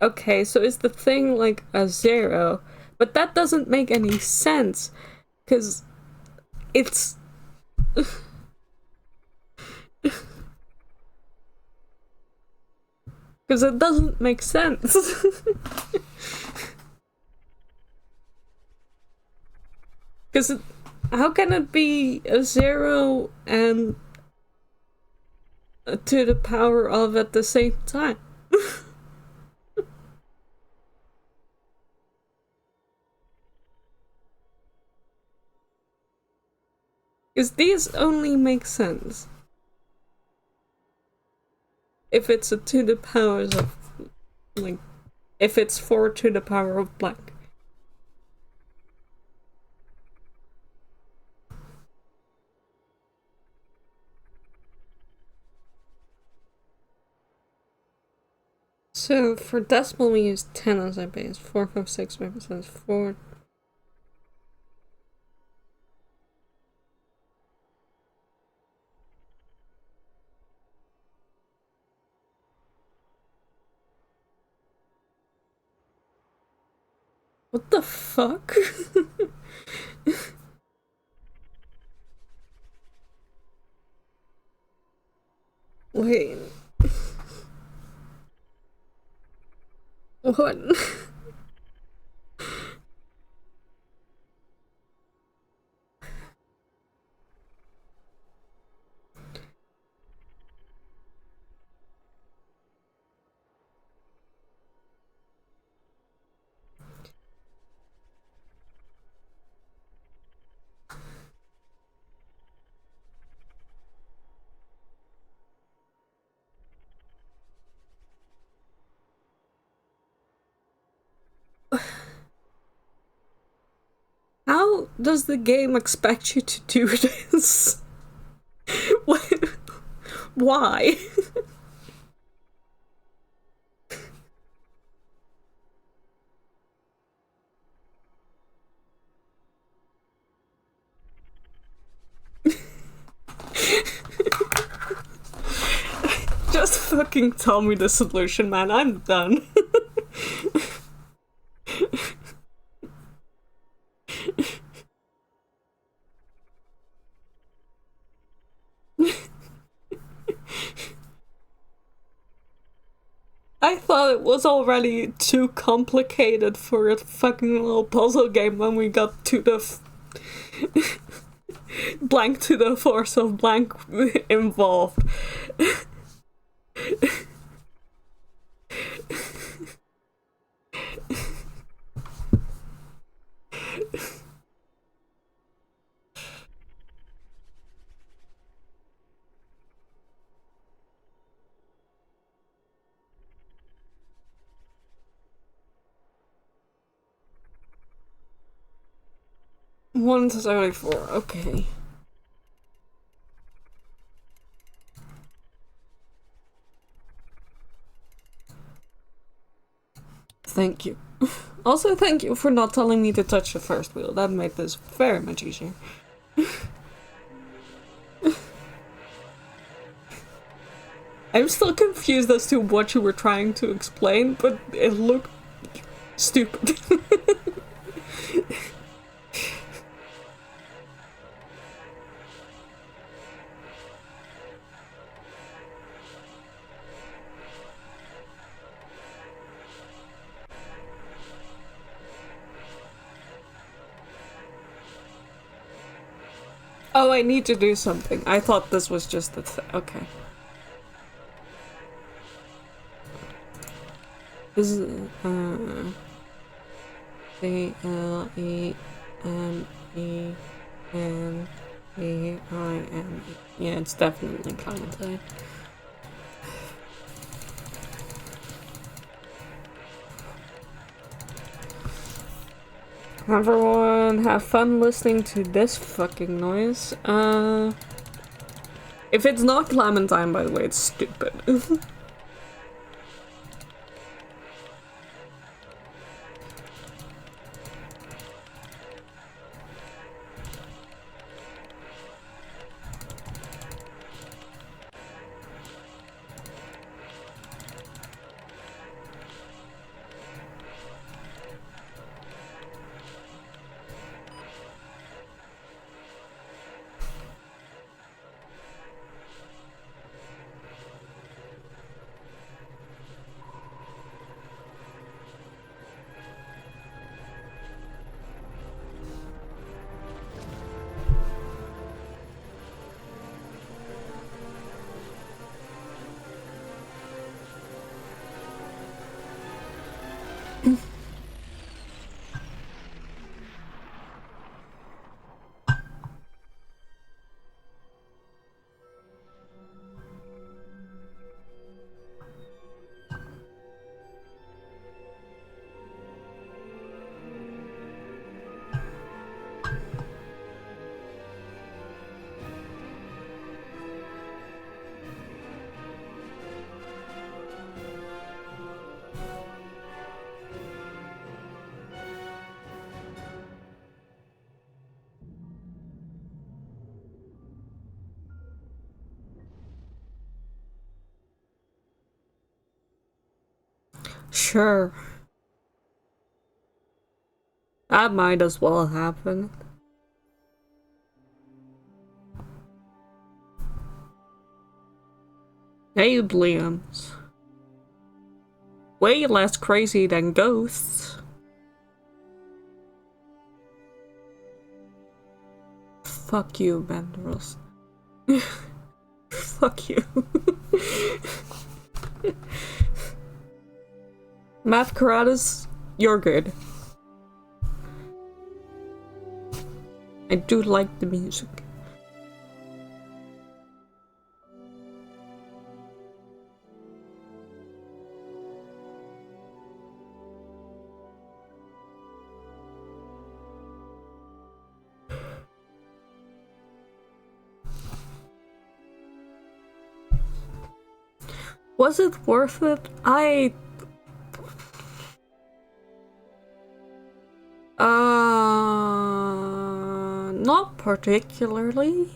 okay, so is the thing like a 0? But that doesn't make any sense, because it's... Because it doesn't make sense. Because how can it be a 0 and a to the power of at the same time? Because these only make sense if it's a to the powers of, like, if it's 4 to the power of blank. So for decimal we use 10 as our base. 456 represents 4. What the fuck? Wait. What? How does the game expect you to do this? Why? Just fucking tell me the solution, man. I'm done. I thought it was already too complicated for a fucking little puzzle game when we got to the blank to the force of blank involved. One to 74, okay. Thank you. Also, thank you for not telling me to touch the first wheel. That made this very much easier. I'm still confused as to what you were trying to explain, but it looked stupid. Oh, I need to do something. I thought this was just the okay. This is CLEMENAIME. Yeah, it's definitely Clementine. Everyone have fun listening to this fucking noise. If it's not Clementine, by the way, it's stupid. Sure. That might as well happen. Aliens. Way less crazy than ghosts. Fuck you, Banderos. Fuck you. Math Karatas, you're good. I do like the music. Was it worth it? Not particularly.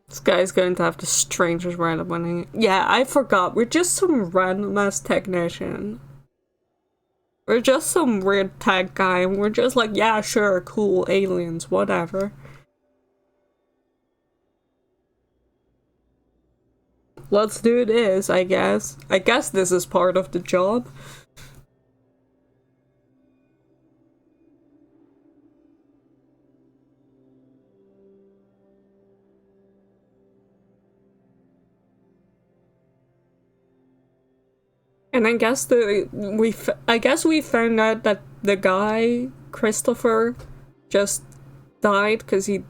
This guy's going to have the strangest random money. Yeah, I forgot. We're just some random ass technician. We're just some weird tech guy, and we're just like, yeah, sure, cool, aliens, whatever. Let's do this, I guess. I guess this is part of the job. And I guess I guess we found out that the guy Christopher just died because he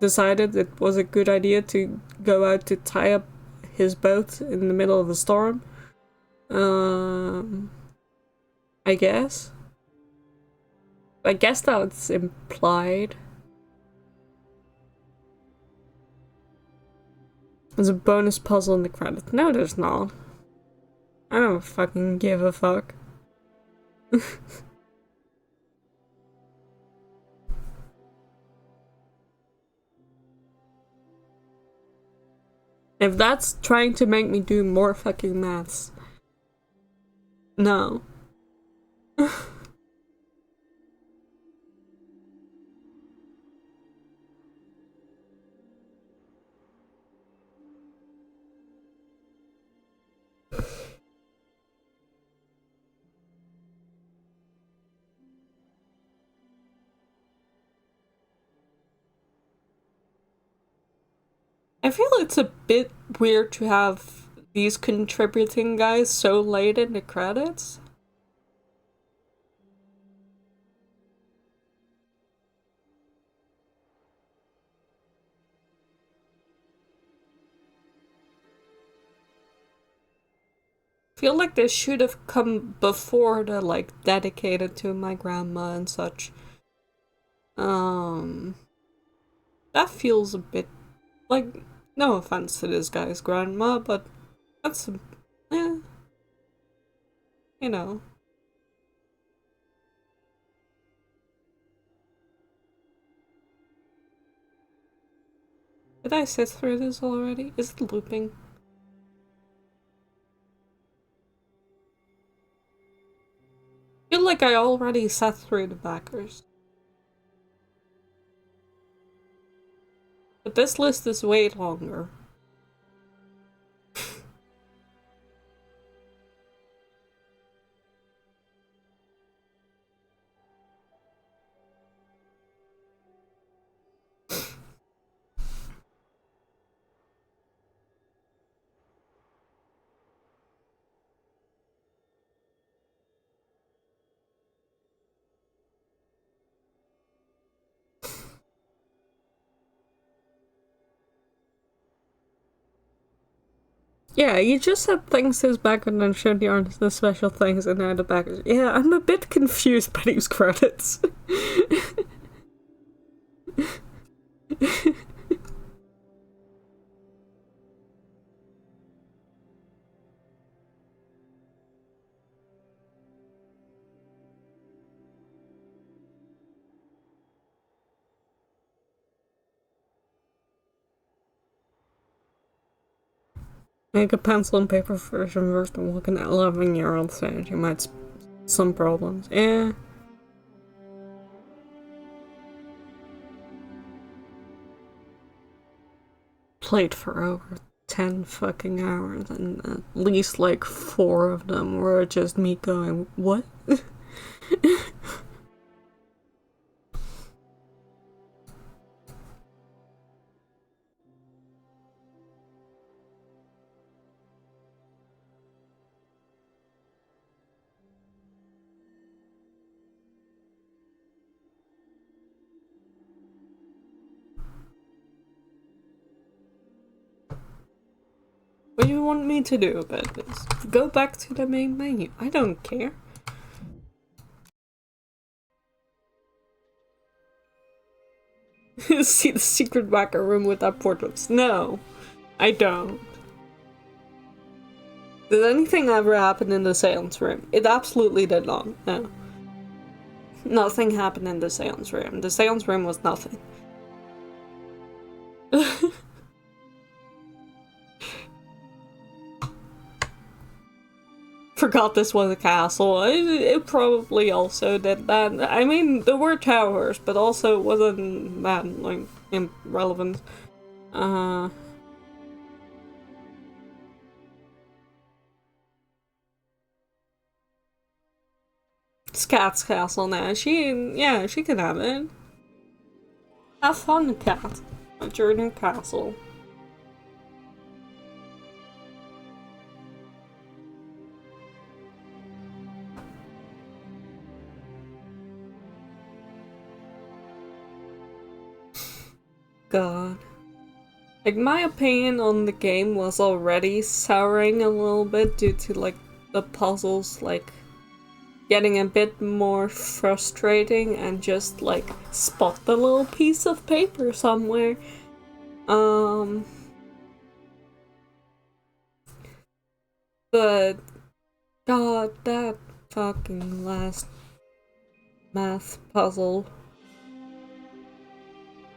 decided it was a good idea to go out to tie up his boat in the middle of a storm. I guess. I guess that's implied. There's a bonus puzzle in the credits. No, there's not. I don't fucking give a fuck. If that's trying to make me do more fucking maths. No. I feel it's a bit weird to have these contributing guys so late in the credits. I feel like this should have come before the like dedicated to my grandma and such. Um that feels a bit like, no offense to this guy's grandma, but that's eh, you know. Did I sit through this already? Is it looping? I feel like I already sat through the backers. But this list is way longer. Yeah, you just said things his background and showed the special things and now the backers. Yeah, I'm a bit confused by these credits. Make a pencil and paper version worse than what an 11-year-old said. You might some problems. Yeah. Played for over 10 fucking hours, and at least like 4 of them were just me going, what? What do you want me to do about this? Go back to the main menu. I don't care. See the secret backer room without portraits. No, I don't. Did anything ever happen in the seance room? It absolutely did not. No. Nothing happened in the seance room. The seance room was nothing. Forgot this was a castle. It probably also did that. I mean, there were towers, but also it wasn't that, like, irrelevant. Cat's castle now. She can have it. Have fun, Cat, at your new castle. God. Like, my opinion on the game was already souring a little bit due to, like, the puzzles, like, getting a bit more frustrating and just, like, spot the little piece of paper somewhere. But, God, that fucking last math puzzle.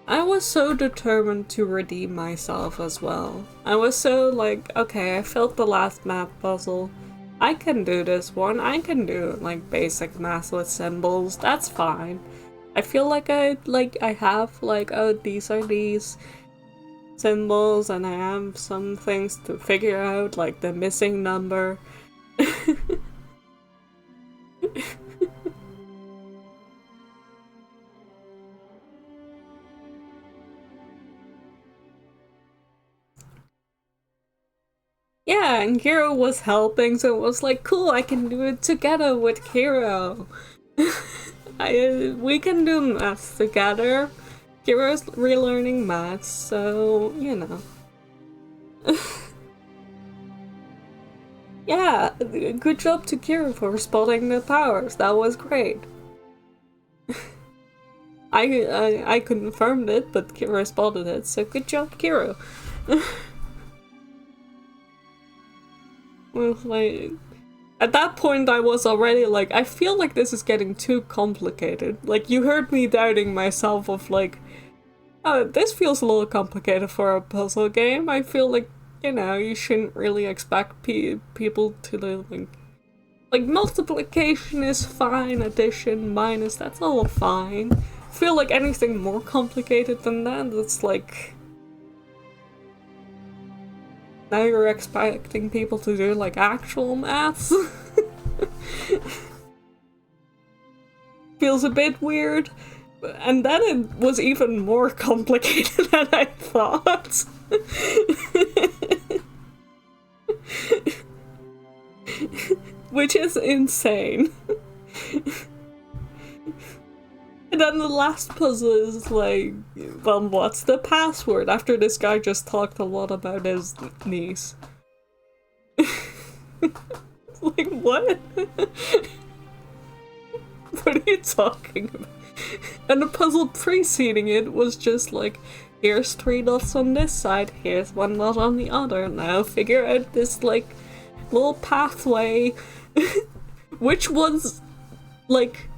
I was so determined to redeem myself as well. I was so like, okay, I failed the last math puzzle. I can do this one. I can do like basic math with symbols. That's fine. I feel like I have like, oh, these are these symbols and I have some things to figure out, like the missing number. Yeah, and Kiro was helping, so it was like, cool, I can do it together with Kiro. We can do maths together. Kiro's relearning maths, so, you know. Yeah, good job to Kiro for spotting the powers. That was great. I confirmed it, but Kiro spotted it, so good job, Kiro. Like, at that point I was already like, I feel like this is getting too complicated. Like, you heard me doubting myself of like, oh, this feels a little complicated for a puzzle game. I feel like, you know, you shouldn't really expect people to do like multiplication is fine, addition, minus, that's all fine. I feel like anything more complicated than that, it's like, now you're expecting people to do, like, actual maths? Feels a bit weird. And then it was even more complicated than I thought. Which is insane. And then the last puzzle is like, well, what's the password? After this guy just talked a lot about his niece. Like, what? What are you talking about? And the puzzle preceding it was just like, here's 3 dots on this side, here's 1 dot on the other, now figure out this, like, little pathway. Which was, like,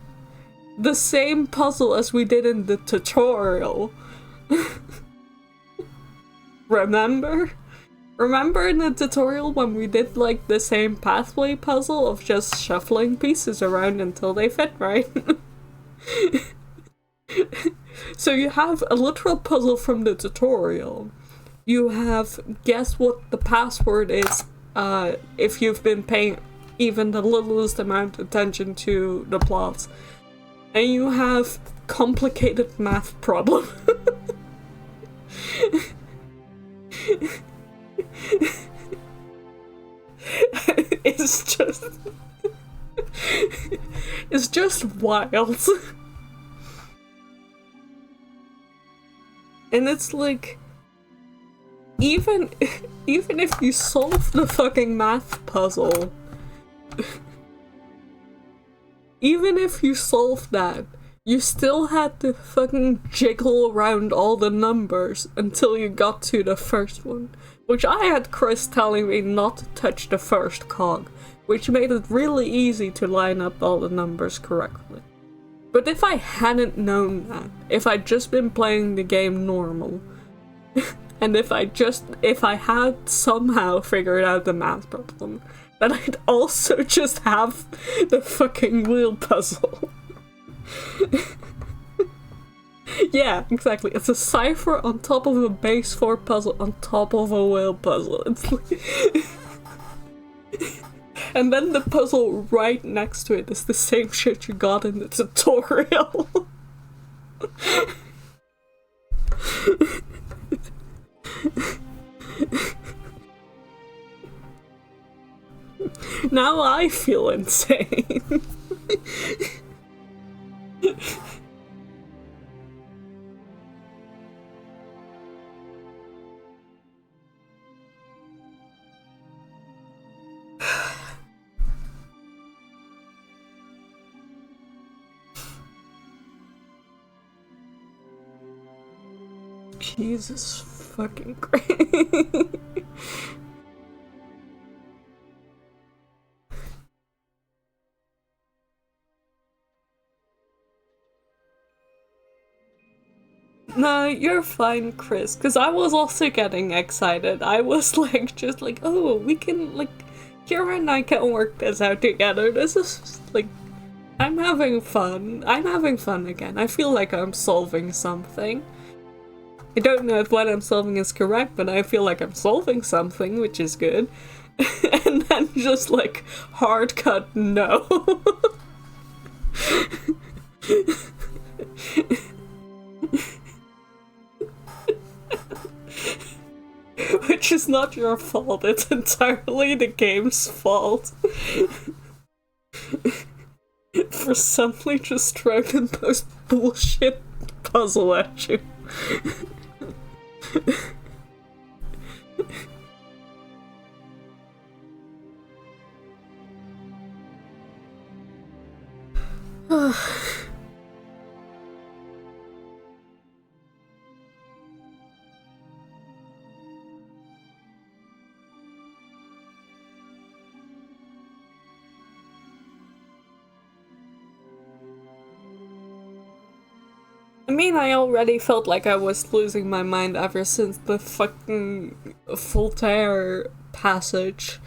the same puzzle as we did in the tutorial. Remember? Remember in the tutorial when we did like the same pathway puzzle of just shuffling pieces around until they fit right? So you have a literal puzzle from the tutorial. You have guess what the password is if you've been paying even the littlest amount of attention to the plots. And you have complicated math problem. It's just wild. And it's like, even if you solve the fucking math puzzle, even if you solve that, you still had to fucking jiggle around all the numbers until you got to the first one. Which I had Chris telling me not to touch the first cog, which made it really easy to line up all the numbers correctly. But if I hadn't known that, if I'd just been playing the game normal, and if I had somehow figured out the math problem, then I'd also just have the fucking wheel puzzle. Yeah, exactly. It's a cipher on top of a base 4 puzzle on top of a wheel puzzle. It's like and then the puzzle right next to it is the same shit you got in the tutorial. Now I feel insane. Jesus fucking Christ. No, you're fine, Chris, because I was also getting excited. I was like, just like, oh, we can, like, Kira and I can work this out together. This is, like, I'm having fun. I'm having fun again. I feel like I'm solving something. I don't know if what I'm solving is correct, but I feel like I'm solving something, which is good. And then just, like, hard cut no. Which is not your fault, it's entirely the game's fault. For suddenly just throwing the most bullshit puzzle at you. I mean, I already felt like I was losing my mind ever since the fucking Voltaire passage.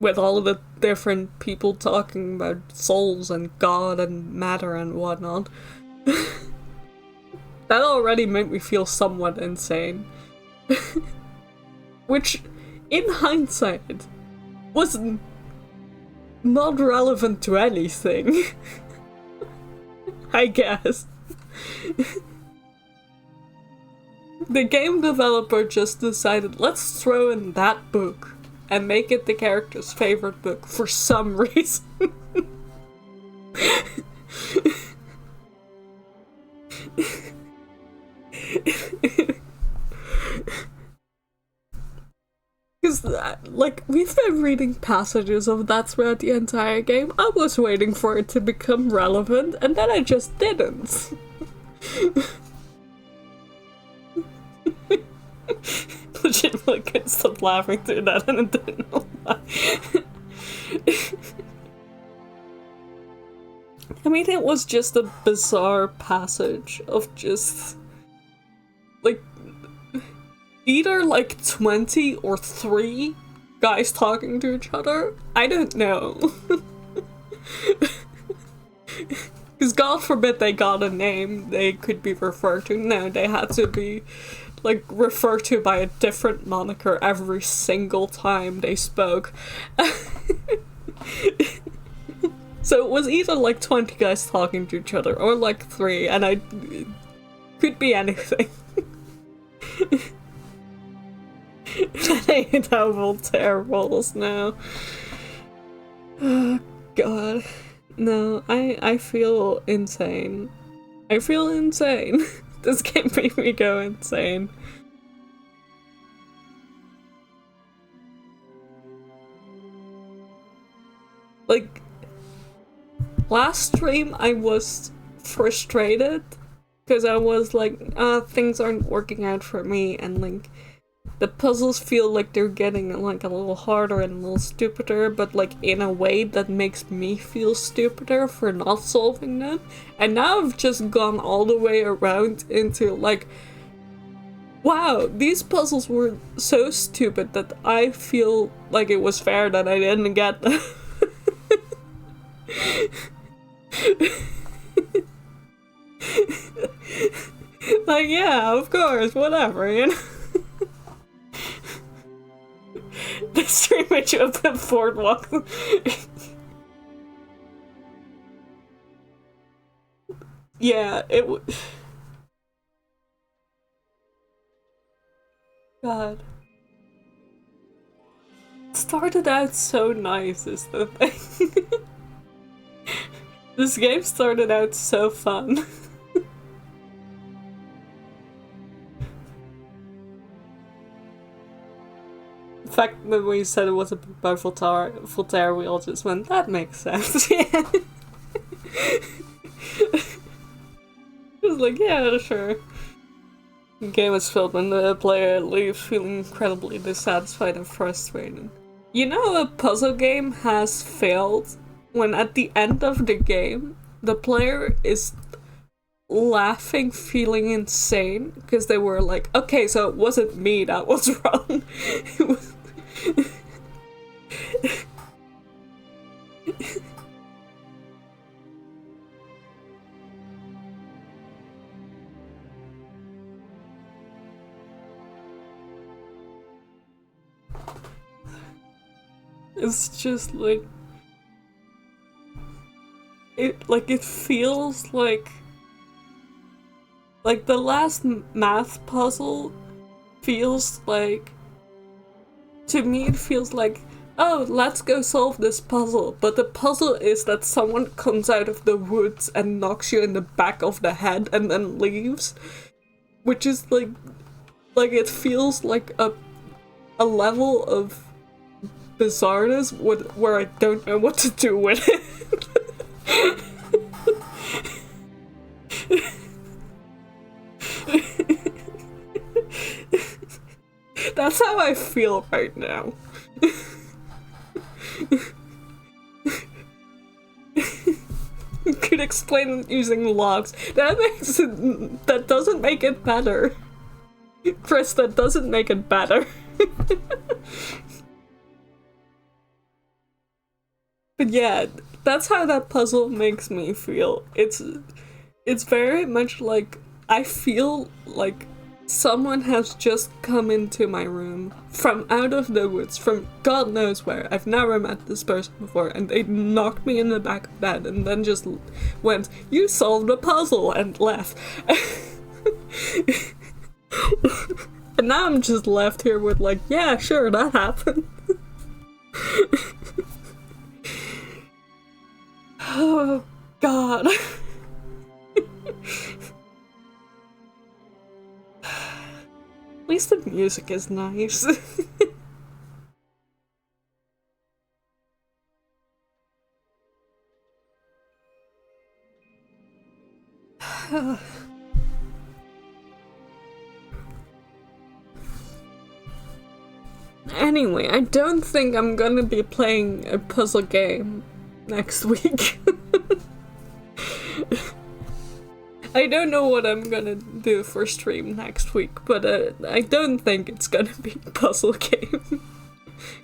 With all of the different people talking about souls and God and matter and whatnot. That already made me feel somewhat insane. Which, in hindsight, was not relevant to anything. I guess. The game developer just decided, let's throw in that book and make it the character's favorite book for some reason. Because, like, we've been reading passages of that throughout the entire game. I was waiting for it to become relevant, and then I just didn't. Legitimately couldn't stop laughing through that, and it didn't know why. I mean, it was just a bizarre passage of just, like, either like 20 or 3 guys talking to each other. I don't know. Because God forbid they got a name they could be referred to. No, they had to be like referred to by a different moniker every single time they spoke. So it was either like 20 guys talking to each other or like 3, and I could be anything. I hate how Voltaire rolls now. Oh god. No, I feel insane. I feel insane. This game made me go insane. Like, last stream I was frustrated because I was like, things aren't working out for me, and like the puzzles feel like they're getting like a little harder and a little stupider, but like in a way that makes me feel stupider for not solving them. And now I've just gone all the way around into like, wow, these puzzles were so stupid that I feel like it was fair that I didn't get them. Like, yeah, of course, whatever, you know? The stream made you up the boardwalk. Yeah, it would. God. It started out so nice, is the thing. This game started out so fun. The fact that we said it was a book by Voltaire, we all just went, that makes sense. Yeah. It was like, yeah, sure. The game is filled when the player leaves feeling incredibly dissatisfied and frustrated. You know, a puzzle game has failed when at the end of the game, the player is laughing, feeling insane, because they were like, okay, so it wasn't me that was wrong. It was... It's just like... It feels like the last math puzzle feels like... To me it feels like, oh, let's go solve this puzzle, but the puzzle is that someone comes out of the woods and knocks you in the back of the head and then leaves. Which is like it feels like a level of bizarreness where I don't know what to do with it. That's how I feel right now. Could explain it using logs. That doesn't make it better. Chris, that doesn't make it better. But yeah, that's how that puzzle makes me feel. It's very much like, I feel like someone has just come into my room from out of the woods, from God knows where. I've never met this person before, and they knocked me in the back of bed and then just went, you solved a puzzle, and left. And now I'm just left here with like, yeah, sure, that happened. Oh, God. At least the music is nice. Anyway, I don't think I'm gonna be playing a puzzle game next week. I don't know what I'm gonna do for stream next week, but I don't think it's gonna be a puzzle game.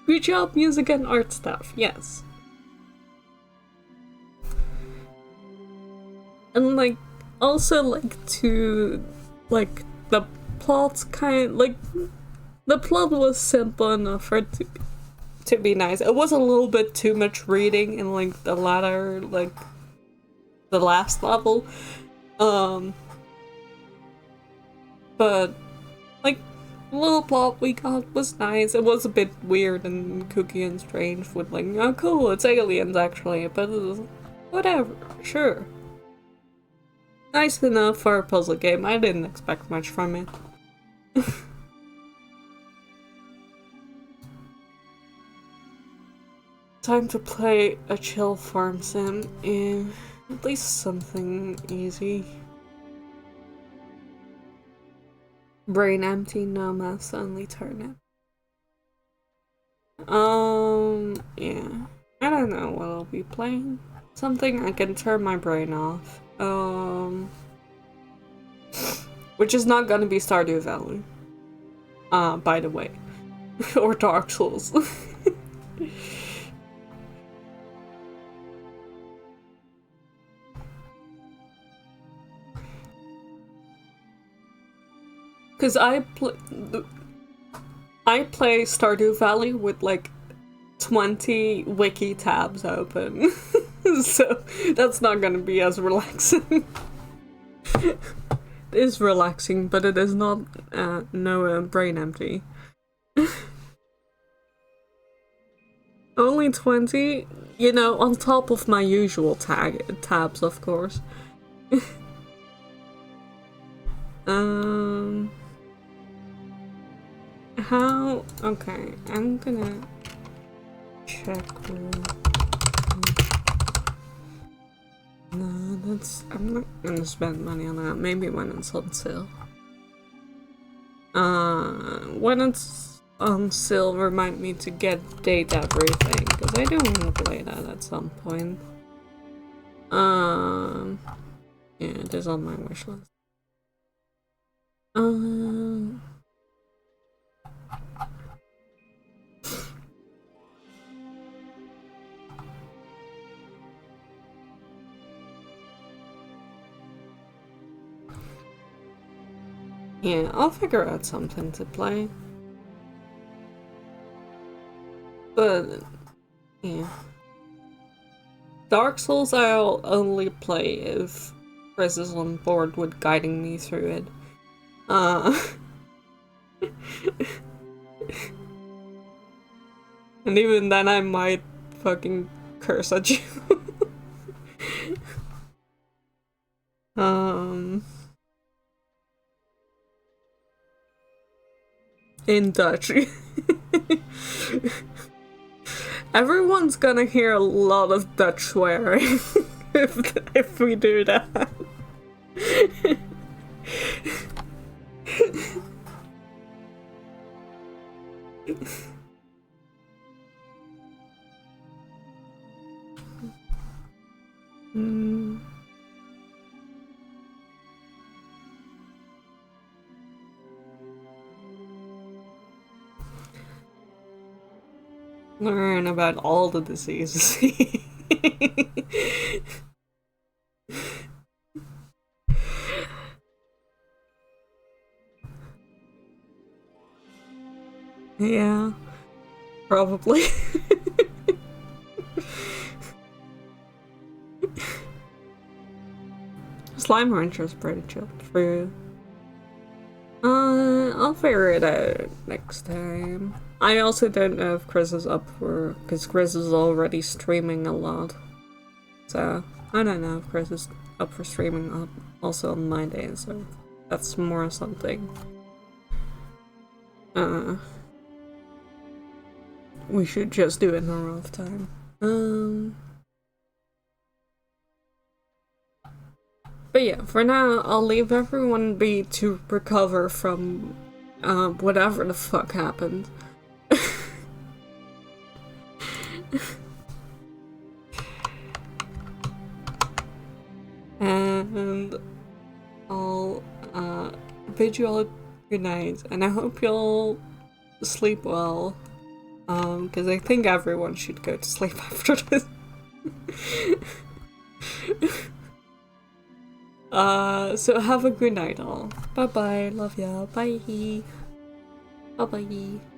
Good job, music and art stuff, yes. And like, also like to, like, the plot's the plot was simple enough for it to be nice. It was a little bit too much reading in like the latter, like, the last level. But like, the little plot we got was nice. It was a bit weird and kooky and strange with like, oh cool, it's aliens actually, but whatever, sure. Nice enough for a puzzle game. I didn't expect much from it. Time to play a chill farm sim in at least something easy. Brain empty, no mass, only turnip. Yeah. I don't know what I'll be playing. Something I can turn my brain off. Which is not gonna be Stardew Valley. By the way. Or Dark Souls. Cause I play Stardew Valley with like 20 wiki tabs open. So that's not gonna be as relaxing. It is relaxing, but it is not no brain empty. Only 20? You know, on top of my usual tabs, of course. How? Okay, I'm gonna check. No, I'm not gonna spend money on that. Maybe when it's on sale. When it's on sale, remind me to get Date Everything, because I do want to play that at some point. Yeah, it is on my wish list. Yeah, I'll figure out something to play. But, yeah. Dark Souls I'll only play if Chris is on board with guiding me through it. And even then I might fucking curse at you. In Dutch. Everyone's gonna hear a lot of Dutch swearing if we do that. Learn about all the diseases. Yeah, probably. Slime Rancher is pretty chill for you. I'll figure it out next time. I also don't know if Chris is up for, because Chris is already streaming a lot. So, I don't know if Chris is up for streaming also on my days, so that's more something. We should just do it in our off time. But yeah, for now, I'll leave everyone be to recover from whatever the fuck happened. And bid you all good night, and I hope you'll sleep well. Because I think everyone should go to sleep after this. So have a good night all. Bye bye, love ya, bye. Bye bye.